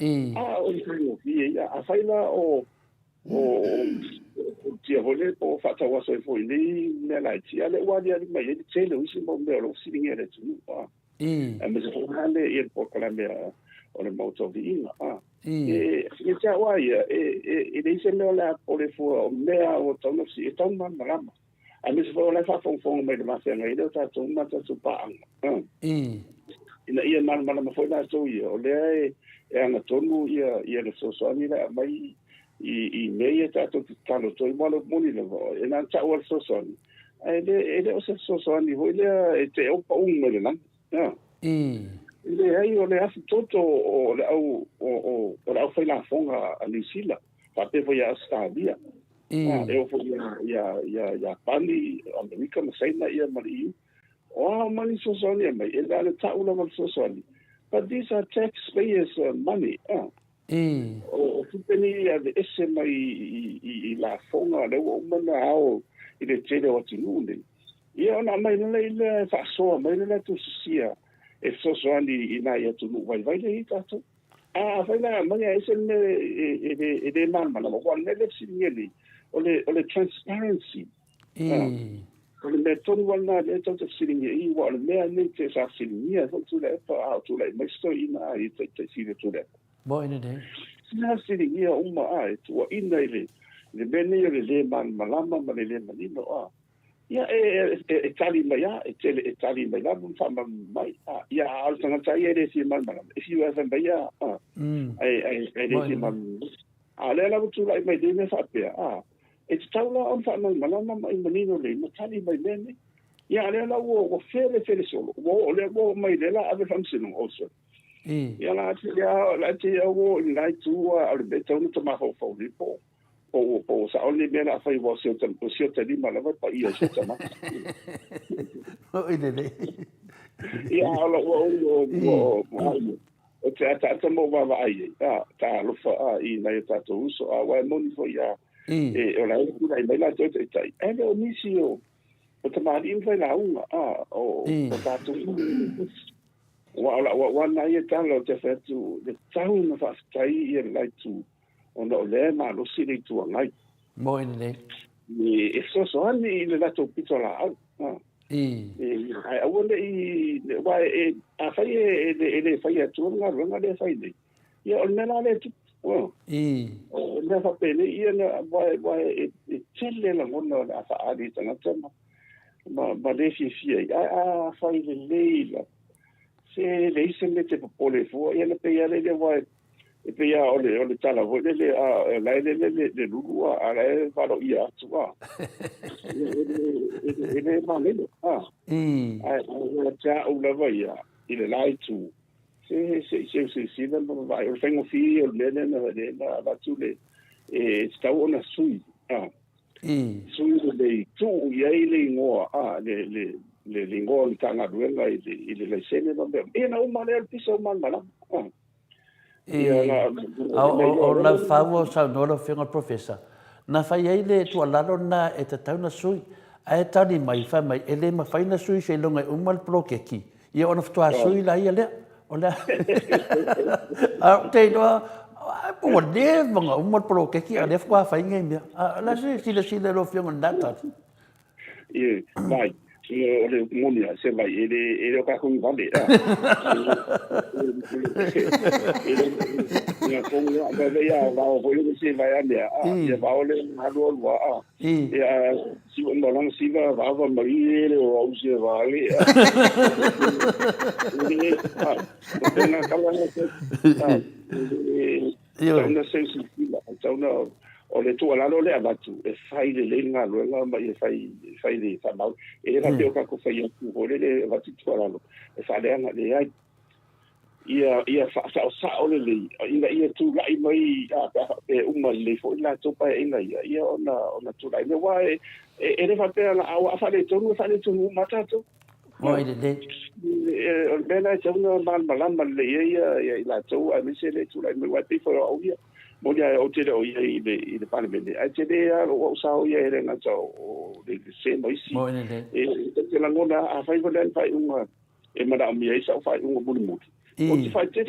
o i fai o fi a fai la o tia vole po fata wa so foi ni me la tia le wa dia mai e tele o si mo me lo si ni le tu a me se hande e po kala me o le moto vi e tia wa e de se me la po le fo me o tono si e tono malama a me se fo la fa fon me de ma se ngai do ta tu ma ta tu pa ina ia malama foi na so o le e ana tonu ia le so ni la mai i mei ta to talo to i malo moni le e na ta o so ele o so ni ho le te o pa un me na ele ai o le afi toto o le o le au fai la fonga a New Zealand pa pe foi a Australia e o foi ya pani America ma sai na ia mari o mani so ni mai ele ale ta ula mal so ni but these are taxpayers money o tupeni de ese mai i la fonga le o mana ao i le tele o tinune ia ona mai le fa so mai le tu sia e so ani i na ia tu vai le tato vai la mai ese me e de man mana o le sinili o le transparency o le meton wana le to sinili i wa le me te sa sinili so tu le pa tu le mai sto ina i te sinili tu le Bo ina dei. Sina siri ia uma ai tua ina ile le bene le man malama ma le manino ia e tali mai e tali mai la mun fa mai ia al tanga tai e si man malama if you ever mai ai si man ale la tu lai mai de me fa pe e taula on fa malama mai manino le ma tali mai bene ia ale la wo fele solo wo le wo mai de la ave function also ia la tia o lai tua al beto no toma fo lipo o sa oli me la fai vo se te di mala va pa ia se tama o ide ia ala o te mo va ai ta lo fa i na ta to uso wa moni fo ia o la ku dai mai la te tai e o misio o te mari in fai la una o ta to wa na ia talo te fetu de tau na fa tai ia lai tu ona le ma lo si le tu ngai mo ine ni so ani le la to pitola ai wole i wa a fai e fai tu nga le fai ni ia o na le tu o na fa pele ia na wa e tele la ngona na fa ali tanga tama ma le fi a fai le se le ise me te popole fu ia le pe ia le wa e pe ia ole tala vo le le lu a le valo ia tu ele ma le ai ja o la va ia ile lai tu se le va o tengo fi o le na va tu le sta ona sui sui le tu ia ile ngo le lingo i tanga duenga i le sene no me na uma le piso man mala o la favo sa no lo finga professor na fai ai le tu alalo na e te tauna sui ai tani mai fa mai ele ma fai na sui se longa umal prokeki ia ona ftua sui la ia le ola te no o de vanga umal prokeki ale fwa fai ngai me la si le lo finga ndata vai ole monia se vai ele o carro vale ia com ia va o vou se vai andar ia va ole halo va ia si o não se va mai o se vale na cala não sei se então o le tu ala le abatu e fai le nga lo nga mai fai le fa mau e la te ka ko fai ku ho le abatu tu ala e fa le nga le ai ia fa sa o le ia tu lai mai e uma le fo la to pa e nga ia ona tu lai le wa e le fa pe la a fa le tu mata tu mo ide de o bela tu mal le ia la tu a mi se le tu lai me wa te fo o ia mo dia o te o i le parlamento ai te dia o sa o ia era na o de se mo isi mo ine te la ngona a fai ko den fai unga e mara mi ai sa fai unga bulu muti o te fai te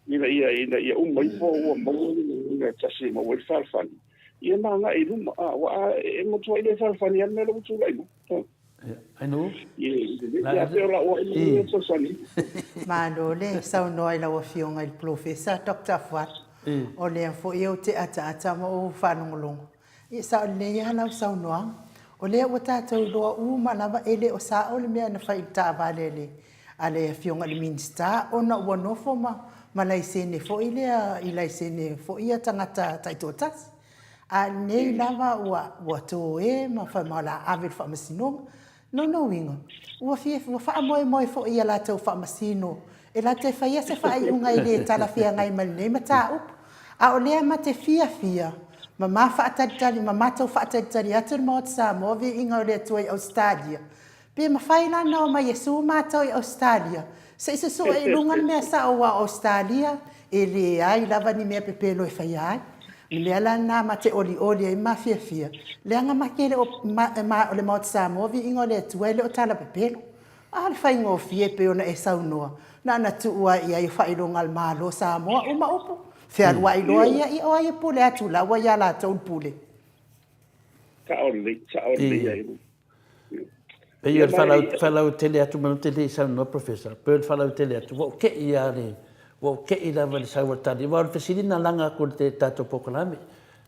ia umai fo ua mau ia tasi ma wai falfani ia manga i luma wa e mo tu ile falfani an melo tu lai ai no ia te ola o ia so sani Mano le sau noi la wafionga il professor Dr. Fuat. O le fo eu te ata mo o whanongolongo. I sa le ia lau sau noa. O le o tātou loa uma lava ele o sa o le mea na whai tā vale le. A le fionga le minsta o na ua nofo ma lai sene fo i lea i lai sene fo ia tangata taitotas. A nei lava ua tō e ma whai maula awel wha masinonga. No wingo. Ua wha moe fo ia la tau wha masino. E la te whaia se wha i unga i le tala fia ngai maline ma tā upu. A o lea ma te fia. Ma wha ataditari, ma mātou wha ataditari atu mo te Samoa vi inga o lea tua i Australia. Pia ma whaila nao ma Yesu mātou i Australia. Se isa so e lungan mea sa o wa Australia. E le ai lava ni mea pepelo e whaia ai. Lea la nā ma te oli e ma fia. Lea nga makele o le mo te Samoa vi inga o lea tua i le o tala pepelo. A le whai ngō fie pe ona e saunoa. Na tu ua ia i whailonga al malo Samoa uma upu. Fea rua i loa ia i oa i pule atu la ua ia la tau pule. ka ole ia i Pe ia whalau tele atu manu tele sau no professor. Pe ia whalau tele atu. Wa ke ia re. Wa ke i lava le sau atari. Wa le fesili na langa ko te tato pokolame.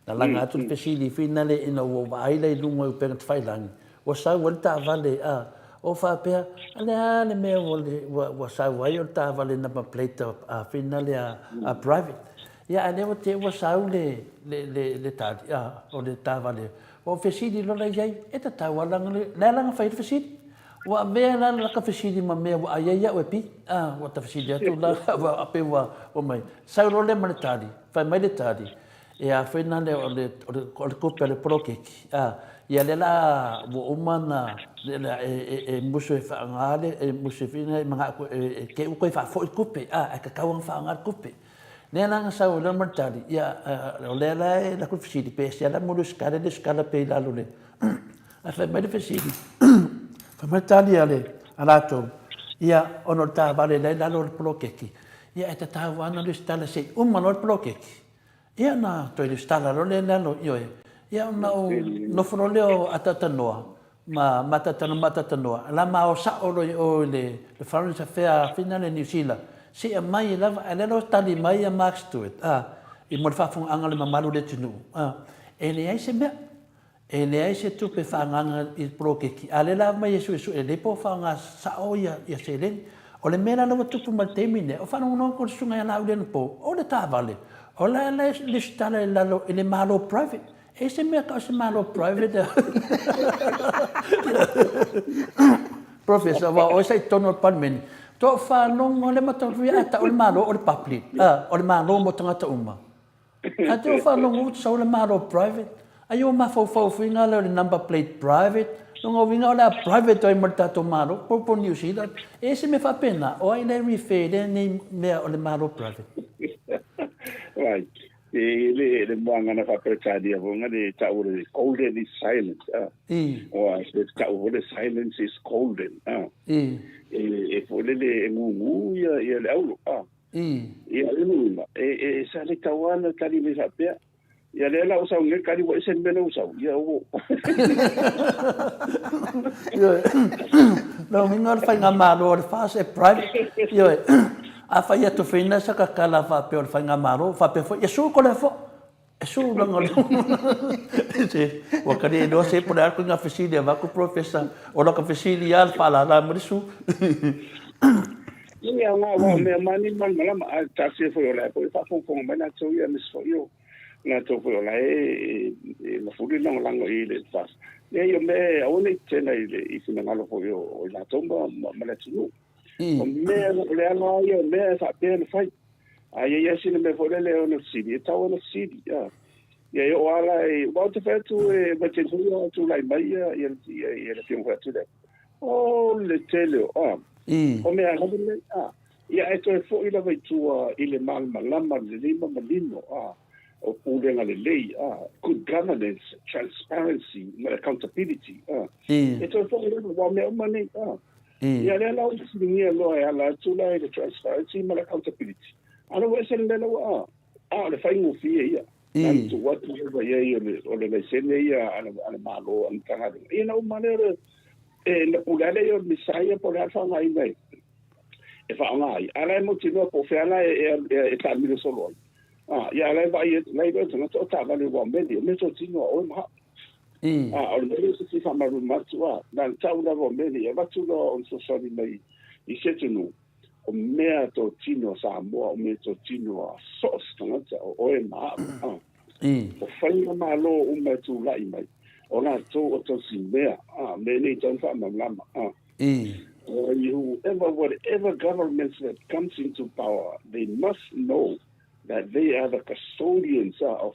Na langa atu le fesili fina le ina wa aila i lunga u penga te whailangi. Wa sau wale ta vale a. O whapea, ale mea wa sau ai o ta vale na ma plate a fina le a private. Ia ane o te wa sau le tari. O le ta vale. O fesidi lo lai jai, e ta tau alanga le langa whai fesidi. Wa mea lana laka fesidi ma mea wa aiaia o e pi. Wa ta fesidi atu la wa ape wa o mai. Sau lo le ma le tari, whai mai le tari. E a whaina le o le kupe le prokeki. Ia le la wo umana e musu e whaangale, e musu e whina e mga ke uko e whaafo i kupe. E kakauang whaangare kupe. Nea nanga sau le martari, ia o le la e la kupe fisidi pe, sia la mulu skare le skala pe lalo le. A whai mai le fisidi. Whai martari ale, a rato, ia ono ta vale le lalo le prokeki. Ia e ta tawana le stala se umano le prokeki. Ia na toi le stala lo le lalo ioe. Ia ona o noforo leo atatanoa, ma tatatanoa. La ma o sa o le Foreign Affairs fina le New Zealand. Si a mai lava, a lelo tali mai a Mark Stewart. I mo le whaafunga le mamalu le tunu. E le ai se mea. E le ai se tupe whaanganga i prokeki. A le la mai esu e lepo whaanga sa o ia se leni. O le mea lawa tupu ma temine. O whanau no ko sunga ia lau lena po. O le tāwale. O le stala i le malo private. E se mea ka se malo private. Professor, wa o sai tono panmen. To fa long o le matawhi ata o le malo o le public. O le malo mo tangata uma. Ate o fa long o sa o le malo private. Ayo ma fau finga le number plate private. Longo vinga o le private o mortato malo po New Zealand. E se me fa pena o ai le refer ni mea o le malo private. Right. Le moanga na whaperetadia vonga le tau le golden is silent. O le tau le silence is golden. E fole le ngungu ia le aulo. Ia le nunga. E sa le tawana kari me sapea. Ia le la usau nge kari wa isen mena usau. Ia o. No, minga le whainga malo le whaase private. A whai atu whina sa ka kala whape o le whainga maro, whape fo, Yesu ko le fo, Yesu langa le. Wakari e noa se pone arko ngā whisili a waku professor, o laka whisili al whala la marisu. Ia ngā wā mea mani man malama, a tāsia fo o lai, po i whafonga mai nā tau ia mis fo io. Nā tau fo o lai e mafuri nang lango i le whas. Ia io me aone tēnā i whina ngalo fo io o i nā tomba ma le tunu. O mea le anga ia mea sa pēr na whai. A ia sina me forele o na siri, e tau na siri. Ia o ala e wau te whētu e matenhuia tu lai mai ia le whiong whētu le. O le tele o. O mea ngabile. Ia e toi fo ila vai tua i le malama le lima malino. O pūrenga le lei. Good governance, transparency, accountability. E toi fo ila wau mea umane. Ia le ala o singia loa e ala tula e le transparency ma le accountability. Ana wa sen le wa le fai mo fi ia tu what wa ia o le sen ia ana malo an tanga ina o manera le ulale yo misaya por alfa ngai nei e fa ngai ala mo tino po fe ala e ta mi solo ia la vai lai do tanga to ta vale wa me to tino o ma o le si fa maru matua na tauna wa me ia va tu no on so sorry mai I se tino o mea to tino sa moa o mea to tino a sos tangata o e maa o whainga maa lo o mea tu lai mai o nga tō o to si mea me nei tōn wha mamlama whatever governments that comes into power they must know that they are the custodians of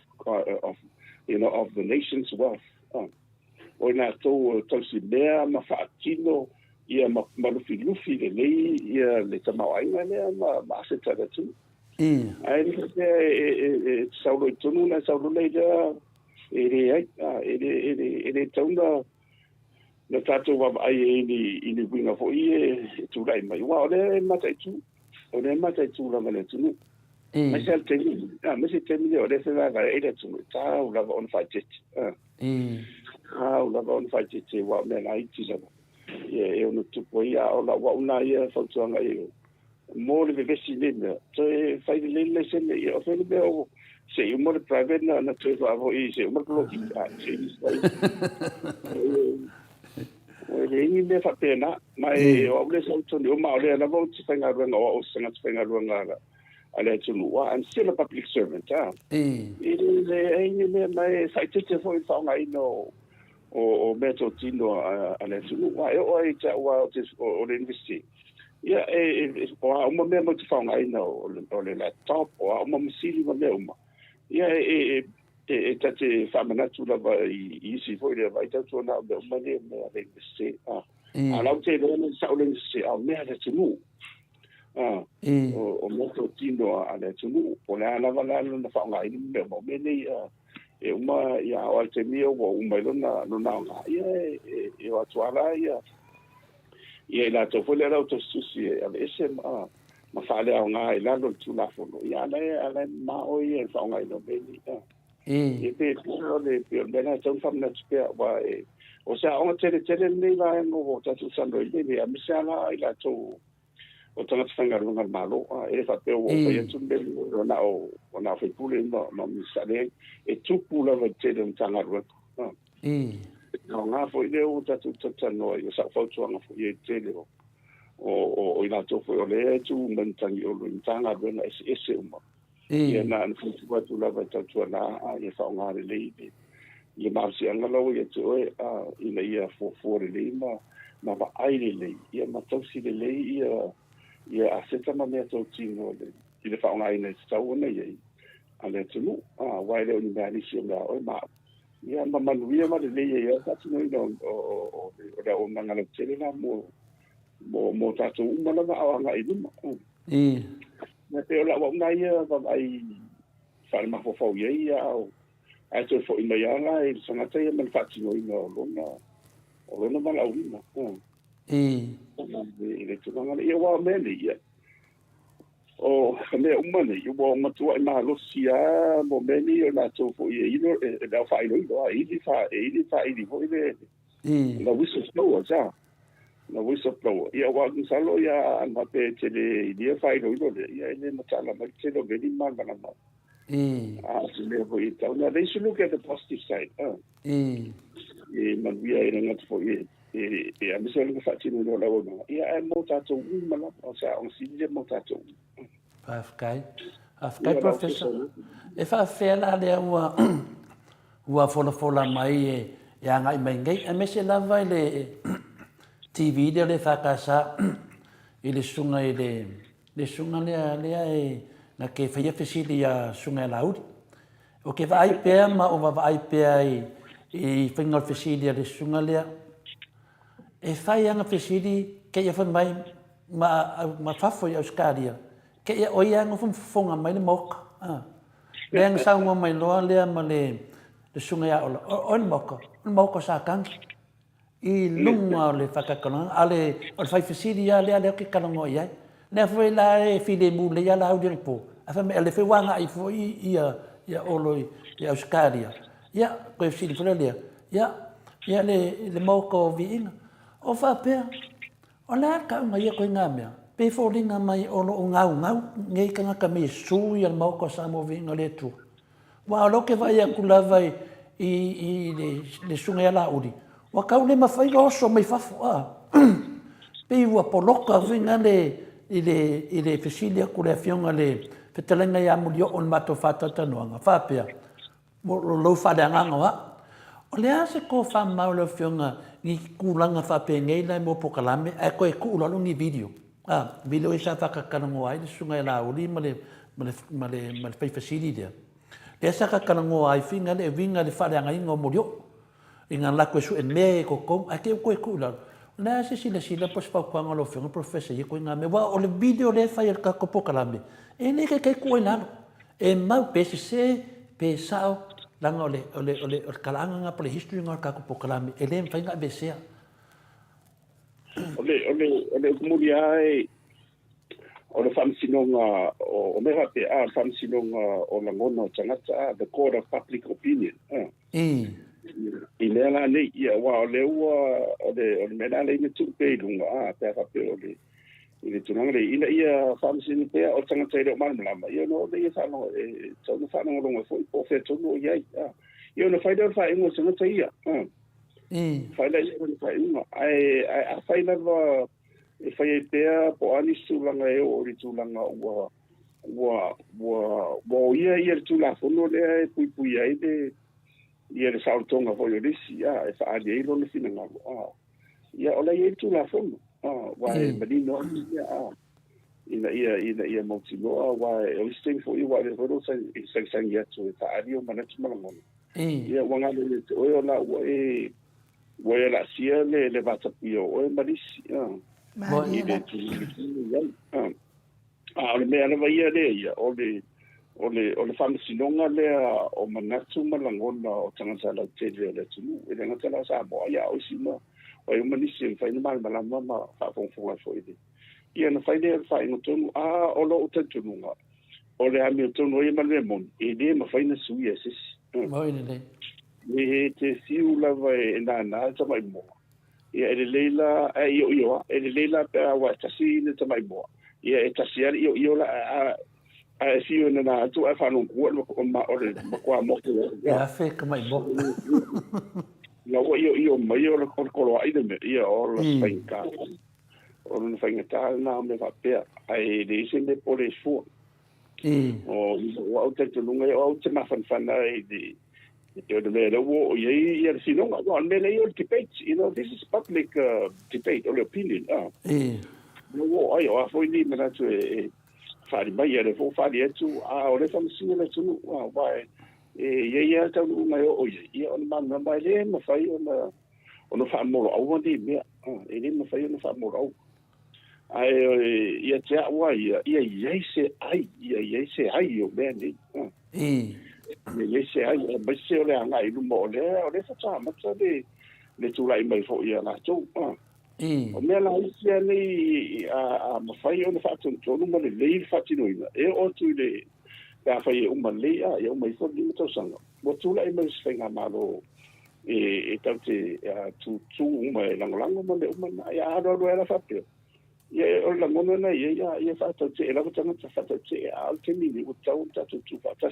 the nation's wealth o nga tō o to si mea ma whaatino ia malufi le nei ia le tamauainga lea ma se tada tu. Ai e saulo i tunu na saulo nei lea e re tauna na tātou wa ai i ni winga fo i e tūrai mai. Wa o le matai tu langa le tunu. Mai se temi, mai se temi o le whenanga e le tunu. Tā u lava on whai tete. U lava on whai tete wa mea na iti lava. E ono tupo ia o la wauna ia whautuanga e mo le vevesi lena so e whai lena sene ia o whele mea o se i mo le private na tue whaavo i se umar loki se i stai o e ingi mea whapena mai o aule sautoni o maa o lea na vau te whainga ruanga o sanga te whainga ruanga a lea tunu wa I'm still a public servant i le ingi mea mai whai tete fo i whaonga ino o meto tino ale tunu wa e o ai ta wa o le investi ia o uma me mo te whaunga ina o le laptop o uma masili ma me uma ia tate whamanatu lava i isi foi le vai tatu na me uma le me le investi a lau te le sa o le investi a me ale tunu o meto tino ale tunu o le ala vala na whaunga ina me mo me le e uma ia o te mio o uma lona nga ia e o atuala ia la to fole la to susi e ese ma fale a nga ila lo tu la fono ia la ma o ia fa nga ino beni e pe o le pe bena ton fam na tpe wa o sa on tele nei va no ta tu sando i beni a misala ila to o tanga tanga runga malo e fa pe o e tu be na o na fe pule no misale e tu pula va te de tanga runga no nga fo ile o ta tu no yo sa fo tu nga fo ye te le o ina to fo le tu mentangi o tanga runga ese uma e na fo tu va tu la va tu na e fa nga le le marsi anga lo ye tu ina ia fo le ma va ai le ia ma to si le ia a seta ma mea tau tino i le whaonga ina i tau ona iei a le tunu wai leo ni mea nisi o mea oi maa ia ma manuia ma le lei ia tatino ina o lea o manga le tele na mo tatou umana ma awanga i luma na te o la wauna ia va ai whare ma fofau iei ia ai tau fo ina ia la i sangata ia man tatino ina o lona ma lau ina le tūranga ia wā mele ia o mea umane i wā matua i maa losia mo meni o nā tō fo ia ino e lau whaino ino a ili wha fo ile na whistleblower sa na whistleblower ia wā nsalo ia anma pe tele ilia whaino ino le ia ile matala mai tele o meni mangana ma tele fo i tau na they should look at the positive side manuia i rangata fo ia e a misa le fatino no la ona ia e mo tatou mala o sa on sile mo tatou afkai professor e fa fela le ua fola mai e anga i mai ngai e mese lava le TV le fa casa i le sunga i le sunga le na ke fa fesili ya sunga laudi o ke vai pe ma o vai pe i fingal fesili le sunga le e fai anga fesili ke ia fai mai ma fafo i Australia ke ia o ia anga fonga mai le moka le anga saunga mai loa lea ma le sunga ia ola o le moka sa kangi i lunga o le whakakalanga o le fai fesili ia lea leo ke kalongo ia le fai la e file mu le ia la au diri po Afa me ale fe wanga I fo ia oloi ia Australia. Ia ko sili Australia. Ia le moko viina. O fa pe. O la ka nga ia ko ngamia. Pe fo linga mai o lo ngau ngai kanga ka me su ia moko sa mo vinga le tu. Wa lo ke vai ku lava I le sunga la uri. Wa ka le mafai o so mai fa fo a. Pe wa poloka vinga le fesilia ku le fionga le fetelenga ia mulio on mato fata tanuanga. Fa pe. Mo lo fa de nganga wa. O le ase ko fa mau le fionga ni kulanga fa pe ngai la mo pokalame e ko e ku lo ni video. Video isa fa ka kana mo ai sunga la uri male fai fesili dia. Le sa ka kana mo ai finga le vinga le fa de ngai ngo mulio. Inga la ko su en me ko kom a ke ko e ku lo. Le ase sila pos pa ko ngalo fionga professor ye ko nga me wa o le video le fa ka ko pokalame. E ne ke ko ina e mau se pe sao langa ole kalanga nga pole history nga ka ko kalami ele fa nga besea ole muliai ole famsinonga o mera pe a famsinonga o langono tangata the court of public opinion inela le ia wa ole mena le ni tu pe lunga pe ka pe ole ile tunanga le ina ia famsin pe o tangata ile malama ia no le sa no so fa no lo fo po fe to no ia io no fai del fai mo sono ia fai la fai no ai fai la e fai pe po ani sulanga e o ritulanga wa ia tu la fono le pui ai de ia le sautonga fo yo disi e fa ali lo le finanga ia ola ia tu la fono wa medino ia mo tino wa o sting for you wa le ro sai ia tu fa ali o manatu malamo ia wanga le o la o la sia le vata pio o malisi i le tu le me ana ia le ia o le famsinonga le o manatu malangona o tangata la tele le tu e le ngata la sa bo ia o sima o i malisi fa ni mal malama ma fa fonga fo ide ia na fa ide fa no tu o lo utantunga o le ami tu no i malemon e de ma fa ina suia sis mo ine le te siu lava e na tamai mo ia ele leila io ele leila pe wa tasi ne tamai mo ia e tasi io la a siu na tu a fa no ku o ma o le ko mo ia fe ka mai mo la o io mai o le ko ai de me ia o la fainka o no fainka na me va pe ai de sinde por eso o te lunga o te ma fan ai de the debate, this is public debate or opinion. No, I for you na to fari mai ele fo fari etu o le fam sina tu why ia ta una o ia on man na mai le ma fai ona fa mo o ndi me ele ma fai ona fa mo o ai ia te wa ia se ai o bene le se ai ba se le anga I mo le fa ma le tu lai mai fo ia na tu o me la isia ni ma fai ona fa tu no mo le fa ti no e o tu le ya fai o ma le ya o mai fo ni to sanga mo tu lai mai sfenga malo e tante tu mai lango mo le o ma ya do era fa pe ia o la ngona na ia fa ta te la tanga fa ta te al te ni o tau ta tu fa ta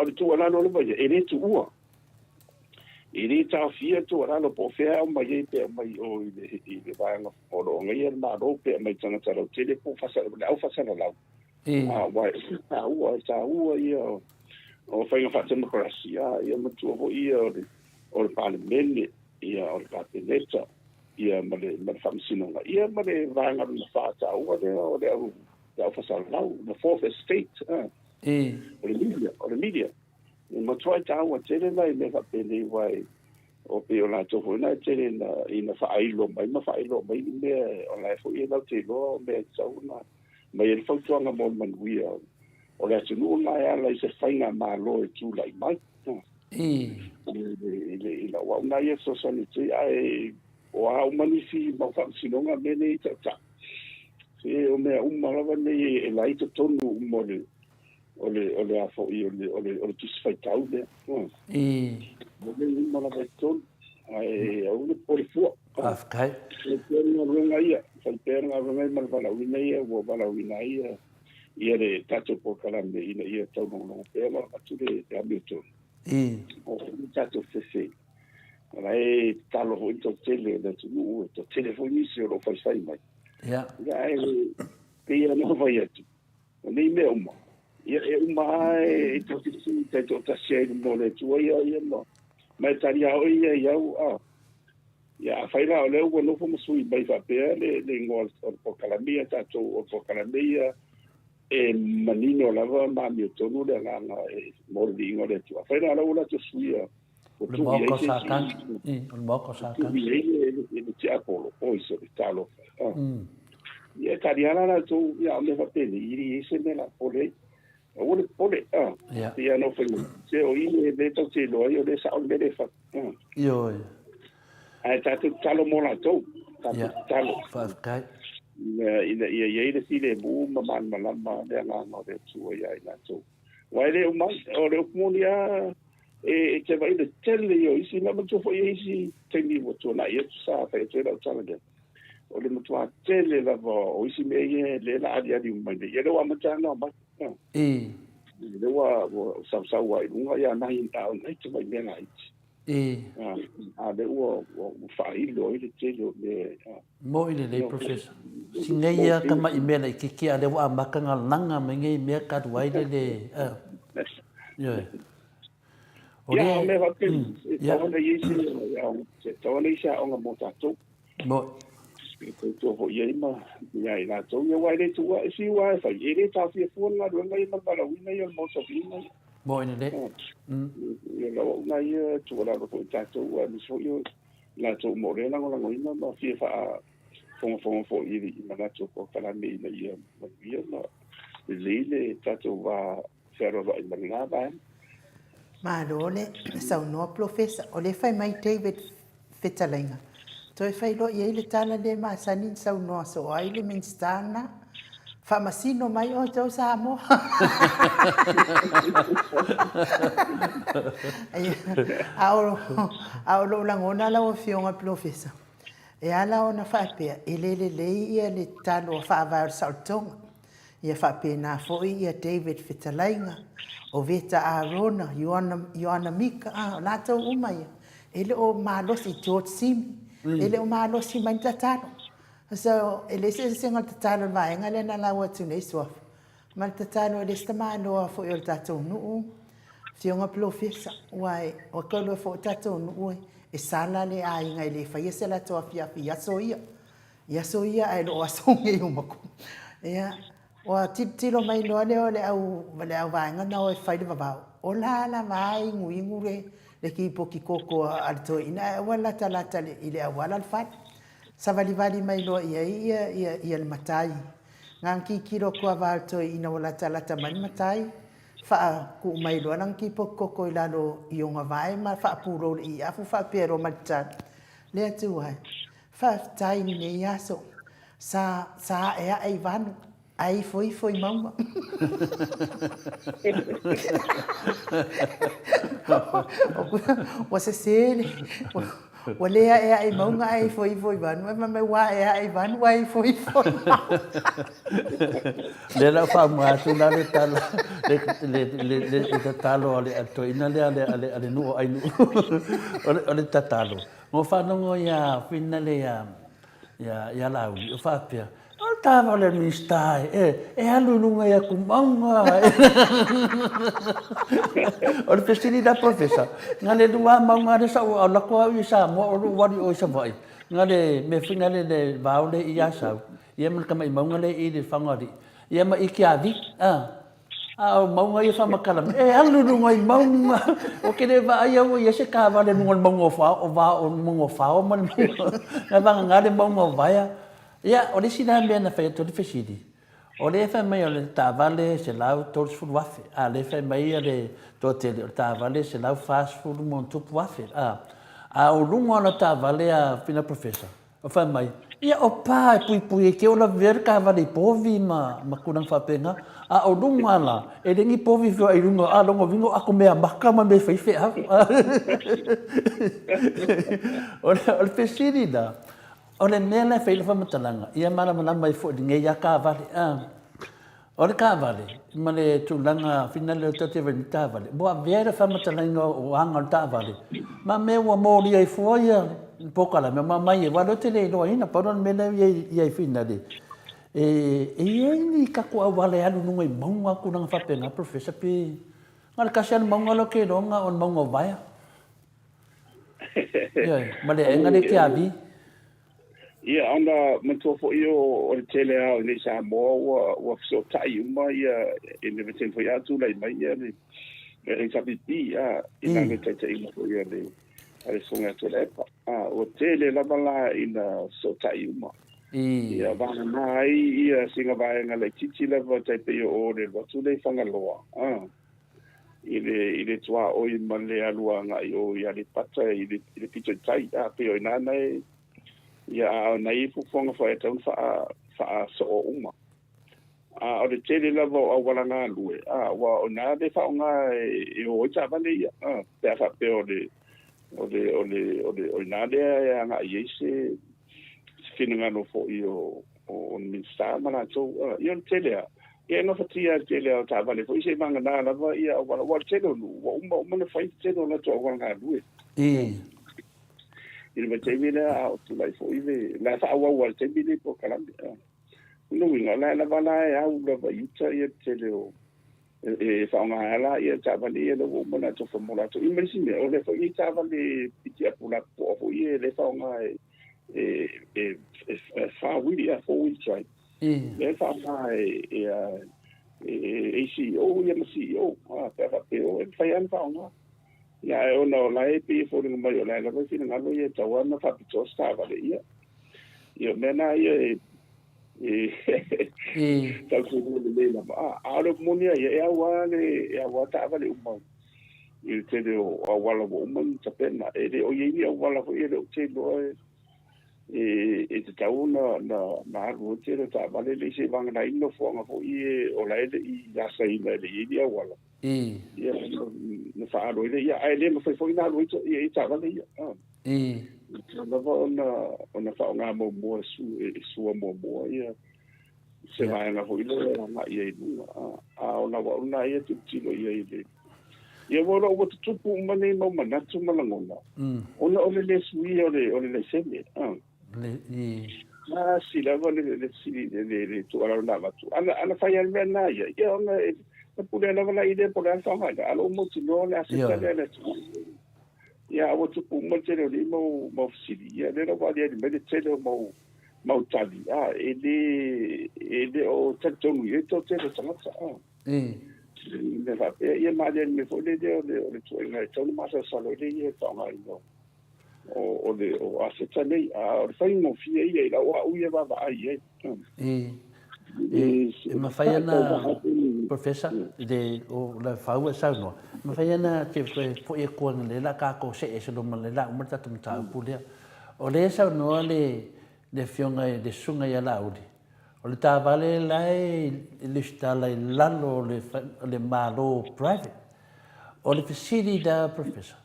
o tu ala no le vai e tu ua e ta fia tu ala no po fe o mai pe mai o i vai no o lo ngai ma ro pe mai tanga ta ro te le po fa sa la vai ta ua ia o fa fa democracia ia mo tu o ia o le parlamento ia o le cabinet ia male famsinonga ia male vanga na fata o le fasal now the fourth estate o le media mo try ta o tele lai me fa pele vai o pe ona to na tele na ina fa ailo mai me o la fo ia te lo me sauna mai el fo tuanga mo manguia o le tunu na ya la se fainga ma lo tu lai mai le wa na ia so sanity ai o a umanisi ma famsinonga mene ta Se o mea lava nei e lai to tonu ole a fo I ole tus fai tau de. Ole lava tonu. Ai ole pole fu. Afkai. E tonu runga ia. Fai perna runga mal vala wina ia wo vala wina ia. Ia re tato po kalame ina ia tonu no pela atu de Hamilton. O tato fese. Rai talo ho to tele da tu to telefonisi o fai sai mai. Ja. Ja, ia no vai atu. Nei me uma. Ia uma e to tisi te to tasia no le tu ia no. Mai taria o ia a. Ya fai la le o no fomo sui bai fa pe le ngol o kalamia tato o kalamia e manino lava ma mi to no le la e mordi ngole tu. Fai la la tu sui o tu ia sakan. O moko sakan. Ele te apolo o isso de talo. Ia tariana la tu ia me va pene iri ese me la pole. O le pole ia no fe se o ile de to se lo io de sa o de fa. Io. Ai tatu talo mo la to. Talo. Fa kai. Ia ile si le bu ma de la no de tu ia la to. Wa le o le mo ia e te vai de tele io isi na mo fo isi teni mo to na ia sa fa te la tsala de o le mo tele la vo o isi me le la adia di mo de ia wa mo tsana ma le wa sa wa unga ya na in ta na te mai na a de o fa ilo ile tele le mo ile le professor singeia kama imela ki ale wa makanga langa mengi me ka wai le Ya, me va pe. Tona isi ya, tona isi a onga mo tatou. Mo. Ko ho ye ma, ya ina to ye wai le tu si wa fa ye le ta fi fu na do ngai ma para wi na ye mo so fi na. Mo ina le. Ye lo na ye tu la ko tatou wa mi so yo la to mo le na ngona ngoi ma fi fa fo ye ma na to ko kala me na ye ma ye ma le tatou va fero va in na ba. Malole, sau no professor, o le fai mai David Fetalainga. Toi fai lo ia le tala le ma sanin sau no so ai le minstana. Fa masino mai o tau sa mo. Aolo langona la o fionga professor. E ala ona fa pe ele ia le talo fa va saltonga. Ia fa pe na foi ia David Fetalainga. O veta Arona, Ioana Mika, la tau umai. Ele o malosi George Sim, ele o malosi mai tatalo. So, ele se singa tatalo vai, ngale na la watu nei soaf. Mal tatalo ele sta malo fo il tatou nu. Fionga professor, wai, o kolo fo tatou nu e sala le ai ngai le fa yese la toa fia soia. Ya soia ai lo asonge umako. Ya. O tilo mai no le au vainga na o fai de babau. O la vai ngui le ki poki koko al to ina wala talata le ile wala al fat. Sa vali mai lo ia le matai. Ngang ki kiro ko val to ina wala talata mai matai. Fa ku mai lo nang ki poki koko ila lo ionga vai ma fa puro i afu fa pero malta. Le tu ai. Fa tai ni yaso. Sa ai vanu. Ai foi mama. Você ser o lea é ai mama ai foi van, mas wa é ai van, ai foi. Le fa ma tu na le talo le talo ale to ina ale no ai no. Ole tatalo. Mo fa no ya finale ya la o fa pia. Tava le mistai e alunga ia kumanga o pestini da professor ngale dua manga de sa o la ko isa mo o wari o sa vai ngale me finale de baule ia sa ia man kama manga le i de fangari ia ma ikiavi o manga ia fa makala alunga i manga o ke de va ia o ia se ka va le ngol manga fa o man na va ngale manga vai. Ya, ole sina me na fai to fesidi. Ole fa mai ole ta vale se lau to fu wafe. Le fa mai ole to te ta vale se lau fast food mon to wafe. O lungo na ta vale a fina professor. O wha mai. Ia o pā pui ke o la ver ka vale povi ma kunang whapenga. A o runga la, e rengi povi whio ai runga, a longo vingo ako mea maka ma me whaiwhi ha. O le pesiri da. O le mea lai whaila whamatalanga. Ia mara mana mai fo ngei a ka vale. O le ka vale, ma le tūlanga finale o tate vani tā vale. Boa vera whamatalanga o anga o tā vale. Ma mea ua mōri ai fua ia, pokala mea ma mai e walo te le loa ina, paron mena iai finale. E iai ni kako au wale alu nunga i maunga kunanga whapenga, professor pi. Ngara kasi anu maunga lo ke ronga on maunga o vaya. Iai, ma le enga le ke avi. Ia, ana matua fo i o le tele au nei sa moa ua fisotai uma ia e ne veten fo i atu lai mai ia le e sapipi a i nane taita ima fo ia le ale songa atu le epa. O tele lava la ina sotai uma. Ia vana mai ia singa vaenga le titi lava taita i o le watu le whangaloa. I le tua o i man le alua nga i o i ale pata i le pito tai a pe o i nane ia nei fufonga fa e tau fa so uma o le tele lava o wala nga lue wa o na de fa nga e o ta vale ia pe fa pe o na de nga yese fininga no fo io o mi sta mana so io tele ia no fatia tele o ta vale fo ise manga na lava ia o wala tele no uma na fa tele no to wala nga lue il va temile a tu lai fo ive la fa wa wa temile po kalambia no winga la bala ya u la va ita ia tele o e fa nga ala ia ta vali ia lo mo na to fo mo la to imagine o le fo ita vali pitia pula po fo ia le fa nga fa wi ia fo wi try le fa nga si o ia si o pa o fa ia fa nga ia e ona o lai pi fo ringa mai o lai lava fina ngalo ia taua na whapito stava le ia. Ia mena ia tau kuru le lama. Aaro monia ia e awa taava le umau. I te reo awala wa umau tapena. E re o iei awala fo ia le o te loa e te tau na aru o te reo taava le se vanga na ino fo anga fo ie o lai le i asa ina le iei awala. Ia na fa aro ia ai le foi foi na luito ia tava le ia na va ona fa nga mo su mo ia se vai na foi le na ia ona ia tu tilo ia ia vora o tu pu mane mo mana tu malangona ona le sui o le seme si la vole le tu ala na va tu ana fa ia na ia ona pule la vala ide por el trabajo alo mucho no le hace le ya o tu mo tele mo sili ya le va dia me tele mo tali ele o tanto no to tele tanga le va ya ma dia me fo le tu en to ma sa salo le ye to ma no o hace tele o fai mo fie ia la o ia va ai ma fai ana professor de o la faua sa no ma fai ana ke fo e ko le la ka ko se lo ma le la ma ta tum ta pule o le sa no le fionga de sunga ya laudi o le ta vale lai le sta lai lalo le malo private o le facility da professor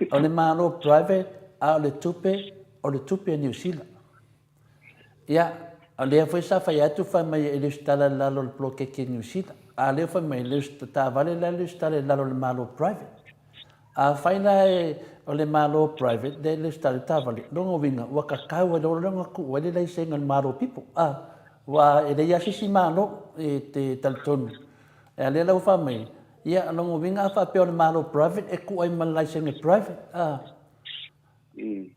o le malo private a le tupe New Zealand ya ale foi sa fai atu fa mai ele stala lalo le bloque ke New Zealand ale foi mai le sta vale la le stala lalo le malo private a fai la o le malo private de le stala ta vale longo vinga wa ka ka wa lo longo ku wa le lai senga malo people wa ele ya si malo te talton ale la fa mai ya longo vinga fa pe o malo private e ku ai mal lai senga private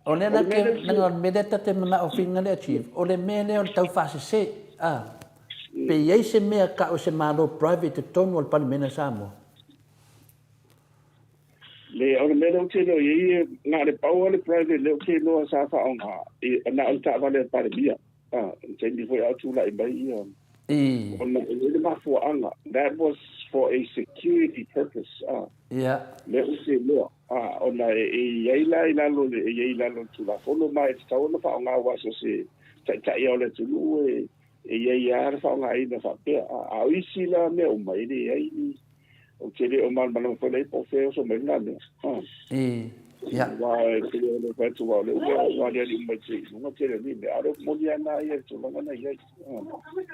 o le na ke na medeta te mana o finga le achieve o le mele o tau fase se pe ye se me ka o se malo private ton o pan mena samo le o le mele o te lo ye na le pau le private le o ke lo sa fa on na o ta vale para bia te ni foi atu la i bai o na le ma fo anga that was for a security purpose. Yeah. Le use mo. Ona yaila ilalo le yaila tu la fono mai tau na fa nga waso se ta ia le tu ia fa nga ina fa pe a isi la me o mai ni ai o tele o mal malon fo le po fe so me na me. Yeah. Wa ke le fa tu wa le wa dia di mai ti mo tele ni me aro mo dia na ia tu ma na ia.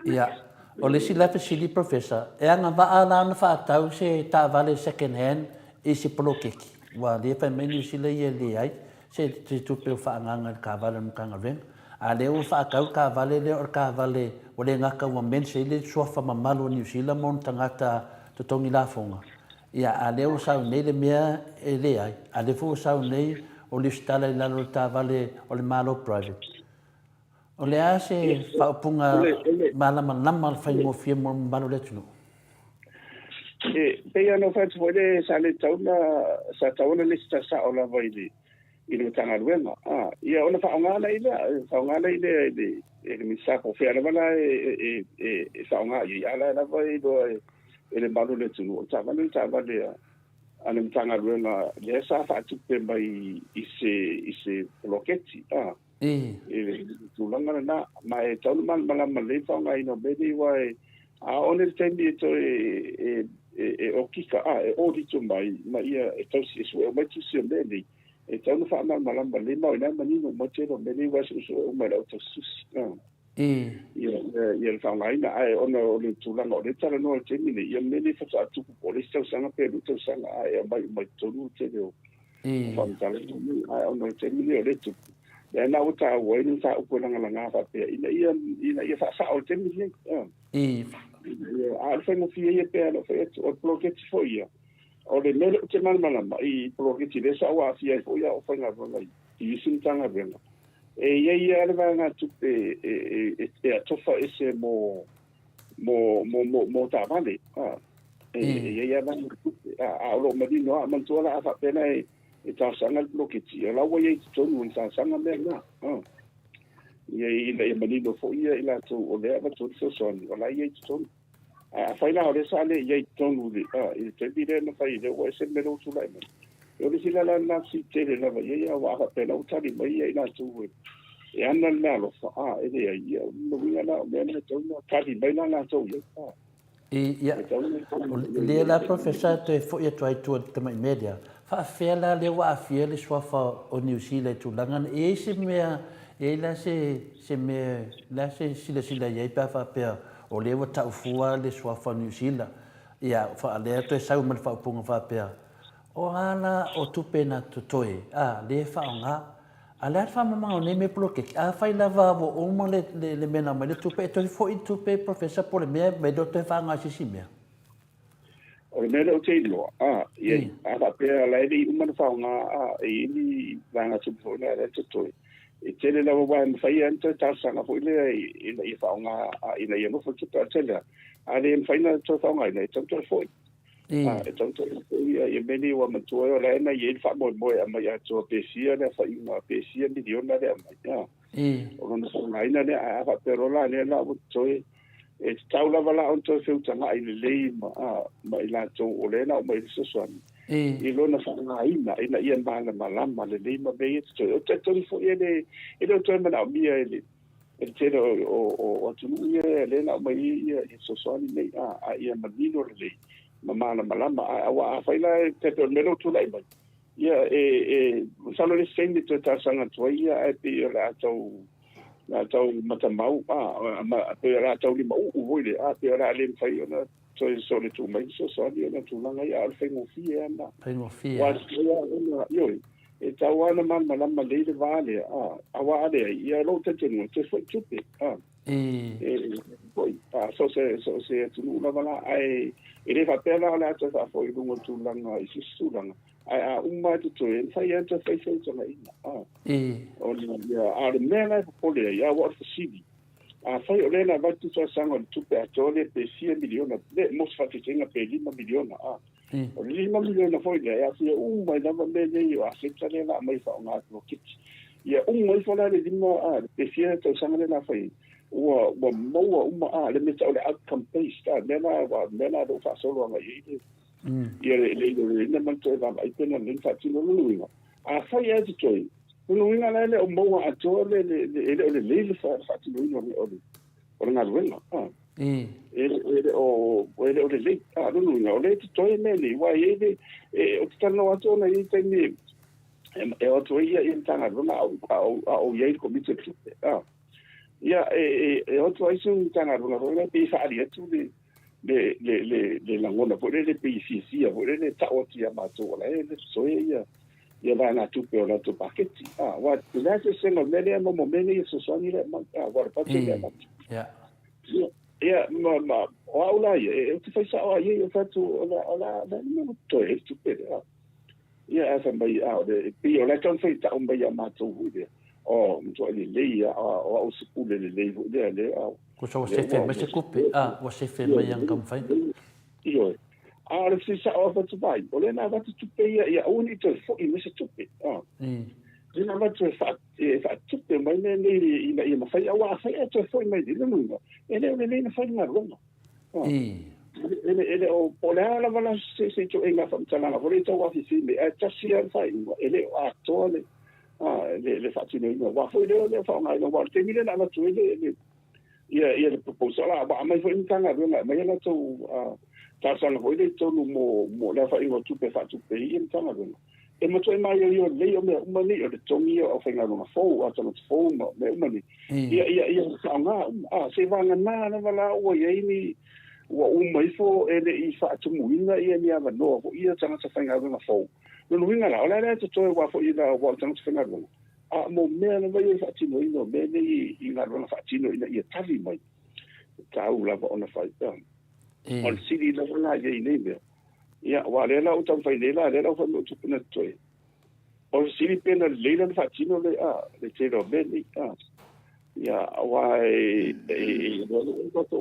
Yeah. O le sila fasili professor, e anga waa la na whaatau se ta vale second hand i se polokeki. Wa le fa menu sila ia le ai, se te tupe o whaanganga ka vale mkanga ven. A le o whaakau ka vale le o ka vale o le ngaka ua men se le suafa mamalo New Zealand mon tangata totongi la fonga. Ia a le o sau nei le mea e le ai, a le fu sau nei o le stala i lalo ta vale o le malo private. O le a se whaupunga malama nama whai mo fia mo mano le tunu. Pea no whai tuwa le sa le tauna le sa o la vai le i le tanga ruenga. Ia ona whaongana i le misako whea na wana whaonga i ala na vai e le mano le tunu. O tāmanu tāmanu ane mtanga ruenga le sa whaatupe mai i se loketi. Tulanga na mai tau man malama le whaonga ino bedi wai a one tendi to o kika o dito mai ia e tau si e mai tu si mbedi e tau no whaama malama le mau ina manino mo tero bedi wai su o mai lau tau susi ia le whaonga ina ona o le tulanga o le tala noa tendi le ia meni whata atuku po le tau sanga peru tau sanga mai tonu tero whaamtala ona tendi le o le tuku e na uta o ni sa upo na nga fa pe ina ia fa sa o te mi a fa mo fie ia pe no fe o project fo ia o le mele te man malama i project le sa wa fie fo ia o fa nga ro mai i sin tanga bena ia le va nga tu pe a tofa ese mo ta vale ia va a lo me di no a man tola fa pe na e ta sanga bloketi la wa ye tonu un ta sanga me na ye ina e manino fo ia ila to o le ava to so la ye tonu a fa ina ore sa le ye tonu e te dire na fa ile o se me lo tu la me yo le sila la na si te le la ye ya wa fa pe la uta di mai ye ina tu e ana na lo fa e de ia no vi na me na to no ka di mai na to ye ia le la professor te fo ia try to te mai media fa fela le wa fia le swafa o New Zealand tu langan e se mea e la se me la se sila ye pa fa pe o le wa ta fua le swafa New Zealand ia fa le to sa mo fa punga fa pe o ana o tu pena tu toi le fa nga ala fa mama o ne me bloke fa la va o mo le mena me le tu pe to fo tu pe professor por me do te fa nga si mea o le mele o te ilo, ia, a pēr la ele i umana whaonga, e ili vanga tupu na le tutoi. E tele la wawa e mwhai anta tāsanga po ile i whaonga, ina i anofo tupu a tele. A le mwhaina tō whaonga ina, e tautua foi. E tautua foi, e mele wa matua o la ena, i e wha moe a mai atua pēsia, le whai uma pēsia miliona le a mai. O rona whaonga ina le, a whaperola le la o toi, e tau lava la on to filtanga i le ma i la to o le na o mai sosuani i lona whanga ina ia mana malama le le ma be to o te tori fo e le to mana o mia e te o tunu ia le na o mai ia i sosuani nei ia manino le ma mana malama a wa faila te to mero tu lai mai ia salo le sendi to ta sanga to ia e pe la to na tau matamau pe ra tau li mau uile pe ra le fai ona so le tu mai so ni ona tu langa ia al fengo fie ana wa yo e tau ana man malama le vale wa ale ia lo te tenu te foi tupe so se tu no la ai e fa pela la to fa foi lungo tu langa i su langa a uma tu tu en fai anta fai ina o ya a le mena po le ya wa fasibi a fai o le na va tu sa sanga tu pe a tole pe 100 miliona le mos fa te tinga pe 5 miliona o 5 miliona foi ya fi uma na va le yo a se tale la mai fa nga no kit ya mai fa la le dimo pe 100 to sanga le na fai wa mo uma le me le outcome based mena do fa solo nga i le man to va i pena le fa tino luinga a fa ya to luinga le o mo a to le fa tino luinga o nga luinga o le luinga o le to me le wa o tano ato na i teni o to ia in tanga runa o ia ko mitse ia o to ai sun tanga runa pe fa ari tu le langona po le PCC po le ta o tia ma to la so ia va na tu pe la tu paketti wa la se no mele mo mele so so ni le ma wa pa te le ma ia ma o la ia tu fa sa o ia fa tu la no to e tu pe ia asa mai de pe o la ton fa ta un ba ma to hu de o to le ia o se pu le le ko so se fe me se kupe o se fe mai ang kam fai io le si sa o tu bai o le na va tu pe ia o ni to fo i me se tu pe ni na va tu fa tu pe mai ne i ma fai wa fai to fo i mai de no ele na fai na rongo ele o pola la vala se tu enga fa tala na vole to wa si me ta si an fai ele o to le fa tu no wa fo le fa ngai no wa te mi le na tu ele ia le proposal ba mai foi tanga mai na to ta sa no ile to mo la fa ingo tu pe fa tu pe in tanga e mo to mai yo le yo me ni o to mi o fa ngalo fo a to fo me ni ia sa nga se va nga na wala o ye ni wa mai fo ele I fa tu muina ia ni ava no ia tanga sa fa ngalo fo no winga la ola to wa fo ina wa tanga sa fa ngalo mo me na vai fa tino ino me ni I ngalo fa tino ina ia tavi mai ta ula ba ona fa on sili la la ye ni me ia wa le la utam fa le la fa no tu na to on sili pena le la fa tino le le te ro me ni ia wa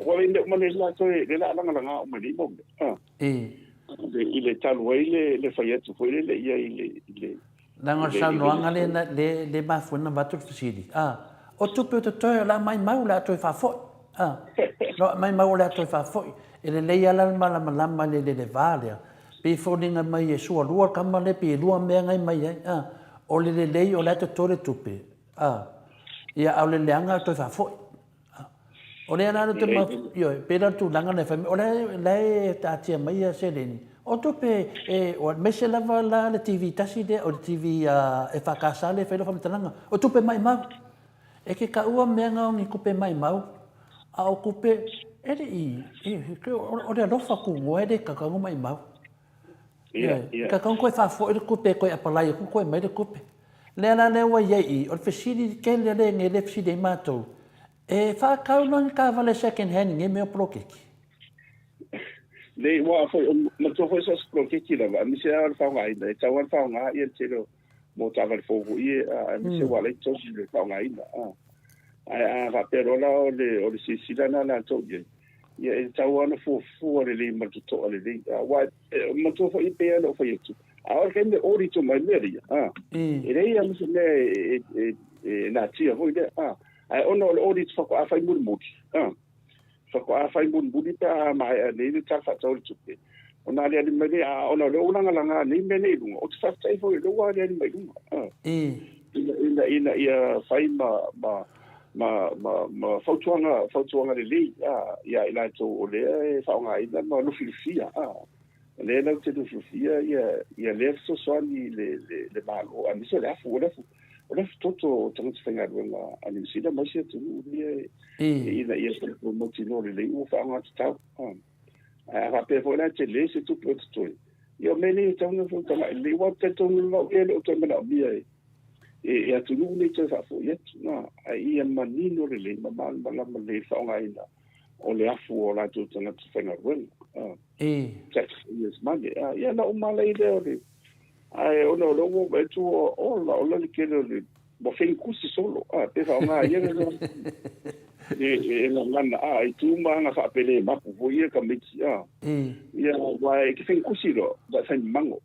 wa le mo le la to le la nga nga mo ni mo ile tal wa le fa ye tu fo le ia ile Nanga sa noanga le mafuna batu fisili. O tupe to la mai mau la to fa fo. No mai mau la to fa fo. Ele le ia la malama le vale. Pe fo ninga mai e sua lua kama le pe lua me ngai mai o le o la to le tupe. Ia au le anga to fa fo. O le ana to ma yo pe la tu langa le fami. O le ta tia mai se le o tupe o mese lava la le TV tasi de o le TV e whakasale whaelo whamitanga. O tupe mai mau. E ke ka ua mea ngau ni kupe mai mau. A o kupe ere o le alofa ku ngoere kakangu mai mau. Kakangu koe whafo e le kupe koe apalai ku koe mai le kupe. Lea la lewa iei o le whesiri ke le nge le whesiri e mātou. E whakau nani ka wale second hand nge meo prokeki. Le wa foi ma to foi so prokeki la mi se al fa ngai de ta wan fa ngai e te mo ta va fo i mi se wa le to si le fa ngai a va pero la o le si la na to ye e ta wan fo le ma to le wa ma to foi pe no foi tu a ke me ori to mai le e le ia mi se le na tia foi de a ono le ori to fa fa mu so ko a fai mun budi pa mai ni ta fa tau tupe ona le me ona le ona nga ni me ni lu o fa tai fo le wa le me lu ina ia fai ma fautuanga le ia ila to o le fa nga ina ma lu filfia le na te lu filfia ia le so ni le malo ani so le fu o le toto tanto fenga ruenga ani sida ma se tu ina ia se mo tino le u fa nga ta a pe fo la te le se tu pot to io me ni tanto fo ta le wa te to no ele o to me na bia e tu ni te fa fo yet na ai ma ni no le ma le fa nga ina o le afu o la tu tanto fenga ruenga yes mande ia na o mala idea de ai ono lo mo tu o la ke le bo fin kusi solo pe fa nga ia e la lana ai tu ma nga fa pele ma po ia ka me ia wa ke fin kusi lo va fa mango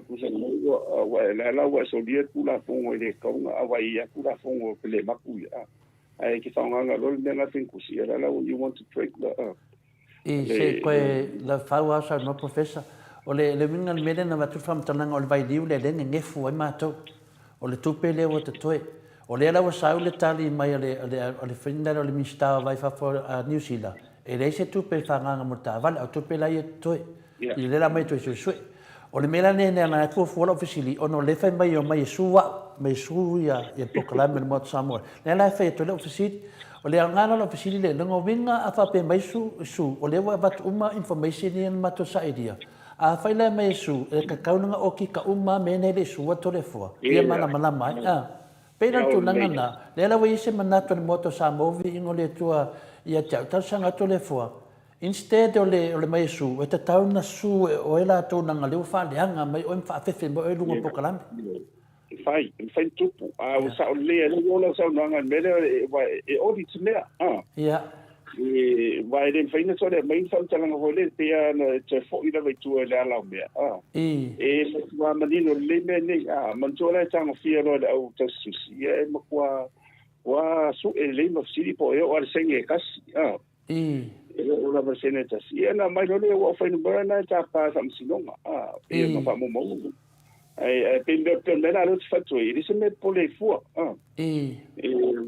ku se no wa la wa so dia ku la fongo le ka nga wa ia ku la fongo pele ma ku ai ki whaonganga lori mea tinkusi, ala lau you want to break the I se koe la whau asa no professor. O le winga mele na watu whamtananga o le vai liu le lenga ngefu ai mātou. O le tupe leo o te toe. O le alawa sau le tali mai o le whinara o le minister vai whafo a New Zealand. E rei se tupe whanganga mo tāwale, o tupe lai e toe. I le la mai toe sui. O le mela ne na kua fuala ofisili, ono le whai mai o mai e suwa, mai su ia pokalame le moto Samoa. Le la whai e tole ofisili, o le angana lo ofisili le lungo winga a whape mai su, o le wa bat uma information ni mato sa idea. A whai le mai su, e ka kaunanga o ki ka uma mene le suwa tole fua. Ia mana malama, Pena tu nanga na, le la wei se manato le moto Samoa ingo le tua ia tau sanga tole fua. Instead o le mai su, e te tau na su o e la tau nanga leo whaleanga mai o imwha awhewhi mo e lunga pokalame. Whai tupu, o sa o lea, le ola sa o nanga mele e odi te mea. Ia. Wai le whaina tole, mai whau talanga hoi le, pia na te fo ina wei tua le alau mea. E wa manino le mea nei, mantua lai tanga fia roa le au ta susi, e makua, wa su e le mafsiri po e o ar sengi e kasi. Ora va seneta si na mai no le wa fa no bana ta pa sam sinonga e no fa mo mo ai pe mena lo fa tu e se me pole fu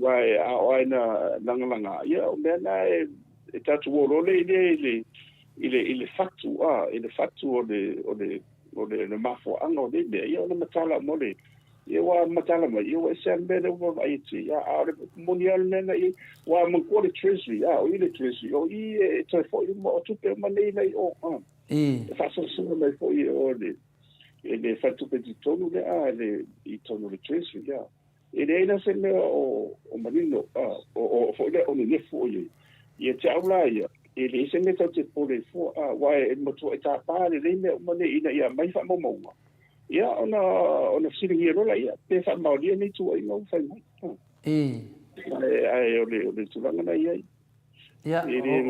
vai ai na langa ia o mena e ta tu ro le ile fatu o le mafo ango de ia no matala mo le ia wa matala mai ia se mbele o vai ti ia a mundial nena ia wa mo ko le treasury o ile treasury o i te fo i mo tu pe mane nei o fa so so mai fo i o le fa tu pe di tonu le i tonu le treasury ia e le na se me o manino o fo le o le fo i te aula ia e le se me te po le fo wa e mo tu e ta pa le me mane ina ia mai fa mo mo ia ona siringi rola ia pe fa maolia ni tu ai no fa ai o le tulanga na ia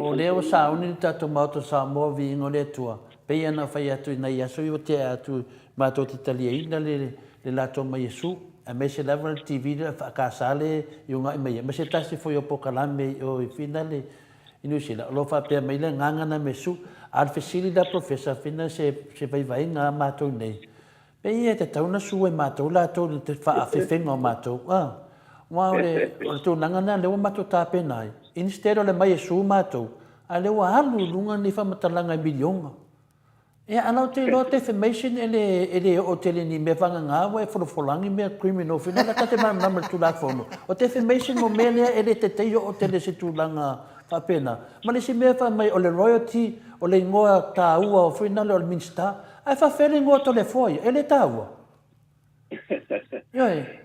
o leo sa uni tato mato Samoa vi ingo le tua pe ia na fai atu na ia so i te atu mato te talia ina le lato mai Yesu a me se lava le TV le whakasale i unga i mai me se tasi foi o pokalame o i finale inu sila lo fa pe mai le nganga me su al fesili da professor fina se vai vai nga mato nei pe ia te tauna su e mato la to te fa afefenga o mato wa o tu nanga na le mato ta pe nai instead o le mai su mato a le wa halu lunga ni fa matalanga milionga e ana te lo te information ele hotel ni me vanga nga wa for folangi me criminal fina la te ma na tu la fono o te information mo mele ele te te hotel se tu langa fa pena ma le se me fa mai o le royalty o le ngoa ta ua o fina le minsta ai fa fere ngoa to le foi ele ta ua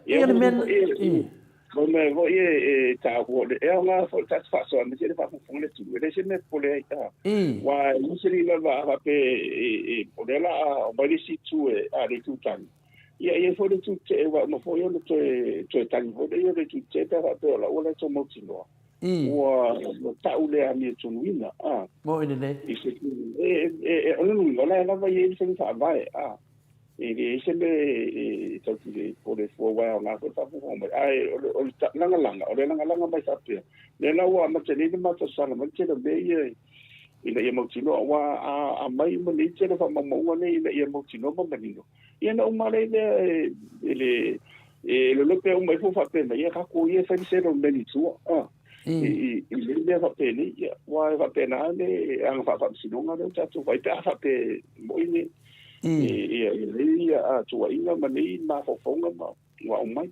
ia le men Come voi ta vuole e una volta fa so mi se fa con le tue le se me pole wa mi se li va pe podela o vai si tu a le tu tan ia fo le tu te wa mo fo io le tu tan vo io le tu te per la ola to mo tino wa ta ule a mi tu wina mo ine ne o la va ie se fa vai e se me tauti po le fo wa nga ko fa fo mai ai o langa mai sa pe le la wa ma te ni ma to sala ma te be ye ile mo tino wa a mai mo ni te fa mo mo ne ile mo tino mo menino ye no ma le le lo pe o mai fo fa pe ye ka ko ye fa se ro meni tu le va pe ni wa va pe na ne ang fa sino nga le tu vai pe fa pe mo ni ia tua inga mani ma fofonga ma wa mai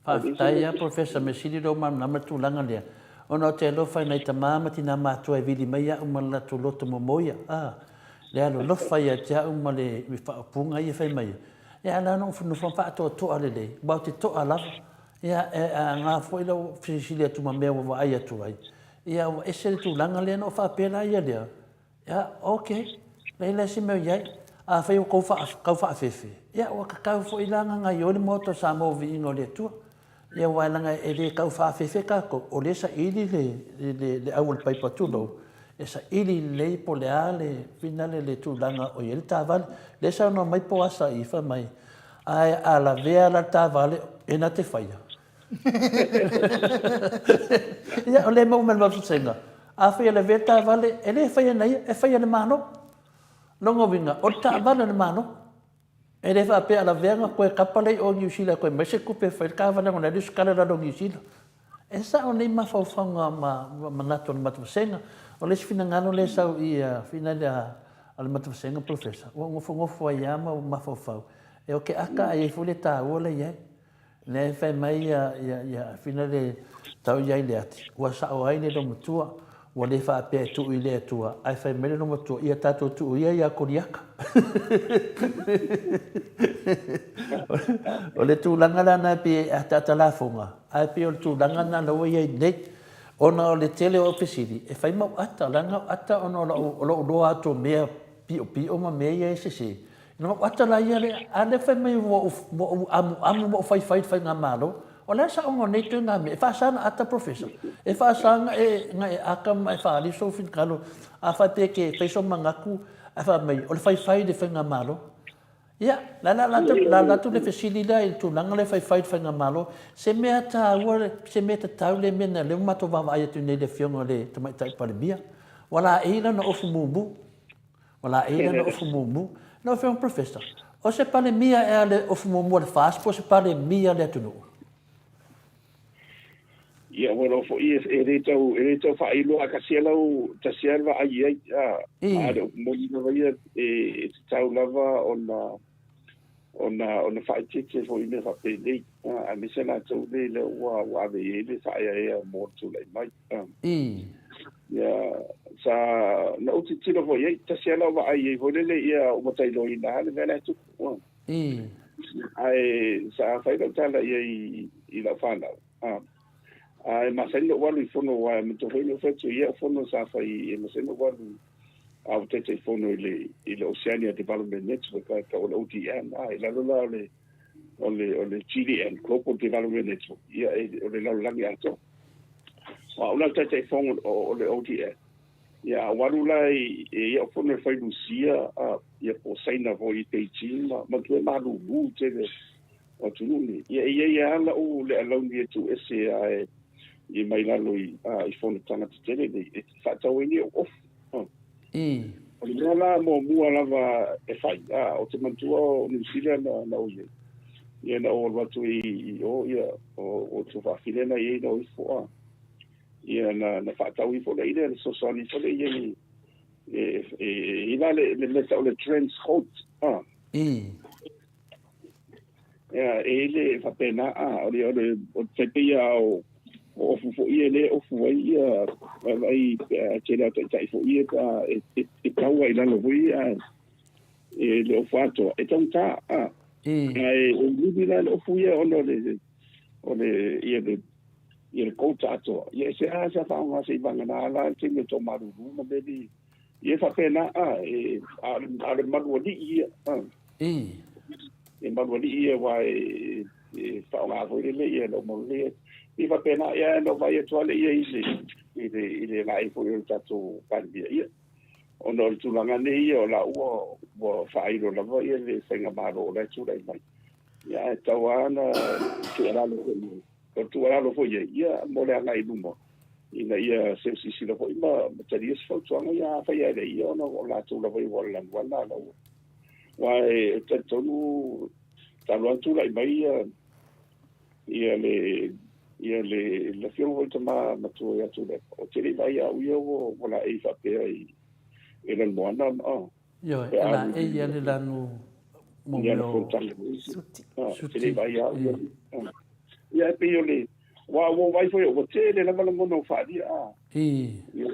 fa taia professor mesili do ma na tu langa le ona te lo fa nei tamama tina ma tu e vidi mai o ma la tu loto mo moia le alo lo fa ia ja ma le mi fa punga ia fa mai ia la no fa to ale le ba te to ala ia nga foi lo fisili tu ma me wa ia tu ai ia e se tu langa le no fa pena ia le ia okay Leila si me yai a fai ko fa fefe ya o ka fo ilanga nga yo le moto Samoa vi ingo le tu ya wa langa e le ka fa fefe ka ko o le sa ili le awul pai patulo esa ili le poleale finale le tu langa o yel taval le sa no mai po asa i fa mai ai ala vea la tavale e na te faia Ia o le mau man mafutsenga. A fai le veta vale, ele fai nei, e fai le mano. Longo vinga, o ta vale le mano. Ele fa pe ala venga ko kapale o New Zealand ko mese ku pe fai ka vana ngona dis kala do New Zealand. E sa o nei mafaufaga ma ngatu le matusenga. O le fina ngano le sau ia fina le ala matusenga professor. O ngofo ia ma mafaufau. E o ke aka ai fu le ta o le ia. Ne fai mai ia fina le tau ia le ati. Ua sa o ai le do mutua. Ua le fa pe tu i le tua. Ai fai mele no mutua ia tatu tu ia koriaka. O le tūlanga lana pe a talafonga. Ai pe o le tūlanga na lawa ia nei. Ona o le tele ofisiri. E fai mau ata, langa ata ona o lo roa ato mea pio ma mea ia se se. Ina mau ata la ia le, a le fai mai amu mo fai ngā malo. O le sa ongo nei tu ngā me. E whaasana ata professor. E whaasanga nga e akam e whaali so fin kalo. A whai pe ke whaiso mangaku. A whai mai, o le fai de whai ngā malo. Ia, la tu le fesili la il tu langa le fai ngā malo. Se mea ta ua, se mea ta tau le mena le mato wawa aia tu nei le fionga le tamai tai palimia. Wala eila na ofu mumu. Na ofu professor. O se palimia e ale ofu mumu le faspo, se palimia le tunu. Ia, wala fo i e re tau whaelo a kasialau, tasialwa ai ale o molina vai e tau lava ona whaitete fo i me whapelei. A me se la tau le ua ave e le whaia mo tu lai mai. Ia, sa na uti tino fo i tasialau wa ai e hole le ia o matai loi na le mea tu. Ai, sa whaidau tala i la whanau. Ai maseno walu I fono wa mto hoino fetu ia fono sa fai e maseno walu au tete fono ile Oceania Development Network ka o ODN la le GDN Global Development Network ia o le langi ato wa una tete fono o le ODN ia walu lai ia fono fai Lucia ia po saina vo I Beijing ma tu malu mu tele o tununi ia la o le alongi tu SCI I mai lalo I fono tanga te tele e whatau e ni off. O le la mo mua lava e whai. O te mantua o New Zealand na oie. Ia na o watu I o ia o tu whawhirena I na oifo Ia na whatau I fo le ide le sosani fo le ia ni I la le tau le trans hot. Ia e le whapena o te pia o fu ia le o fu ia vai tela tai fu ia e tau ai lalo vui e le o fato e tanta ai o libila o fu ia ono le ia le contato ia se sa fa un se vanga na la te me tomaru ma beli ia fa pena e a manuali ia e manuali ia vai fa una vo le ia lo mo le I va pena ia no vai atuale ia ile lai fo il tatu pandia ia ono tu langa nei o la o failo la vai le senga malo la tu dai mai ia tawana tu era lo fo ia mo le ngai lumo ina ia se si lo fo ma tari es fo tu ia fa ia le ia no la tu la vai wala wala la wai tatu talo tu lai mai ia le la fiona volta ma tu ia tu le o te vai au ia o la e fa pe ai e le moana Yo, la e ia le lanu mo te vai au ia pe yo le wa vai foi o te le la mo no fa dia ia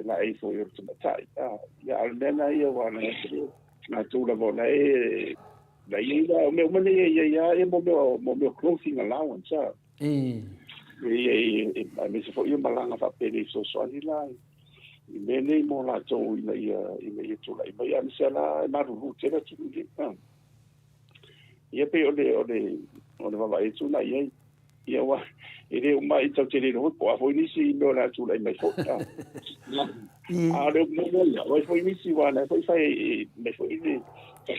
la e foi o te matai ia al mena ia wa na tu la vola la ia me mane ia e mo clothing allowance me se foi malanga fa pele so ni la I mene mo la to ina ia to la ia se la ma ru te la tu ni ia pe o va vai tu la ia wa ele uma I tau te ro po foi ni si no la tu la mai fo le mo la foi ni si wa la foi fai me foi ni te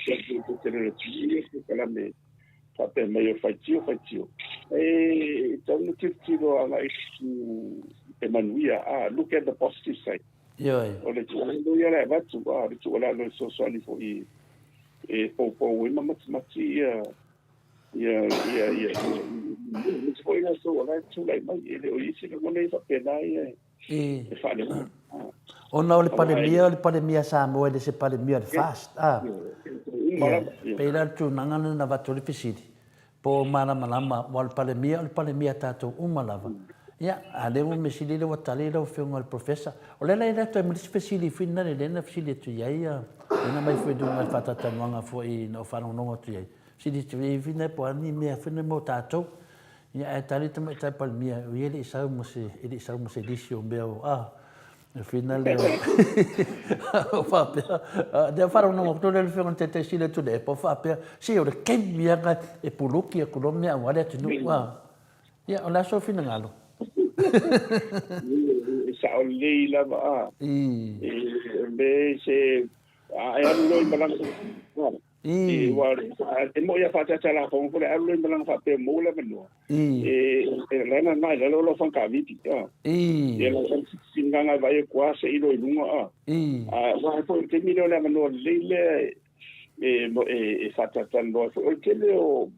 le tu la me Fape mai fai tio. Tau tiro ala Emanuia, look at the positive side. Yoi. O le tuala ia le vatu, le tuala le sosali fo I po mati foi na so la tula mai ele o isi le mone fa pena e fa le ona le pandemia sa mo ele se pandemia fast pela tu nanga na vatoli fisidi po mana malama wal pandemia tato umalava ya ale mo mesili le watali le fionga le professor o le la to me speciali finna le na fisidi tu ya ina mai foi du mai fatata nanga foi no fa no tu ya sidi tu finna po ani me finna mo tato ya tali te mai tai palmia ele sa mo se disio beo final o fa de fare un octo del film tete sile tu de po fa per si o de kemia e puluki e kolomia wa de tu wa ya la so fina ngalo sa o le la va be se ai alu no malang wa mo ya fa cha la ko le alu no malang fa pe mo la meno lena mai le lo fan ka viti e la singanga vai qua se ilo lunga wa po te mi le mano le fa ta tan lo o te le o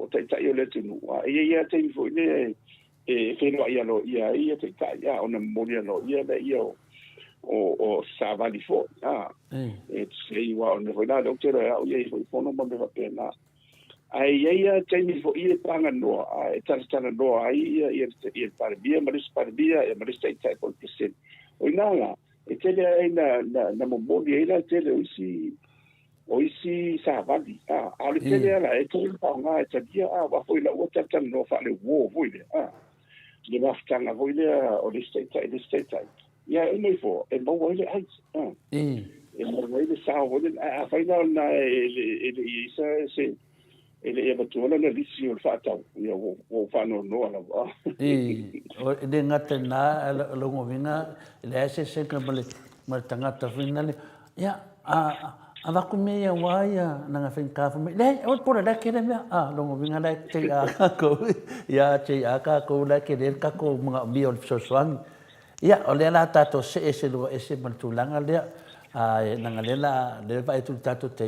te ta yo le tunu ia te fo le fe no ia te ta ia ona mo no ia le io o sa va di fo sei wa on ne na doctor ia fo no mo me pena ai temi fo I panga no ai tana no ai ia parbia maris tai por percent o inala tele ai na mo ia tele o isi sa vali ale tele ala tele panga dia wa foi la o tata no fa le wo foi le maftanga foi le o le state tai ia mai fo e mo ile ai e mo ile sa o le a final na isa se ele ia batula na lisi o fatau ia o fano no ala o de ngata na lo ngovinga le se ka mal tangata finale ya ava kume ya waya na finka fa le o por la que me lo ngovinga la te ko ya te aka ko la que del ka ko mga bio so swang ya o le la tato se lo ese maltulanga le nangalela le vai tu tato te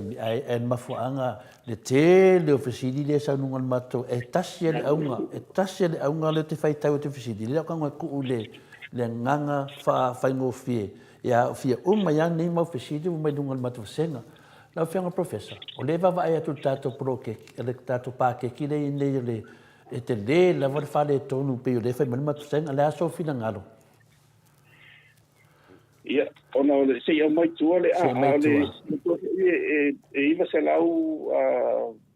en mafuanga le te le ofisidi le sa nungal mato tasia le aunga le te fai tau te ofisidi le ka ku le nganga fa ngofie ya fia ya ni ma ofisidi mai nungal mato senga la fianga professor o le va vai tu tato pro ke le tato pa ke ki le te le la va fa le tonu pe le fai mato senga la so fina ngalo ia ona le se ia mai tua le iva se lau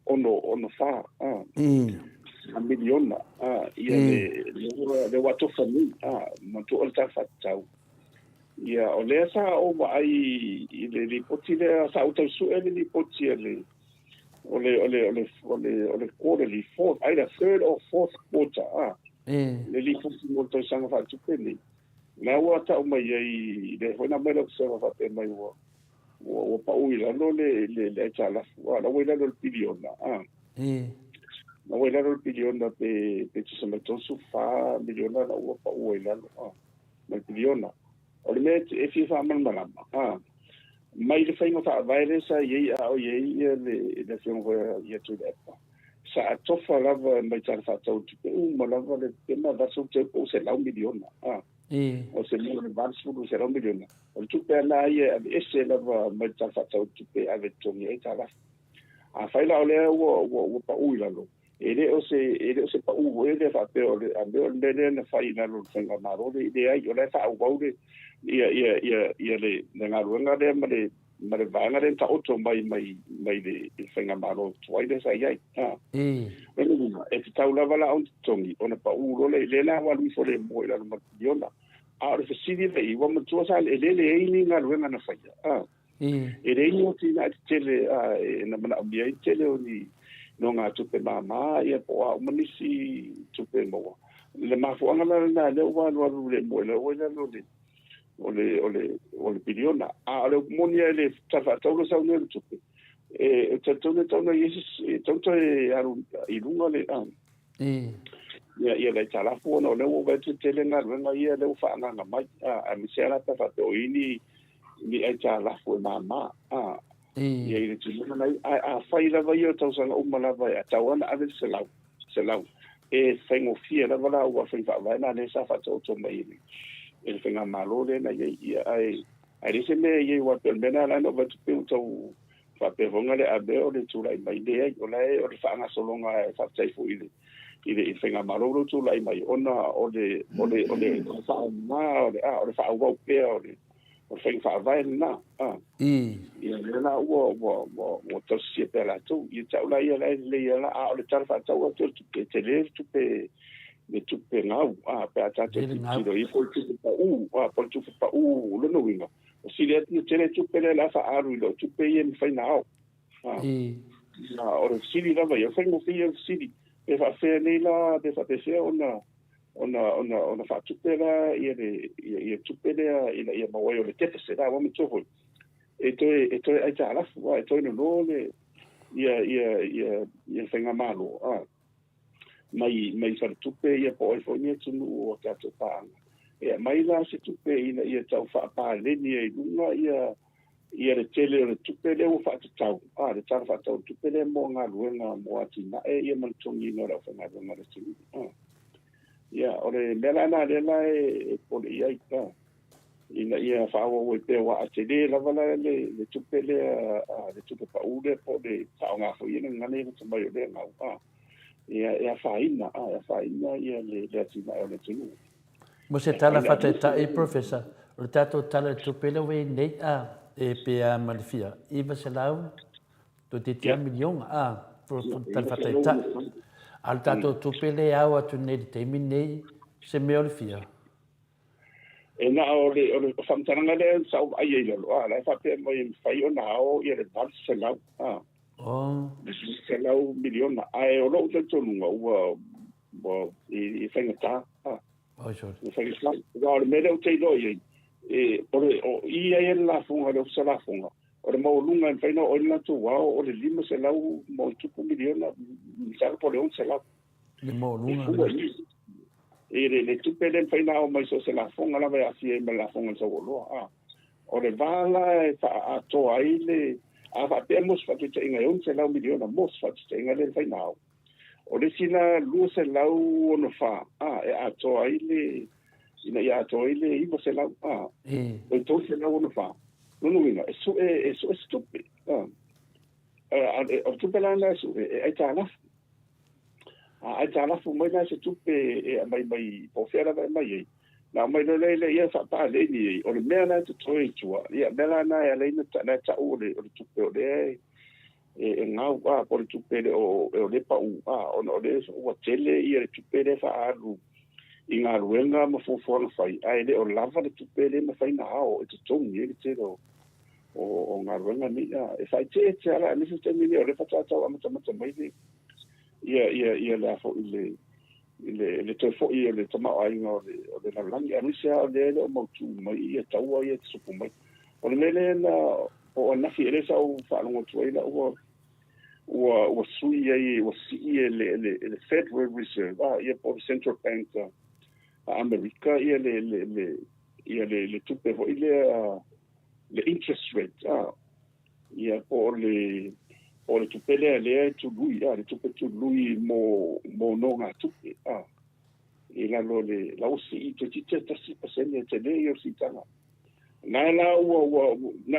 ono fa a miliona ia le watu fami matu o ta fatau ia o le sa o ai le poti le sa o su le poti le ole quarterly fourth either third or fourth quarter le li poti mo to sanga fa tupeni na wa ta o mai ai le hona mai lo se va pe mai o pa u la no le chala wa la wa la lo piliona na wa la lo piliona pe se me to su fa miliona la wa pa u la na piliona o le met e fi fa man malama mai le fainga fa virus ye le se mo ye tu de sa tofa la mai chala fa tu mo la le tema da su te o se la miliona o se mo le van su se miliona o tu pe la ye ese la mai chala fa tu pe ave tu ye chala a fa la ole o pa u la lo ele o se pa u ele fa pe o le na fa ina lo senga maro de ai o le fa u le ia le nga ruanga de mare vanga de ta auto mai le senga maro twai de sai ai e ta ula vala on tongi ona pa u le la wa lu fo le mo la ma a le sidi le i wa mo tu sa le ni nga ruanga na fa e le ni o ti na tele na mana bia tele o ni no nga tu pe mama ia po a mo ni si tu pe mo le ma fo nga na le wa le mo le o le piliona a le monia le tafa tau sa no tupe tona Yesus tonto aru ilunga le ia le talafu ona le o vetu tele na renga ia le fa nga mai a misela ta fa to ini ni ai talafu mama ia ile tuna na a faila vai o tau sanga umala vai a tawana ave selau fengo fia la vala o fa vai na le sa fa to mai ele fenga malo le na ia ai se me ia wa per mena la no vetu pe to fa pe vonga le abe o le tula mai de o le fa nga solonga fa tai fu ile i whenga maroro tu lai mai ona o le wha ma o le wha wau pea o le whenga wha vai na ia lena ua tausia pea la tu i tau lai ia lai le o le tara wha tau a tupe te le tupe me tupe ngau pea tato tiro i pol tupe pa lono winga o sile ati te le tupe le la wha aru ilo tupe i en whaina au o le sili lava i o whenga whia sili e fa fe nei la de fa pe ona fa tupela ia tupela ia maoi o le tepe se la wa me tofo e to ai tala wa e to no le ia fenga malo mai fa tupe ia po fo ni tunu o ta to pa mai la se tupe ia tau fa pa le ni e lunga ia le tele le tupele o fa tau le tau fa tau tupele mo nga luenga mo atina ia man tongi no la fa nga le tini ia ore melana le la po ia ia fa o pe wa tele la vala le tupele le tupe pa ule po de fa nga fo ia nga ne so mai le nga ia fa ina ia le atina o le tini mo se tala fa ta professor o tato tala tupele we nei e pe a malifia i va se lau to te tia milion pro tal fateta al tato tu pele au tu nei te minei se me olfia e na o le famtaranga le sau ai ai lo la fa pe mai fai ona o i le bar se lau se lau milion ai o lo te tonu o i fengata sure i fengata o me le te do i o ia la funga le sala funga o le mo lunga en faina o ina tu o le lima se lau mo tupu miliona sal por un se lau le mo lunga le tupe le faina o mai so se la funga la vai asi me la funga so lo o le vala a to ai le a fa temos fa te inga un se lau miliona mos fa te inga le faina o le sina lu se lau no fa a to ai le ina ia to ile i se la o to se la no fa no ina eso stupid o tupe la na su ai tala fu mai na se tupe mai po fera mai na mai no le ia fa pa le ni o le mea na to tua ia mela na ia le na ta o le tupe o le ngau po le tupe o le pa o no le o tele ia le tupe le fa aru i ngā ruenga ma fōwhana whai. Ai le o lava le tupele ma whai na hao, e te tongi e te o ngā ruenga ni. E whai te ala, nisi te mini o le whatatau amatamata mai le. Ia le afo i le toi fo i le tamao ainga o le nalangi. Anisi a le o mautu mai, ia taua ia te supu mai. O le mele na o nafi ele sau whaanonga tuaila ua sui ai, ua si le Federal Reserve, ia po le Central Bank Amerika ia le tupe ho le interest rate ia po le tupe le tu lui le tupe tu lui mo no nga tupe ila lo le la usi te si pasene te le yo si tanga na la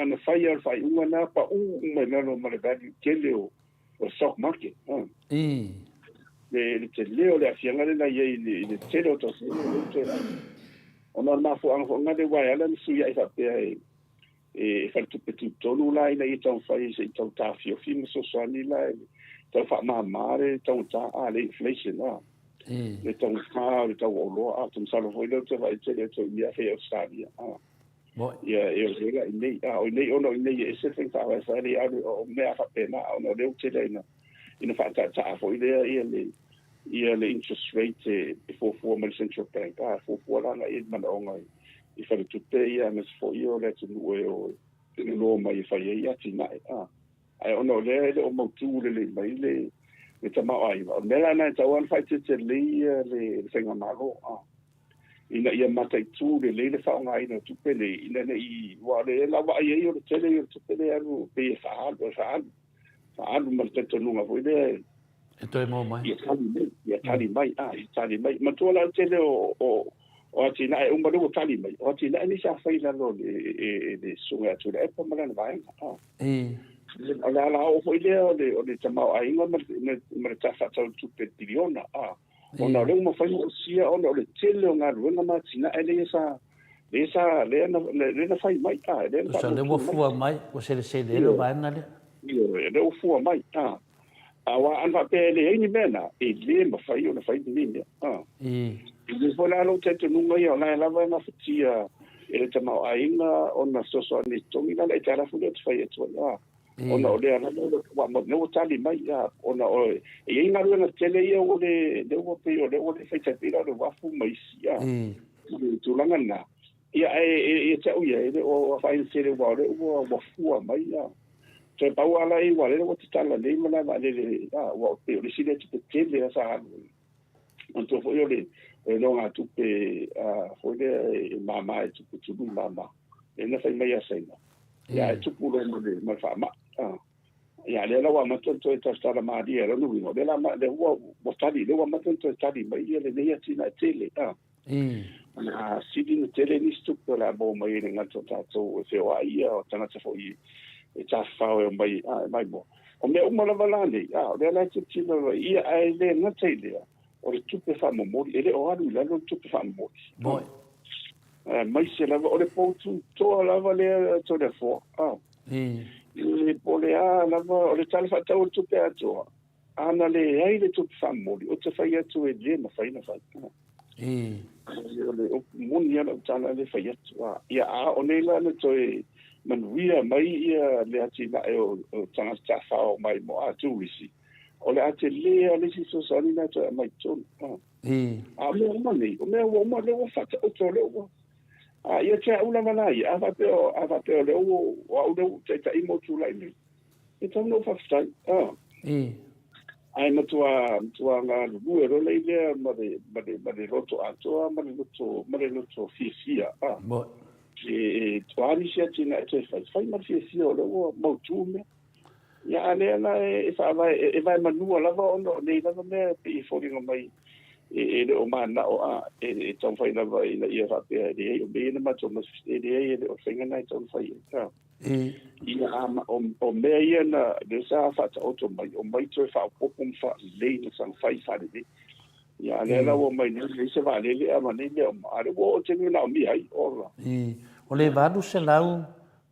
na fire una na pa me no ma le value kele o stock market le te leo le afianga le na ye le te lo to se ona na fo an fo ngade wa ala ni su ya fa pe fa tu petit tonu la ina i tau fai se tau ta fio film so so ni la tau fa ma mare tau ta le inflation le tau fa le tau lo tu sa lo foi le te vai te le to ia fe Australia ia le nei o nei ono nei e se fa fa le o me fa pena ono le te le ina fa ta fo ia le interest rate before formal central bank for la e man onga i fa tu pe ia mes fo io le tu o no mai fa ia tina ai ono le o mo tu le mai le tama ai va me la na tawan fa te le senga malo ina ia mata tu le fa ngai no tu pele ina nei wa le la va ia o tele o tu pele anu pe fa alu ma te tonu nga foi le e toi mo mai ia tali mai ma tu la tele o tina e umba do tali mai o tina ni sa fai la no le sunga tu le pa mala vai ala o foi le o le tama ai nga ma ta fa tu pe tiliona ona le mo fai o sia ona le tele o nga ruanga ma tina ele le na fai mai le sa le mo fu mai o se le vai na le le o fu mai awa an va pele ni mena e le ma fai o na fai ni ne le vola lo tento nunga ia na lava na fitia e te mau ainga ona soso ni tongi na le tara fu le fai tu ona o le ana wa mo no tali mai ona o e inga ru na tele ia o le o pe o le fai te pira o wa fu mai sia tu langa na ia e te o ia o fai se le wa le o fu mai te pau ala i wa le o te tala le mana va le wa pe o le sile te tele sa on to fo yo le no nga tu pe fo le mama tu tu mama e na fai mai asena ya tu pu le mo fa ma ya le la wa ma to ta sta la ma dia no no le la ma le wa mo tali le wa ma to tali mai le ne ya tina tele sidi no tele ni stu la bo mai le nga to ta to se wa ia o tana te fo i e ta fa o mai mo o me o mo la valane le la tu tino ia ai le na tele o le tupe fa mo ele o alu la no tupe fa mo mai se la o le po tu to la vale to le fo le pole la o le tal fa to tupe ato ana le ai le tupe fa mo o te fa ia tu e le ma fa ina fa le o mon ia no tala le fa ia ia o ne la no to e manuia mai ia le atina e o tanga fa o mai mo atu isi o le ate lea le si sosani na to mai tonu me mani o me o mo le o fata o to le o ia te ula manai a va pe le o le te tai mo tu lai ni e to no fa stai ai ma tua nga lu ero le le ma de roto ato ma de roto fisia e tuari sia tina e fai ma fisia o le o mo tu me ya le na e fa vai manua lava ono nei lava me pe foringa mai e o mana o e ton fai lava ina ia fa pe de o be na ma to mas de o finga na ton fai ia o me ia na de sa fa to o mai to fa o pum fa le na sang fai fa de ya le la o mai ne se va le ama ne le o o te na mi ai ora o le vadu se lau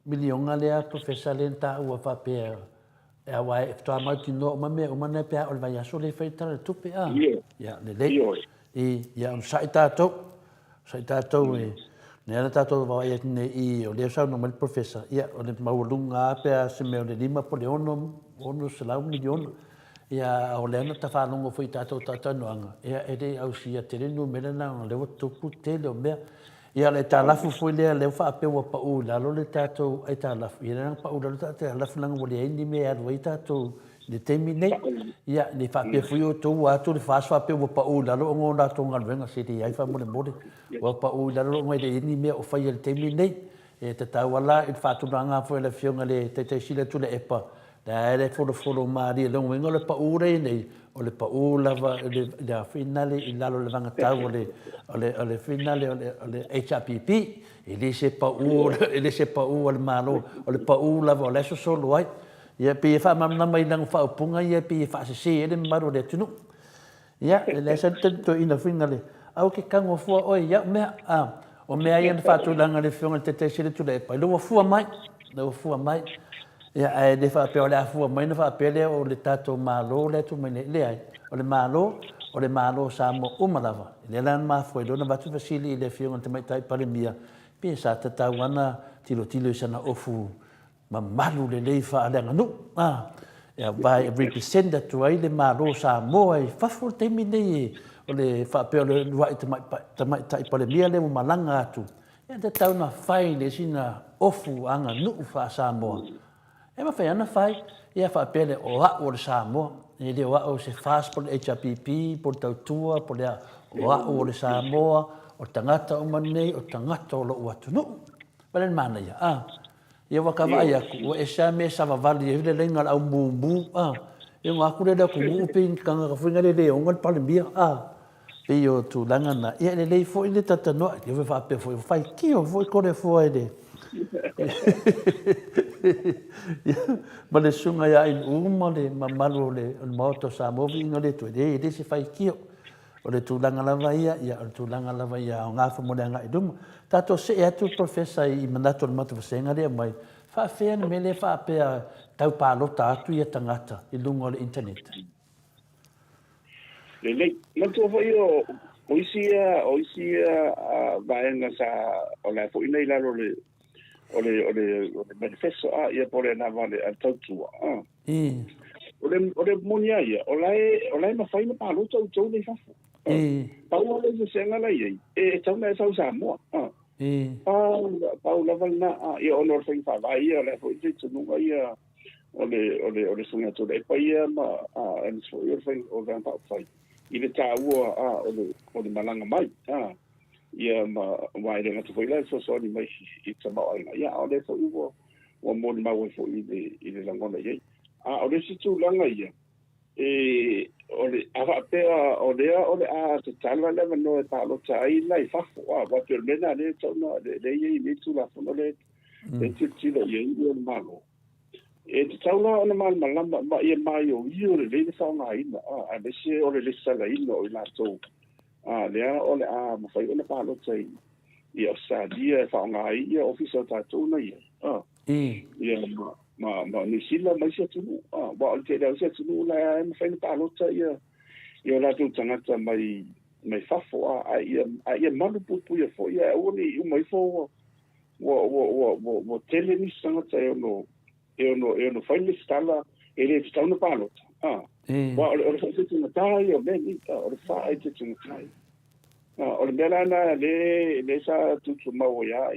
milionga le a professor lenta o fa pe e awa e ftoa mai tino ma me o mana pe o vai aso le fai tara tupe ya le ya un sai tato e ne ana tato va e ne i o le sa no mal professor ya o le maulunga pe se me o le lima po le ono se lau milion ya o le ana ta fa longo foi tato no anga ya e de au sia tele no me na le o tupu tele o me ia le talafu foi le fa pe wa pa u la lo le tato ai talafu ia pa u la tato talafu lang wo le ni me ar wai tato le terminate ia le fa pe foi o to wa to le fa pe wa pa u la lo ngo na to ngal venga se ti ai fa mo le mo wa pa u la lo ngo le ni me o fa ia le terminate e te ta wala il fa tu nga foi le fionga le te sile tu le epa da ele fo ma di lo ngo le pa u re nei o le pau lava le finale i lalo le vanga tau o le finale o le HRPP e le se pau o le malo o le pau lava o le so solo ai ia pe fa mamna mai lang fa punga ia pe fa se ele maro le tunu ia le se tento ina finale au ke kango fu o ia me o me ai fa tu langa le fiona te se le tu le pa lo fu mai ia e le fa pe o le afu mai na fa pe le o le tato malo le tu mai le ai o le malo sa mo umalava le lan ma foi do na batu fasili le fio te mai tai pale mia pe sa ta tawana tilo sana ofu ma malu le fa le nganu ia vai represent that tu ai le malo sa mo ai fa for te mine o le fa pe o le right te mai tai pale mia le malanga tu ia te tau na fai le sina ofu anga nu fa sa mo e ma fai ana fai ia whaapele o o le Samoa. I le o se fast po le HRPP, po le tautua, po le o le Samoa, o tangata o manei, o tangata o lo ua tunu. Palen mana ia. Ia wakawa ia ku, e sa me sa vavali, e le lenga au mumbu. Ia ngā kure da ku upe kanga ka whinga le leo, ngal pale mbia. Pe o tu langa na, ia le lei fo i le tatanoa, ia whaape fo i whai kio, fo i kore fo i le. Ma le sunga ia in uma le mamalu le maoto sa movi inga le tu e se fai kio o le tūlanga lava ia o le tūlanga lava ia o ngā whamoreanga i dunga tato se e atu profesa i mandato le matu vasenga lea mai whaafea na mele whaapea tau pālota atu ia tangata i lunga o le internet le matu whai o isia vaenga sa o la fo ina ilalo le o le manifesto ia pole na vale a tautua o le monia ia o lai ma fai na palo tau le fafu pau le senga la ia e tau na sau sa mo pau la valna ia o no fai fa vai ia le foi te no ia o le sunga to le pa ia ma en so ia fai o gan pa fai i le taua o le malanga mai ia ma wai le ngatu foi la so ni mai i tama ai ia o le fo o mo ni mau fo i le langona ia o le situ langa ia o le ava pea o le se tala le no e palo tai lai fa fo wa per mena le tona le ia ni tu la fo le ti lo ia i malo e te taula ona malama ma ia mai o le fa nga ina a le se o le sala ina o la to lea o le ma fai ona palo tai ia sa dia fa nga ia officer ta tona ia ia ma ni sila mai se tu wa o te da se tu la ma fai palo tai ia la tu tangata mai fa fo ia manu pu ia fo ia o ni mai fo wo tele ni sanga tai no fai ni stala ele sta no palo wa o se tu na tai o ben o fa ai te tu tai o le mea na le sa tutu mau ia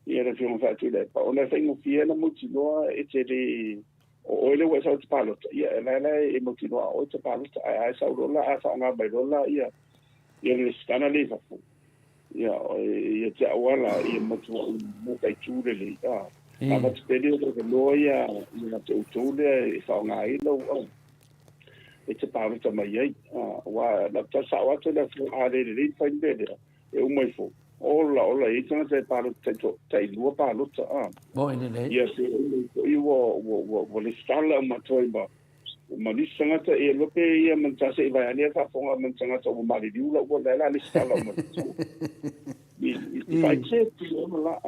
le fiona whaatu le pa o le whaingo fia na mutinoa e te le o ele wa sa te palota ia la e mutinoa o te palota ai sa rola a whaanga mai rola ia le stana le fafu ia te awala ia mutua mo kai ture le a matu pere o le loia ia te utule e whaanga ilo e te palota mai ai wa na ta sa wa te le le fai bele e umai fo ola e tana te palota te lua palota mo ine le ia se i wo le stala ma toi ba ma ni sanga te e lope ia man ta se vai ani fa fonga man sanga to ma li ula wo la le stala ma i fai che tu la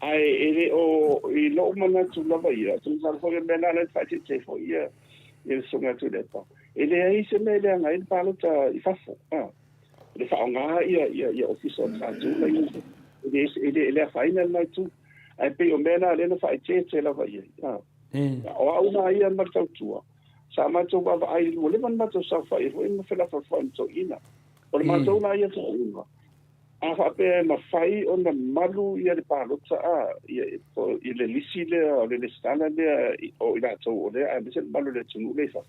ai ele o i lo mana tu la vai ia tu sa fo me na le fai che fo ia il sunga tu le pa ele ai se me le ngai palota i fa fo le fa nga ia officer sa tu la ele final mai tu ai pe o mena le no fa che la vai o una ia ma tu sa ma tu ba ai le man ma tu sa fa i fo in fa fa to ina o ma tu na ia tu una a fa pe ma fai o na malu ia le palota ia i le lisi le stana le o ina to o le a se malu le tu le fa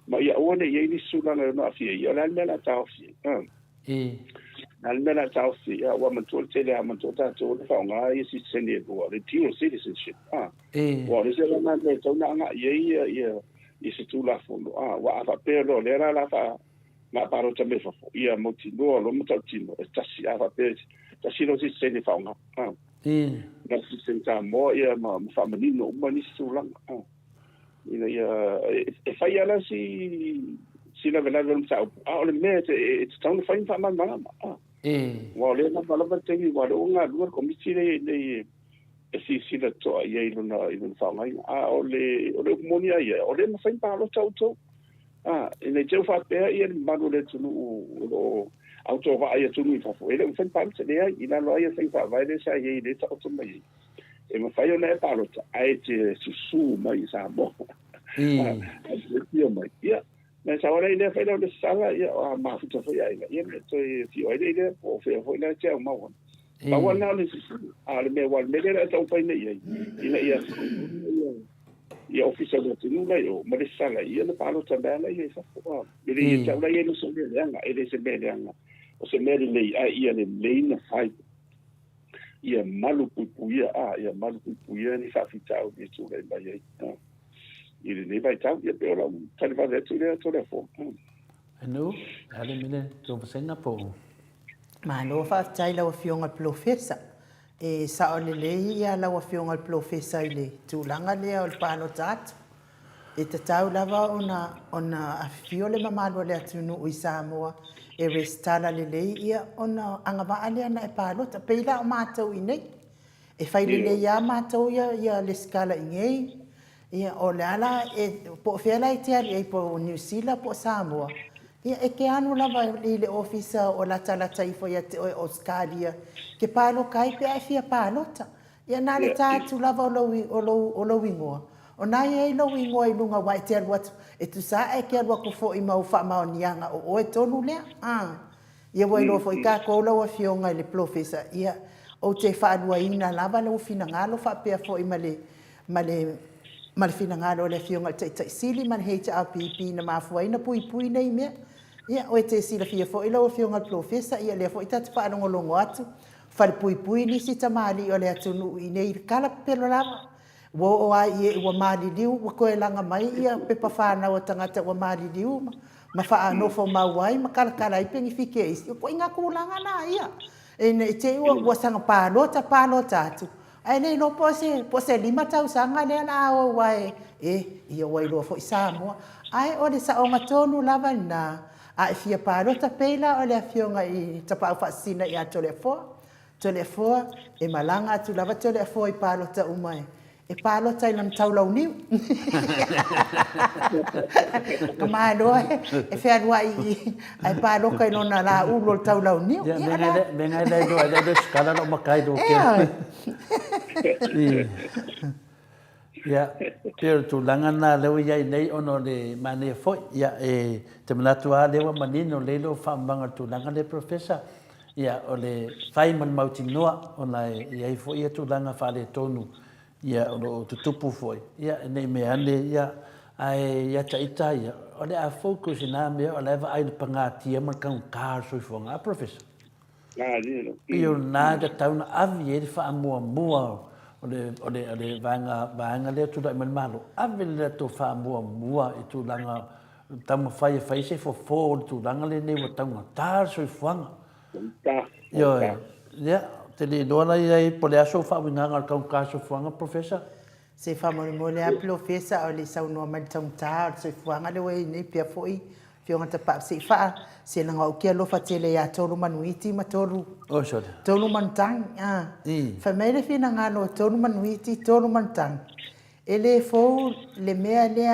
ma ia o ne ia ni sula na afia ia la mena ta afia na ta afia wa man tu te le man tu ta tu le fa nga ia si sene bo le dual citizenship wa le se na le to na nga ia i se tu la fo wa fa pe lo le la fa ma paro te me fa ia mo ti no lo mo ti no sta si fa pe ta si no si sene fa nga na si senta mo ia ma fa menino ma ni su lang ia e fai ala si la vela del sa o le me it's town fine fa man wa le na pala te ni wa o nga lu ko mi si le si la to ia i na fa mai o le monia ia o le ma fa pa lo to le teu fa pe ia ma le tu o auto va ia tu ni fa fo ele fa pa se le ia lo ia fa vai le sa ia le to mai e ma fai ona e palota ai te susu mai sa bo ia na sa ora ile fai le sala ia ma futa foi ai ia to fi oi ile o fe foi na che ma won pa wona le susu le me wal me le ta fai nei ia ia ofisa le tunu lai o ma le sala ia le palo tanda lai e fa ko le ia tau lai no so le anga e le se me le anga o se me le ia le leina fai ia malu pupuia ia malu pupuia ni fa fitau ni tu le mai ai ile ne vai tau ia pe ola tale va tu le to le fo no ale mine to senga po ma no fa tai la fionga profesa e sa o le ia la fionga profesa ile tu langa le o pano tat e te tau lava ona a fiole mamalo le atunu o Samoa e restala le ia ona anga va ale na e palo ta peila o matou ine e fai le ia matou ia le skala ingei ia o le ala e po fela i te ali e po New Zealand po Samoa ia e ke anu lava i le ofisa o la tala taifo ia te o Australia ke palo kai pe ai fia palota ia na le tatu lava o lo wingoa o na ia lo wingoa i lunga wai te alwatu e tu sa e ke alwa kufo i mau wha mau nianga o e tonu lea ia wai lo fo i ka koula wa fionga i le profesa ia o te wha alua ina lava le ufina ngalo wha pia fo i ma le fina ngalo le fionga te sili man hei te APP na mafua ina pui nei mea ia o te sila fia fo i lo fionga le profesa ia le fo i tatu wha alongo atu whale pui ni si tamali o le atunu i nei kala pelo lava wo o ai e wa mali liu wa koe langa mai ia pe pa whana o tangata wa mali liu ma wha anofo mauai ma kala i pengi fike isi o koe inga kulanga na ia e ne te wa sanga palota atu ai nei no pose 5 tau sanga le na o wai ia wai lo fo Samoa ai o le sa o ngatonu lava na a fia palota peila o le fionga i tapa fa sina i atole fo e malanga tu lava tole fo i palota umai e palota i lam taulau niu kamalo e fea rua i ai paloka i lona la ulo taulau niu venga le skala no makai do ke ia pero tu langana le ia nei ono le mane foi ia e te manatua le wa manino le lo fa manga tu langana le professor ia o le fai man mautinoa ona ia foi ia tu langa fa le tonu ia o tutupu foi ia nei me ane ia ai ia taita ia o le a focus na me o le va ai pangati ma kan ka so fonga professor io na da tauna avie de fa mua o le vanga le tu da malo ave le to fa mua e tu langa tam fai se fo tu langa le ne wa tauna ta so fonga io ia te le dona ia po le aso fa winga ngal ka so fonga professor se fa mo le a professor o le sa no mal tong ta so fonga le we ni pia foi fionga te pa se fa se na ngau ke lo fa tele ya tolu manuiti ma tolu tolu mantang fa mele fina ngalo tolu manuiti tolu mantang ele fo le mea le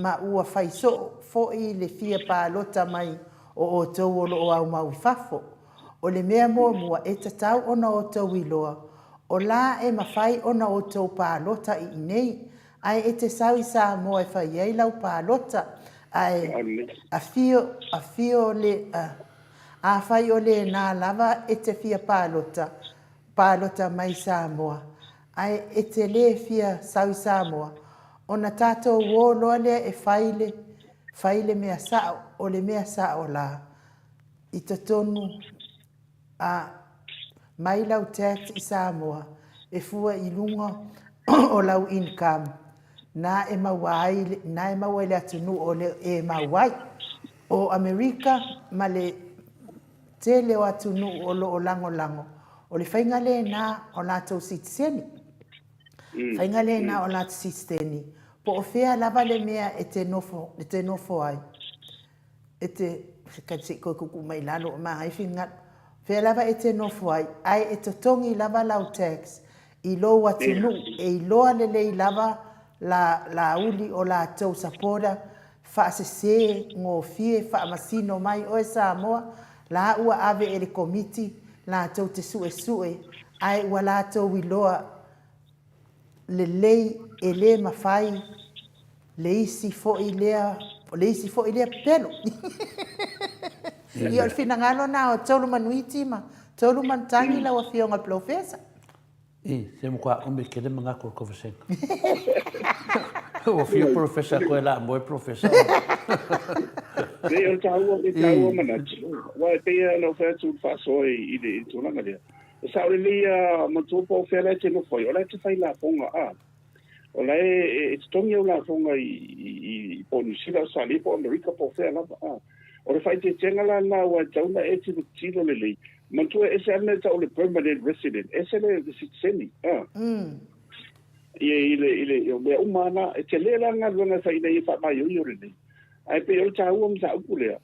ma ua faiso fo i le fia pa lota mai o to o au mau fafo o le mea mo e tatau ona o to wiloa o la e mafai ona o to pa lota i nei ai e te sau sa mo e fai ai lau pa lota ai a fio le a fai o le na lava e te fia palota mai Samoa ai e te le fia sau Samoa ona tato wo lo le e faile mea sao o le mea sao la i te tonu a mai lau tax i Samoa e fua i lunga o lau income na e mawai le atunu o le e mawai o Amerika ma le tele o atunu o lo o lango o le whainga le na o natou citizeni whainga le na o natou citizeni po o fea lava le mea e te nofo ai e te kasi ko kuku mai lalo ma ai finga fea lava e te nofo ai e totongi lava lau tax i lo atunu e i loa le lava la uli o la tau sapora fa se ngo fie fa masino mai o Samoa la ua ave e le komiti la tau te sue ai wala tau wiloa le lei e le mafai le isi fo ilea pelo i o fina ngalo na o tolu manuiti ma tolu mantangi la wa fionga professor se mo kwa umbe kele manga ko ko O fio professor ko la mo professor. They are tahu mana. Wa te no fa tu fa so I de tu langa dia. Sa le ia mo tu po fa le te no foi. Ola te fai la fonga a. Ola it's tongi la fonga I po ni sila sa li po America po fa la a. Ora fai te tenga la na wa tauna e te tilo le le. Mantua ese ane ta ole permanent resident. Ese le the sixeni. Ile me umana e te le langa langa fai nei fa mai yo le. Ai pe o ta uam sa ukule.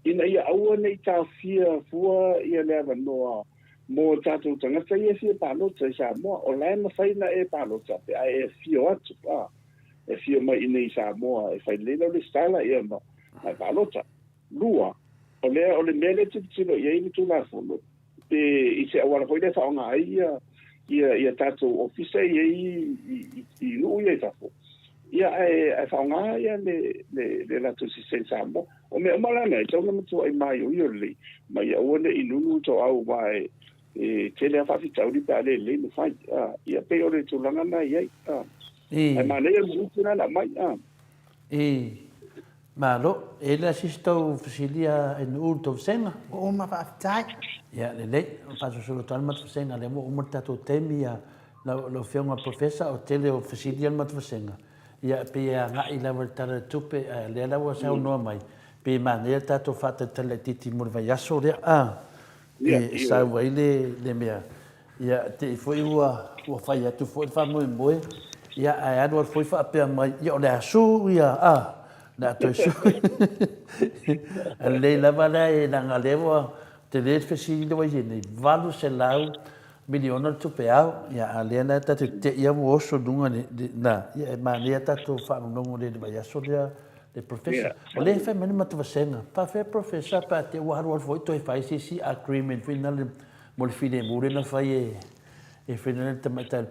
Ina ia aua nei ta fia fua ia le no mo ta tu tanga sai e fia pa no tsa sa mo o lai ma fai na e pa no tsa pe ai e fio atu pa. E fio mai nei sa mo e fai le le stala ia ma. Ai pa no tsa. Lua. Ole mele te tilo ia I tu la fono. Pe I se awara foi le fa nga ia tatu ofisa I lu ia tafo. Ia e fa nga ia le la tu si sensa mo. O me mala na tau na tu ai mai o le. Mai o le inunu to au mai e tele fa fi tau di pa le no fa ia pe o le tu langa na ia. Ai ma le mu tu na mai Malo, ela sisto fasilia en urto senga. O ma whaafitai. Ya, le paso solo tal mat senga le mo umta to temia lo fiona professor o tele o fasilia mat senga. Ya pe nga ila voltare tupe le la wa sa no mai. Pe manera tato fata tele titi mo va ya so le sa wa le mea. Ya te foi o fa ya tu foi fa mo mo. Ya a do foi fa pe mai yo le su ya na to su le la vale e na ngalewa te le fesi do ye ni valu se lau miliona tu peau ya alena ta te ia mo so dunga na ya mania ta to fa no le ba ya so le professor o le fa mani matu senga pa fe professor pa te wa ro foi to fa si agreement final mo le fine mo le na fa e final te mata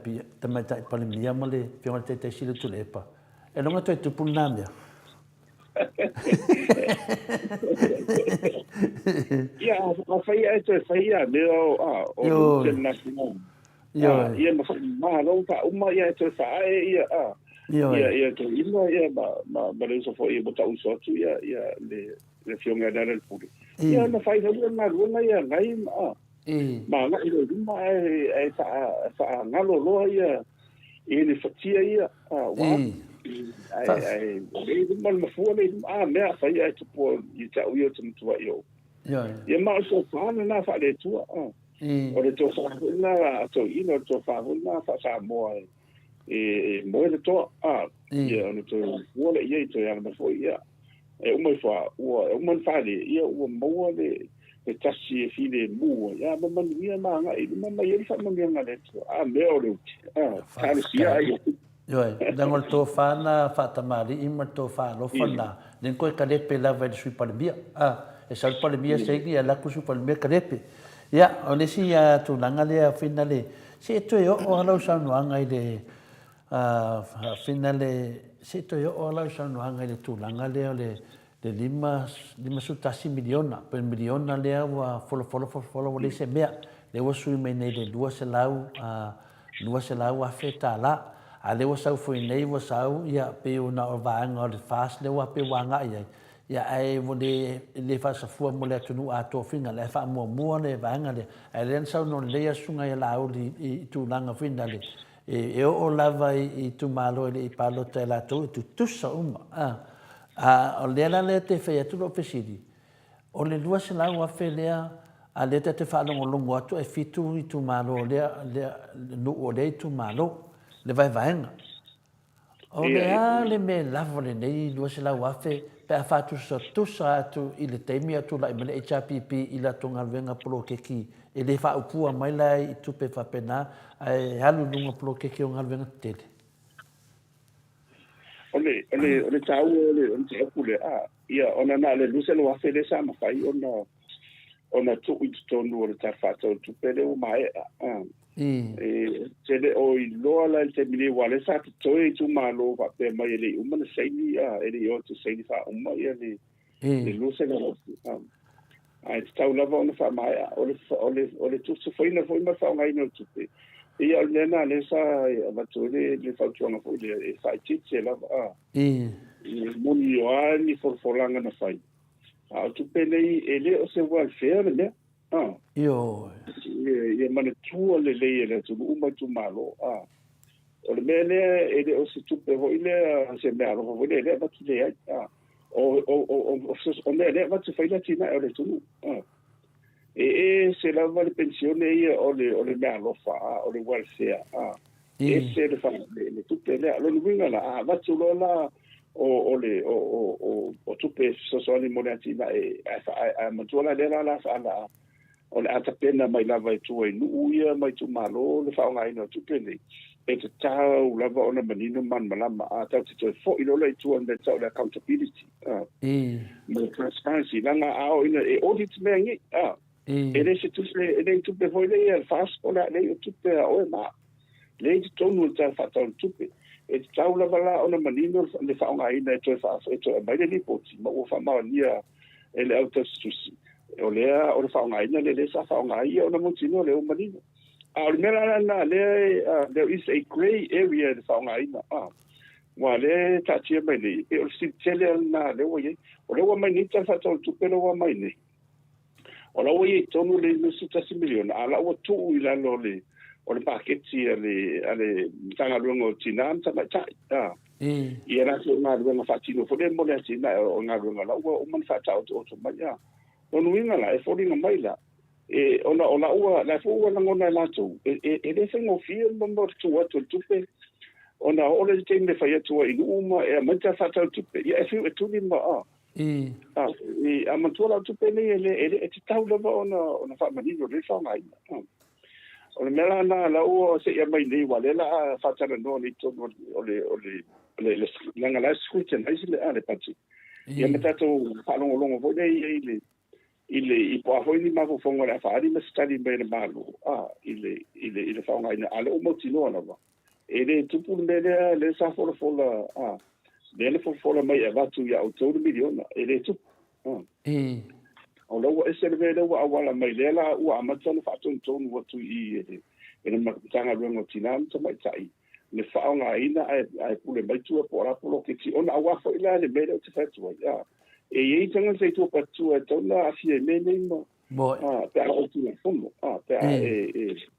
pa le mia mo le fiona te si le tu le pa e non to tu punamia Ia, a whaia e te whaia leo o international. Ia ma rong ka uma ia te whae ia te ina ia ma reusa fo ia bota uso atu ia le fionga dara le puri. Ia na whai hau na runa ia ngai ma ngai lo ruma e wha ngalo loa ia e le whatia ia ai mal mafua mea fai ai tu po I ta uio tu tua io ia ma so fa na fa le tua o le to fa na to ino to fa na fa sa mo mo le to ia no to wole ia to ia na fo ia e o mai fa o man fa le ia o mo le tasi fi le mu ia ma man ia ma nga I ma ia fa ma nga le to me o le ka sia ia Yoi, dangol to fana fatamari ima to fa lo fana. Den ko kalepe la va su palmia. E sal palmia segi ala ku su palmia kalepe. Ya, onesi ya tu langale finale. Se to yo o ala sa no anga ile finale se to yo o ala sa no anga ile tu langale le lima su tasi miliona, per miliona le wa folo le se mea. Le wa su me ne le dua se lau a feta la. Ale wa sau foi nei wa sau ia pe una o vanga o le fast le wa pe wanga ia ai mo le fa sa fu mo le tunu a to finga le fa mo le vanga le ale sau no le sunga ia la o I tu langa finga le e o lava I tu malo le palo te la tu sa o le la te fe tu lo pesidi o le lua se la wa fe le a le te fa longo atu e fitu I tu malo le no o le tu malo le vai vaenga. O le me lavo le nei lua se lau afe pe a fatu sa tusa atu I le teimi atu la I mele HRPP I la tonga venga polo keki e le fa upua mai lai I tupe fa pena ai halu nunga polo keki o ngal venga tele. Ole tau ole te apule ia ona na le luse lo afe le sa mafai ona tu I tonu o le tafata o tupe le o mai tele o I loa la te mili wale sa te toi tu malo va pe mai le umana seini ele o te seini fa umma ia le luse la ai tau lava ona fa mai ole tu se foi na foi ma fa ngai no tupe ia le na le sa va tu le fa tu na foi le fa titse la moni o ani forfolanga na fai a tu pele ele o se welfare le Io. ia mana tu le le tu uma tu malo o le mele ele o se tu pe ho ile se me aro ho le va tu le o le va tu fai la tina o le tu se la va le pensione ia o le me alo fa o le welfare se le fa le tu pele lo winga la va tu lo la o tupe sosoni monatina a matuala lera la ala o le atapena mai lava e tua inu ia mai tu malo le whaonga ino tupe nei e te tau lava ona manino man malama a tau te toi fo ino le tua me tau le accountability mo transparency langa ao ina e audit mea ngi e le se tupe foi le ia fast o le tupe a oe ma le te tonu ta whatau tupe e tau lava la ona manino le whaonga ina e toi mai le lipoti ma ua whamao nia e le autosusi o lea o le whaonga ina le sa whaonga ia ona montino le o manino o le mera na there is a grey area le whaonga ina wa le tatia mai nei e o si tele na le o ye o le wa mai ni ta whatau tupelo wa mai nei o la o ye tonu le nusu tasi miliona ala o tu ila lo le o le paketi ale tanga luengo tinam tama tai ia na so na luenga fatino fo le mo le tina o nga luenga la o man fatau to mai o nuinga la e foringa mai la e ona ua la fo ua ngona la tu e le sengo fio mo tu atu tupe ona o le tene fa tu i uma e mata fatau tupe ia e fiu e tu ni ma e amatua tupe nei e te tau lava ona fa manino le fa mai o le mela na la o se ia mai nei wale la fatara no ni to o le langa la switch na isle ale pati ia metato palongo longo vo nei ile i po foi ni ma fo fonga la fari ma stadi be le malu ile fa nga ina ale o motino na va e le tupu le sa fo le fo mai va tu ya auto de miliona e le tu o lo e se le vele wa wala mai le la u amata no fa tu wa tu i e ma tanga lo tinam to mai tai le fa nga ina ai pule mai tu po ra po ke ti ona wa fo ila le mele te fa tu ya e ye tanga se tu pa tu to na fi me mo pe o tu fondo pe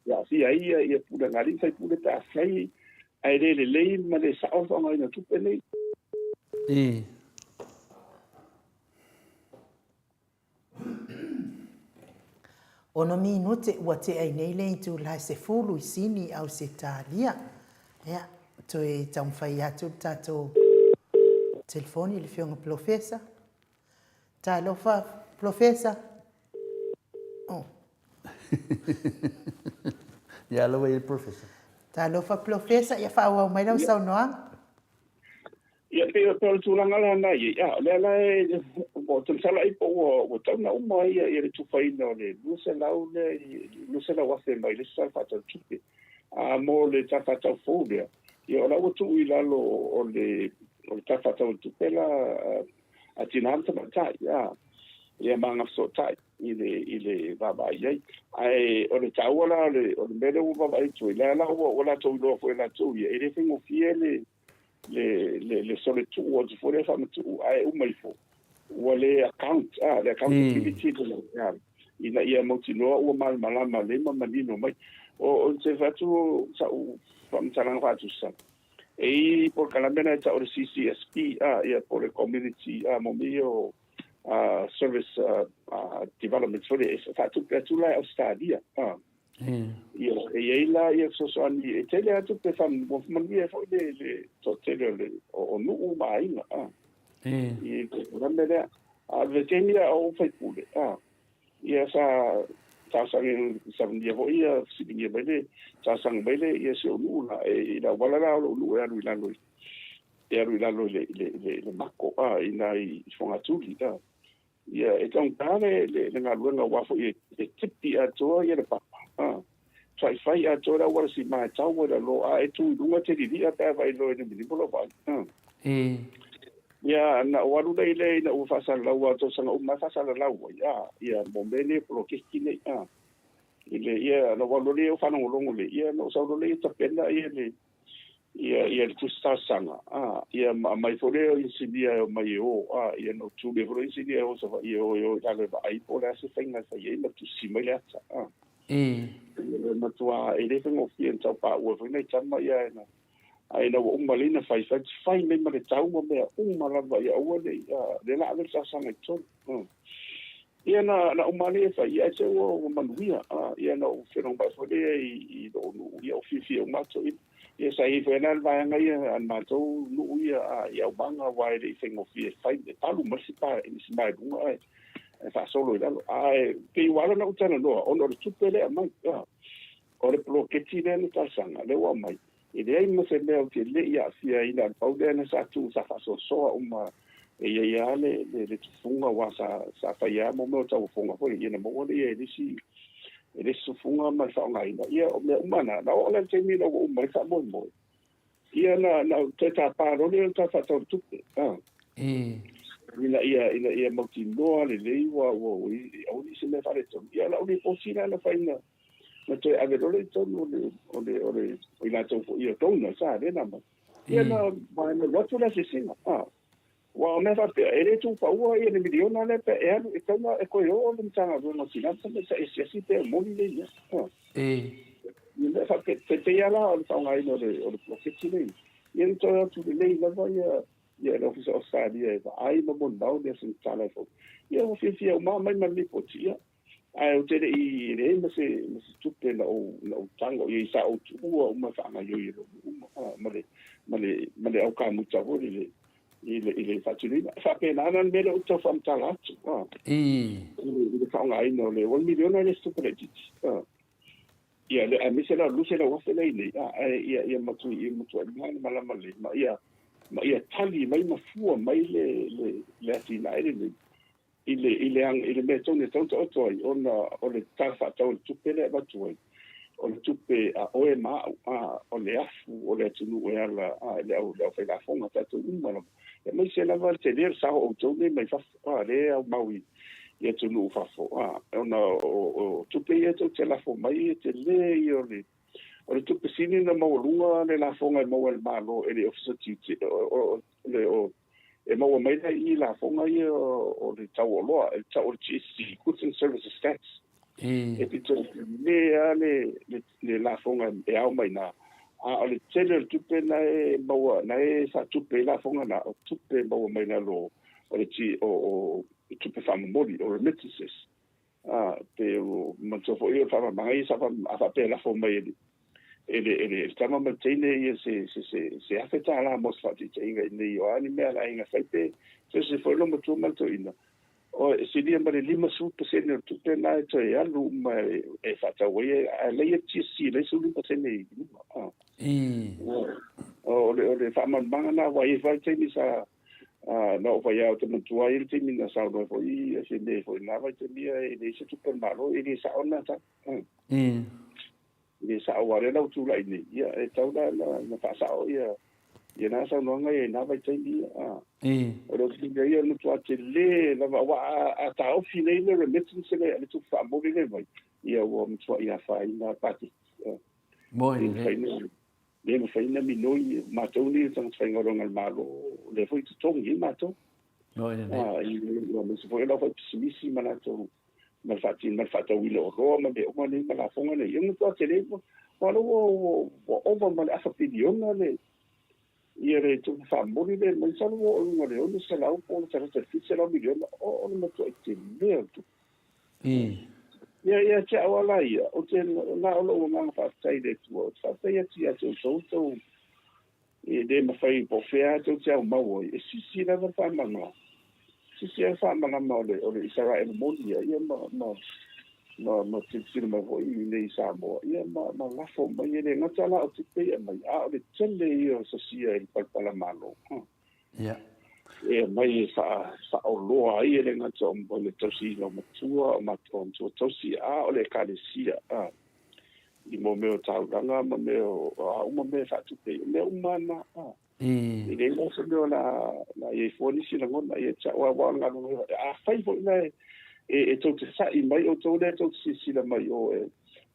ya fi ai e pule ngari sai pule ta sai ai le ma le sa o nga ina tu pe nei Ono minute ua te ai nei le tu la se fulu i sini au se talia. Ia, to e tau mwhai atu tato telefoni le fionga profesa. Ta lofa profesa. Ya lo ve profesa. Ta lofa profesa ia fa wa mai lau sau noa. ia pe tu langa la na ia le o tu sala i po o tu na uma ia le tu fai no le no se la wa se mai le sa fa tu tupe a mo le ta fa ta fobia ia la o tu i la lo o le ta fa ta tupe la a tinanta ma ta ia manga so ta ile va ba ia ai o le tawala o le mele o va ba tu la o la tu lo fo la tu ia ele fingo fiele le sole tu o tu fore fa tu ai o mai fo o le account le accountability ya ina ia motino o mal malama le manino mai o se fa tu sa o from talang fa tu sa e por calambena ta o CCSP ia por le community momio service development for the fa tu la o stadia ia so ani tele atu pe fam mania fo le to tele o no mai i ko mele a vetenia o fai pule ia sa sang 7 dia vo ia sinia bele sa sang bele ia se o lula e la wala la o lu e la lo le mako ina i fonga tuli ia e tong tale le nga luenga wa fo e tipi atu ia le papa trai fai atu la wa si mai tau wa lo e tu lunga te di ta vai lo ni bi bolo ba ia na waru le na u fa sa la wa to sa na u ma fa sa la wa ia mo bene pro ke kine ile ia no wa le o fana ngolongo le ia no sa le ta pena ia le ia tu sta sanga ia mai fore o insidia mai o ia no tu le fore insidia o sa ia o dale ba ai po la se fenga sa ia no tu si mai la ma tua ele fengo fien tau pa o fenga tama ia na ai no malina fai me ma le tau mo me la va ia o le la le sa sanga to ia na umani fa ia se o manuia ia no fenong ba fore I do no ia ofici o mato ia sai foi na vai ngai an mato no ia banga vai de fengo fai de talu masipa in smai bunga ai fa solo ida ai pe wala na utana no ono le tupele mai o le ploketi le ta sanga le wa mai ide ai mo se le o ke le ia sia ina paude na sa tu sa fa so uma ia le funga wa sa fa ia mo tau funga foi ina mo ia disi ele sufunga ma sa ngai ia o me umana na o le temi no o mai sa mo ia na te ta pa ro le ta fa tu ina mo ti no le wa o ni se me fa le to ia la o ni posina na fa ina na te ave ro le to no le ina to ia to no sa le na ma ia na ma na lo tu la se singa wa me fa pe ele tu fa wa ia ni miliona le pe e tama e ko yo le tanga no sina sa si pe mo ni le ia ni me fa pe te ia la o fa ngai no le o le profeti le ia to tu le la va ia le ofisa o sa dia ai mo mo dau de sin tala fo ia o fi ma mai ma mi po tia ai o te I le me se tu pe la o tango ia sa o tu o ma fa ngai yo ma le au ka mu ta ho le ile fatulina fa pena nan mele o to fam tala ile fa ngai no le 1 million le sto credit ia le amise la luce la wa le ia matu mala ma ia tali mai ma fu mai le atina ile me tone to ona o le tafa to tupele ba tu o le tupe a oe ma o le afu o le tunu e ala le au fe la fonga tatu umana e mai se lava te le sa o tone mai fa le au maui ia tunu fa fo ona o tupe ia to te la fo mai te le o le tupe sini na mo lunga le la fonga mo el malo e le officer o e mo mai I la fonga ia o le tau loa e tau GC goods and services tax e pito le la fonga e au mai na o le tele tupe na e maua na e sa tupe la fonga na o tupe maua mai na lo o le ti o tupe fama mori o remittances te o mantofo i o fama mai sa fa pe la fonga ele tama matene ia se afeta la mos fati inga nei o ani mea la inga faipe se foi lo matu malto ina o se dia mare 5% o tupe na to ia lu mai e fata we a le ti si le su 5% o le fama manga na wa i vai te sa no vai au te matu ai te mina sa no foi se ne foi na vai te mia e le se tupe malo e le sa ona ta le sa o le lau tu lai ni ia e tau na fa sa o ia na sa no ngai na vai te mia o lo ti ia no tu ate le la wa a ta o fine le remittance le tu fa mo le vai ia o mo tu ia fa ina pati moi le mo fa ina mi noi ma tu ni tang fa ngorong al malo le foi tu tong i ma tu moi i mo se foi la fa simisi ma na tu mal fata wilo Roma de uma ni mala fonga le yung to telepo wala wo over mal asa pidion le iere tu fa mori le mal sa wo ngore o se la o se se se la milion o no to te le tu ia cha wala ia o te na o lo ma fa sai de tu fa sai ia tu so e de ma fai po fea tu cha ma wo e si la fa ma si fa ma o le Israel monia ia ma tsi ma vo I le sa mo ia ma la fo ma ia le ngata la o te mai o le tele ia so sia I pala malo ia e mai sa o loa ia le ngata o le tosi no matua ma to tosi o le kalisia I mo me o tau ranga ma me o uma me fa tu pe me umana I le mo se no la e foni si la ngona e cha wa nga no a fai fo na e to te sa I mai o to le to si la mai o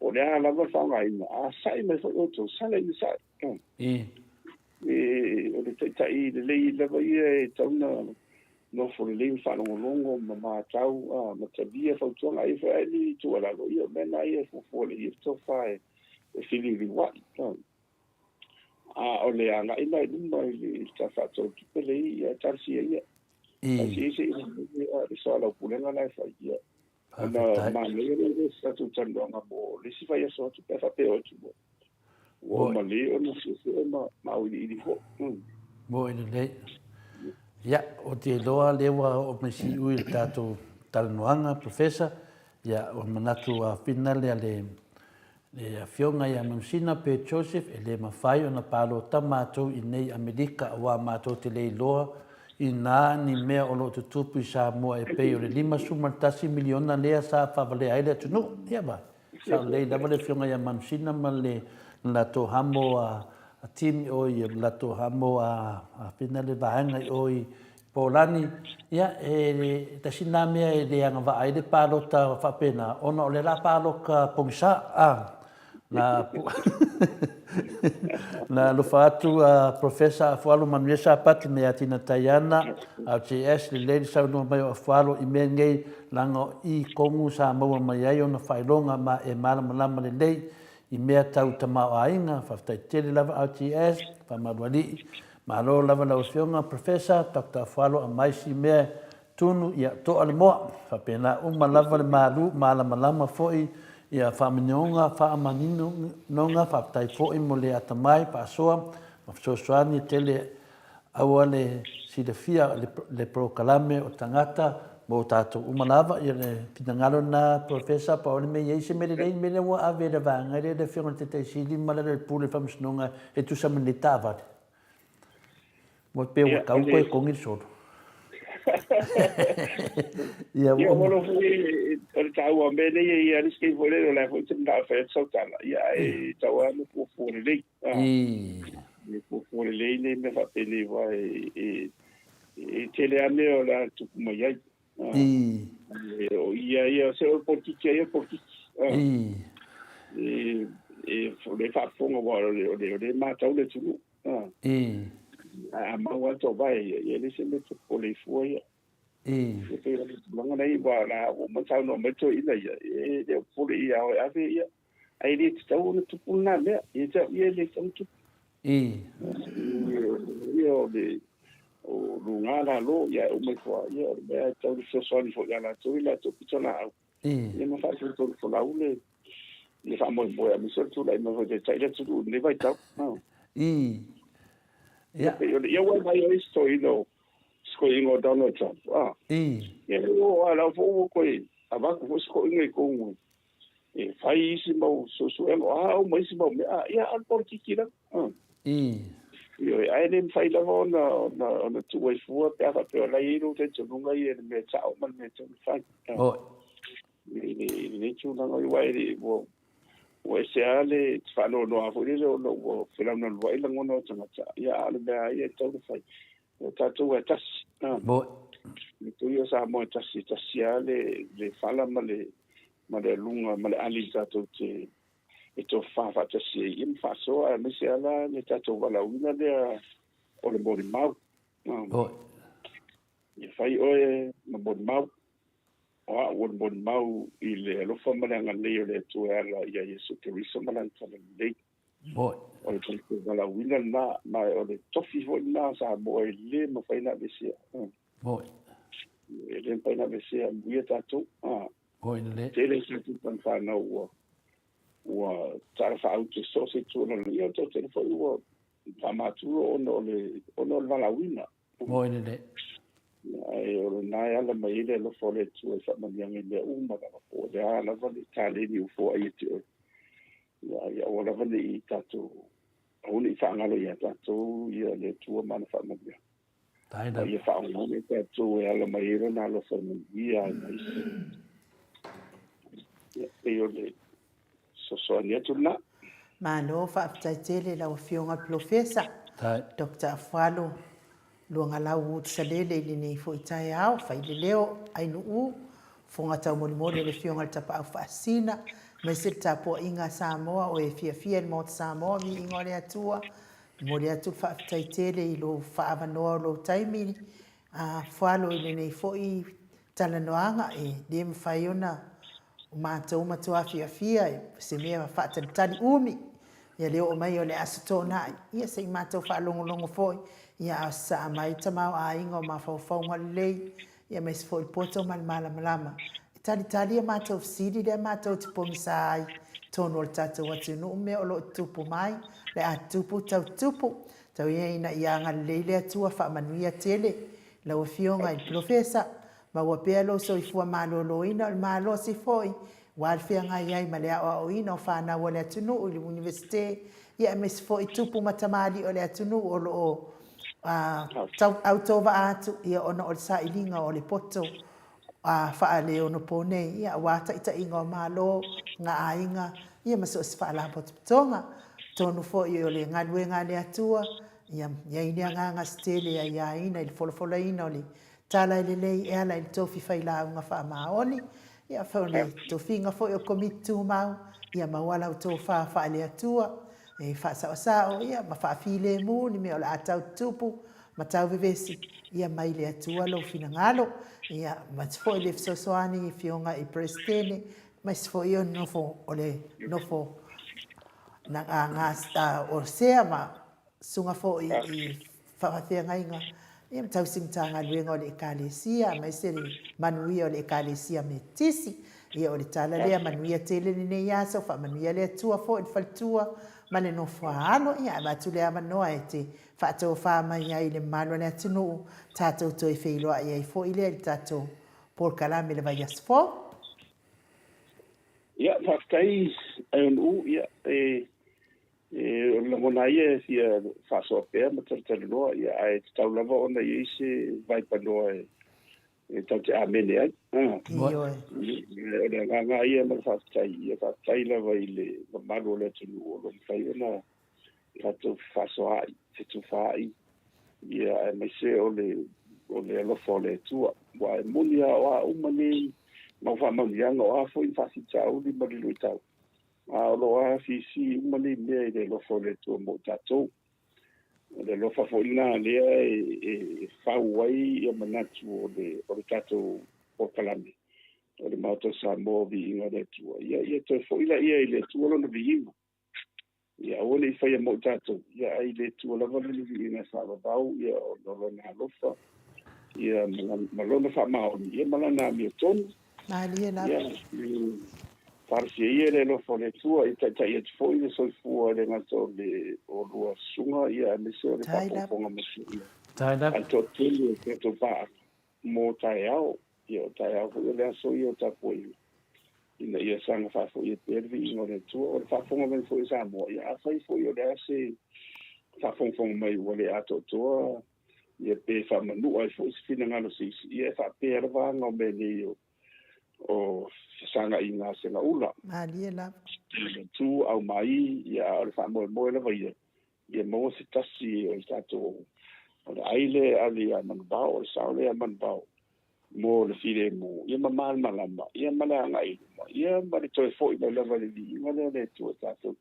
o le ala va fa ngai a sai me fo to sala ni sai o le tai le va ie tauna no fo le fa longo ma tau ma te via fo to ngai fa ni to ala lo io me na ie fo le to fa e fili vi wa o le anga ina i ta fa to ki le ia tarsi ia si so la pulenga la fa ia ana ma le sa tu tandonga bo le si fa ia so tu fa pe o tu o ma le o no si ma o di fo mo le ya o te loa lewa o me si ui tato talanoanga professor ya o manatu a finale le fionga ya mamsina pe Joseph e le mawhai o na palo tamatou i nei Amerika wa matou te le loa i nā ni mea o lo te tupu i sa mua e pei o le 5 miliona lea sa whawale aile tunu. Ia ba, sa le dawa le fionga ya mamsina ma le lato hamo a timi o i lato hamo a pina le vahenga o i Polani. Ia e tasina mea e le anga wa aile palo ta whapena. Ona o le la palo ka pongsa na lufa atu professor Afualo Manuesa pati me atina Taiana au TS le lady sau no mai Afualo i mea ngei langa i kongu sa maua mai ai ona whailonga ma e malama le lei i mea tau tamau ainga whaftai tele lava au TS whamaruali ma lo lava lau fionga professor Dr. Afualo a maisi mea tunu ia to ale moa whapena lava le malu malama foi ia whaminonga, whaamanino whaptai fōi mo le atamai, pāsoa, mawhsosoani tele aua le silefia le prokalame o tangata mo tātou umalawa ia le kinangalo na professor Paoli me yeise me le rei me le ua ave le vanga le whionga te te sili mala le pule whamsinonga e tu samani tāwari. Mo pe ua kau koe kongi soro. Ia mo fui o tau a mene ia ni ske vole o la foi tenda fa so tala ia e tau a no fu le fu le ne me fa pele va e tele ane o la tu mo ia ia se o politiki fu le fa fonga va le ma tau le tu a ma wa to vai ia le se me po le fu ia langa nei wa la o matau no meto ina ia e de pule ia o ave ia ai le tau no tupuna me ia ta ia le tau tu ia de o lunga la lo ia o me fo ia o me tau so so ni fo ya la tu la tu pitona ia ma fa tu fo la ule le fa mo boya mi so tu la ma fo de tai le tu ne vai tau ia ia wa vai o story no ingo Donald Trump. O ala fo ko ava ko sko ingo ko e fai isi mo so o mo isi mo ia al politiki la. Io ai nem fai la na tu e fu pe fa pe la iro te tsunga i me chao man me tsun fai. Ni tu na no i o se ale fa no afo ni no fela no vai la ngono tsanga ia al ba ia tau fai. Tatou e tasi. Le tuia sa mo tasi le fala ma le lunga ma le ali tatou te e to fa tasi i fa so a me se ala le tatou wala una le o le bodi mau. Ia fai oe ma bodi mau. O le bodi mau i le alofa ma le anganei o le tuela ia Yesu Keriso ma le antala lei. O le tōku wala wina na o le tofi hoi na sa mo e le ma whaina vesia. E le whaina vesia muia tātou. Tele sa tu pan whana ua tara whaau te sose tūna li o tō tele whai ua whamātua ono le wala wina. E o le nai ala mai ele lo fole tu e whamaniangi le umara o le ala wale tāleni ufo ai te oi. Ia ora vale I tātou Oni whaangalo ia tātou ia le tua mana whaamabia. Ia whaangalo me tātou e ala mai ero nā lo whaamabia ai maisi. Ia peo le sosoani atu na. Malo whaaptaitele lau fionga professor Dr. Afualo luanga lau utusalele ili nei fo itai au whaile leo ainu fonga tau molimole le fionga le tapa au whaasina mai se tapo inga Samoa o e fia mo Samoa mi ingo le atua mo le atu whaaftaitele i lo whaavanoa lo taimi a whalo i le nei foi talanoanga e le mwhai ona o mātou matua fia se mea whaatalitali umi ia leo o mai o le aso tōnai ia se i mātou whaalongolongo foi ia a sa mai tamau a inga o mawhauwhaunga lei ia mai se foi poto malama tali a mātou fsiri le mātou te pongisa ai tono o le tātou atu no me o lo tupu mai le a tupu tau ia ina ia ngal leile atua whaamanuia tele la o fionga i profesa ma ua pea lo so i fua malolo ina o malo si foi wal fia ngai ai ma le o ina o whanau o le atunu o le universite ia me se foi tupu matamali o le atunu o lo autova atu ia ona o le sa ilinga o le poto a faale ono pone ia wata ita inga malo nga ainga ia maso se faala potonga tonu fo i ole ngalwe ngale atua ia ina nga stele ia ina il folfola ina ole tala ile le ala il tofi faila nga fa maoni ia fa ole tofi nga fo o komitu mau ia mawala o to fa faale atua e fa sa ia ma fa file mu ni me ola atau tupu matau vivesi ia mai le atua lo fina ngalo ia mas foi le sosoani fionga i prestene mas foi o nofo ole nofo na nga o sea ma sunga foi i faafia ngainga ia tau simtanga luenga o le ekalesia mai se le manuia o le ekalesia metisi ia o le tala lea manuia tele ni nei asa fa manuia le atua foi faltua ma le nofo ano ia ma tu le amanoa e te whaatou whamai ai le malo le atunu tātou toi wheiloa i fo i le tātou por kalame le vai asfo. Ia, whaktai ai unu, ia, la mona ia fia whasoa pēr ma taratari noa, ia ai tau lava ona i se vai panoa e tau te amene ai. Ioe. Ia, nganga ia ma whaktai lava i le malo le atunu o lo mwhai ona tātou whasoa ai. Se tu fai ia mai se o le alofo le tua wa mulia wa umani ma fa malianga wa foi fasi tau di mali tau a lo a si umani le alofo le tua mo tato le lofa foi na le e fa wai ia manatu o le tato o kalami o le mato sa mo vi inga le tua ia to foi la ia le tua lo vi ia ole i whaia mo tātou. Ia ai le tua lava lili ina whaabau, ia o lorona alofa, ia malona whaamaoni, ia malana mi o tonu. Malia la. Ia, wharsia ia le lofa le tua, i tai atu fo i le soifua le ngato le o lua sunga, ia mese o le papoponga masu. Taila. Ai to tulu e to paa, mo tai au, ia o tai au, le aso i o tapoi. Ina ia sanga fafo ia pervi ingo le tua o le fafonga mai fo isa mo ia fai fo ia le ase fafonga mai o le ato tua ia pe fa manu ai fo fina ngalo si ia fa perva no me ni o sanga ina se na ula Malia la. tu au mai ia o le fa mo le vai ia mo se tasi o tato o le aile ali a manbao o saule a manbao mo le file mo ia mamal malama ia mala ngai ia mari toi foi le lava le li ngale le tu ta te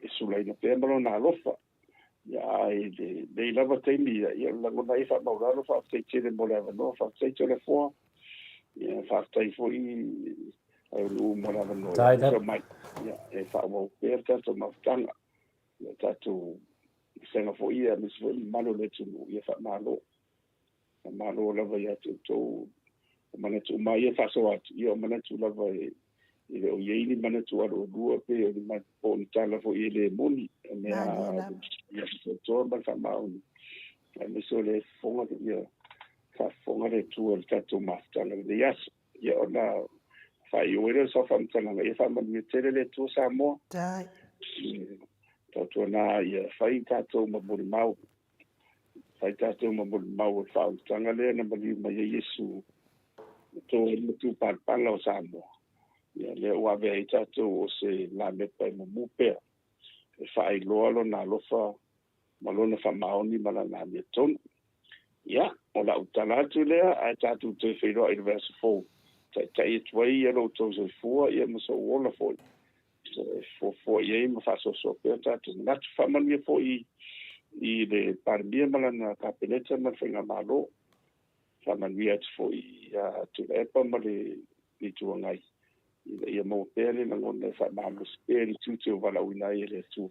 e sulai na pe malo na lofa ia ai de lava te mi ia la ngona fa maura lo fa te te mo le no fa te te le fo ia fa te foi ai lu mo la no so mai ia e fa mo per tanto ma tanga ia tatu senga fo ia mi so malo le tu ia fa malo malo lava ia tu mana tu mai fa so at io mana tu lava e le o yei mana tu aro dua pe o ma on tala fo ile moni me a ia to ba fa mau me so le fonga ia fa fonga le tu o tato mafta le yas ia ona fa io era so fa mtana ia fa ma mi tele le tu sa mo Tai. to na ia fa tato ma mo mau fai tātou mau e whautanga lea na mali mai Yesu tō mutu pārpala o Samoa. Ia lea ua vea i tātou o se la mepa e mumupea. E whaai loalo nā lofa malona whamaoni malana mea tonu. Ia, o la utala atu lea, ai tātou te whairoa i le verse 4. tai tuai ia lo to so fua ia mo so ola foi fo ia mo fa so pe tatu nat fa man ia foi i le parmia malana kapeleta ma fenga malo fa man ia foi tu epa ma le tu ngai ia mo pele na ngone fa ma mo speri tu vala wina ile tu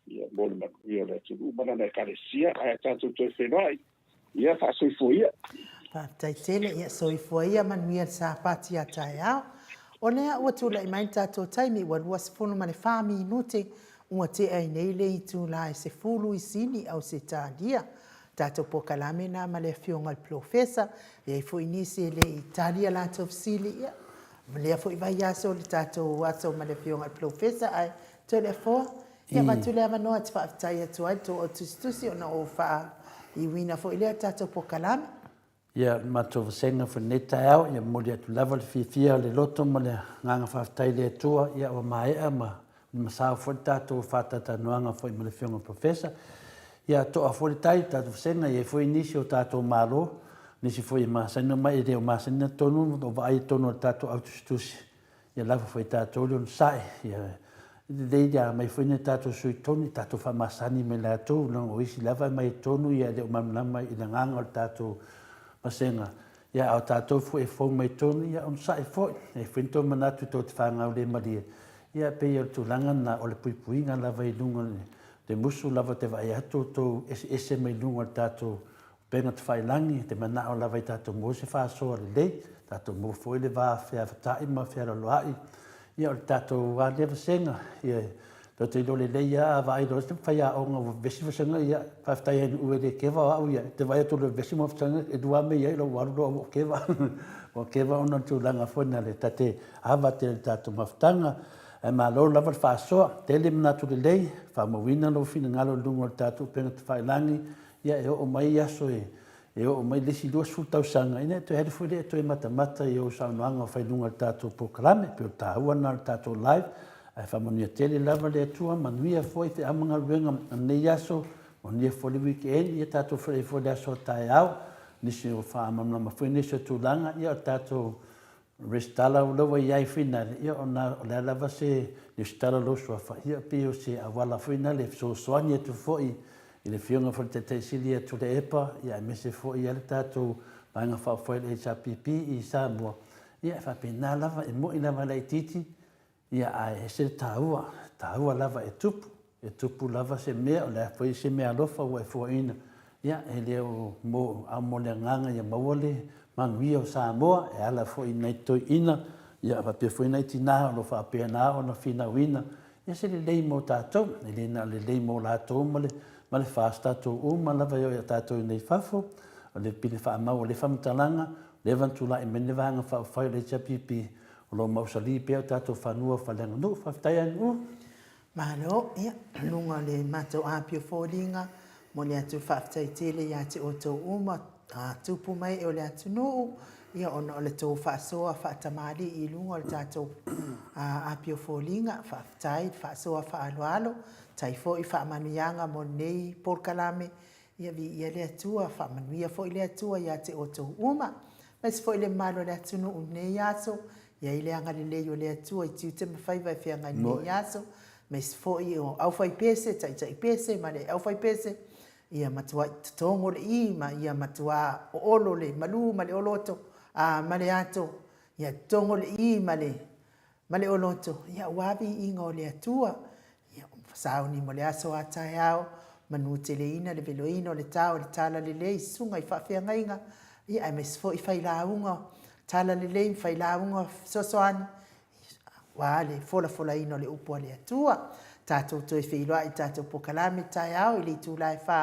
ia mo ma ia le tu mana na kalesia ai tatu to fenai ia fa so foi tai tele ia soifua ia manuia sa pati a tai au. O lea ua tula i mai tātou taimi ua lua sefulu ma le 5 minute ua te ai nei le i tula e sefulu i sini au se tālia. Tātou pokalame na ma le fionga le profesa e ai fo inisi le i tālia la tofsili ia. Ma lea fo i vai aso le tātou aso ma le fionga le profesa ai to le fo. Ia matule ama noa te whaafitai atu ai to o tustusi o na o wha i wina fo i lea tātou pokalame. Ia matou senga for neta au ia moli atu level fia le loto ma le nganga whaftai le atua ia o maea ma sao fo tātou whatata noanga fo i ma le whionga professor. Ia toa fo tai tātou senga ia fo inisi o tātou malo nisi fo i masana mai e reo masana tonu o vai tonu o tātou autostusi. Ia lava fo i tātou leon sae ia leia mai fo ina tātou sui toni tātou whamasani me le atou lang o isi lava mai tonu ia reo mamlama i le nganga o tātou masenga ia au tātou fu e fo mai tonu ia on sai fo e finto manatu to te whanga o le maria ia pe ia tūlanga na o le puipuinga lava i lunga te musu lava te vai atu to ese mai lunga tātou penga te whailangi te mana o lava i tātou mo se whaasoa le lei tātou mo fo i le wā whea whatai ma whea loai ia o le tātou wā lewa senga ia to te lo le leia vai lo te faya o nga vesi vasanga ia pafta ia u le keva au ia te vai to le vesi mo vasanga e dua me ia lo waru o keva o keva ona tu langa fona le tate ava te tatu maftanga e ma lo lava fa so te le mna tu le lei fa mo wina lo fina ngalo lungo tatu penga te fai langi ia e o mai ia so e o mai le si do su tau sanga ina to head for le to e mata mata i o sa no fai lungo tatu proclame pe ta wana tatu live e whamonia tele lava le atua, manuia foi te amanga ruenga nei aso, monia foi le weekend, ia tātou whare foi le aso tai au, nisi o whaamana mawhoi nisi o tūlanga, ia o tātou restala o lawa iai whina, ia o le lava se restala lo sua whahia pi o se awala whina le so soani atu foi, i le whionga foi te teisili atu le epa, ia e mese foi ia le tātou vanga whawhoi le HRPP i Samoa, ia e whapena lava e mo i lava le titi, ia ai se taua lava e tupu lava se mea o le foi se mea lofa o e foina ia e le mo amo le nganga ia mawale manuia o Samoa e ala foi nei toi ina ia va pe foi nei tina lo fa pe na o na fina wina ia se le lei mo tatou le na le lei mo la to male fasta to o ma lava ia tatou nei fafo o le pile fa ma o le famtalanga le vantula e mene vanga fa le chapipi o lo mausali pe tātou whanua whalenga no whaftai anu. Mahalo, ia, lunga le matou apio fōringa, mo le atu whaftai tele ia te o tau uma, tupu mai o le atu nuu, ia ona o le tau whaasoa whaatamari i lunga o le tātou apio fōringa, whaftai, whaasoa whaaloalo, tai fo i whaamanuianga mo nei porkalame, ia vi ia le atua, whaamanuia fo i le atua ia te o tau uma, mas fo i le malo le atu nuu nei aso, ia ile anga le leo le atua i tiu te mawhai vai whianga ni aso, mes fo i o au whai pese, tai pese, ma le au whai pese, ia matua tongo le i, ma ia matua o olo le malu, ma le oloto, ma le ato, ia tongo le i, ma le oloto, ia wabi ingo le atua, ia sao ni mo le aso a tai au, manu te le ina, le velo ino, le tau, le tala le lei, sunga i whawhianga inga, ia mes fo i whai launga, tala le lei fai launga sosoani wale fola ino le upo le atua tātou toi whiloa i tātou pokalame tai au i le tūlai wha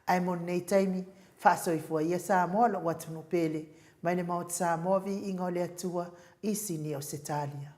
ai mon nei taimi whaasoifua ia Samoa lo watu no pele mai le maut Samoa vi ingo le atua i sini o se talia.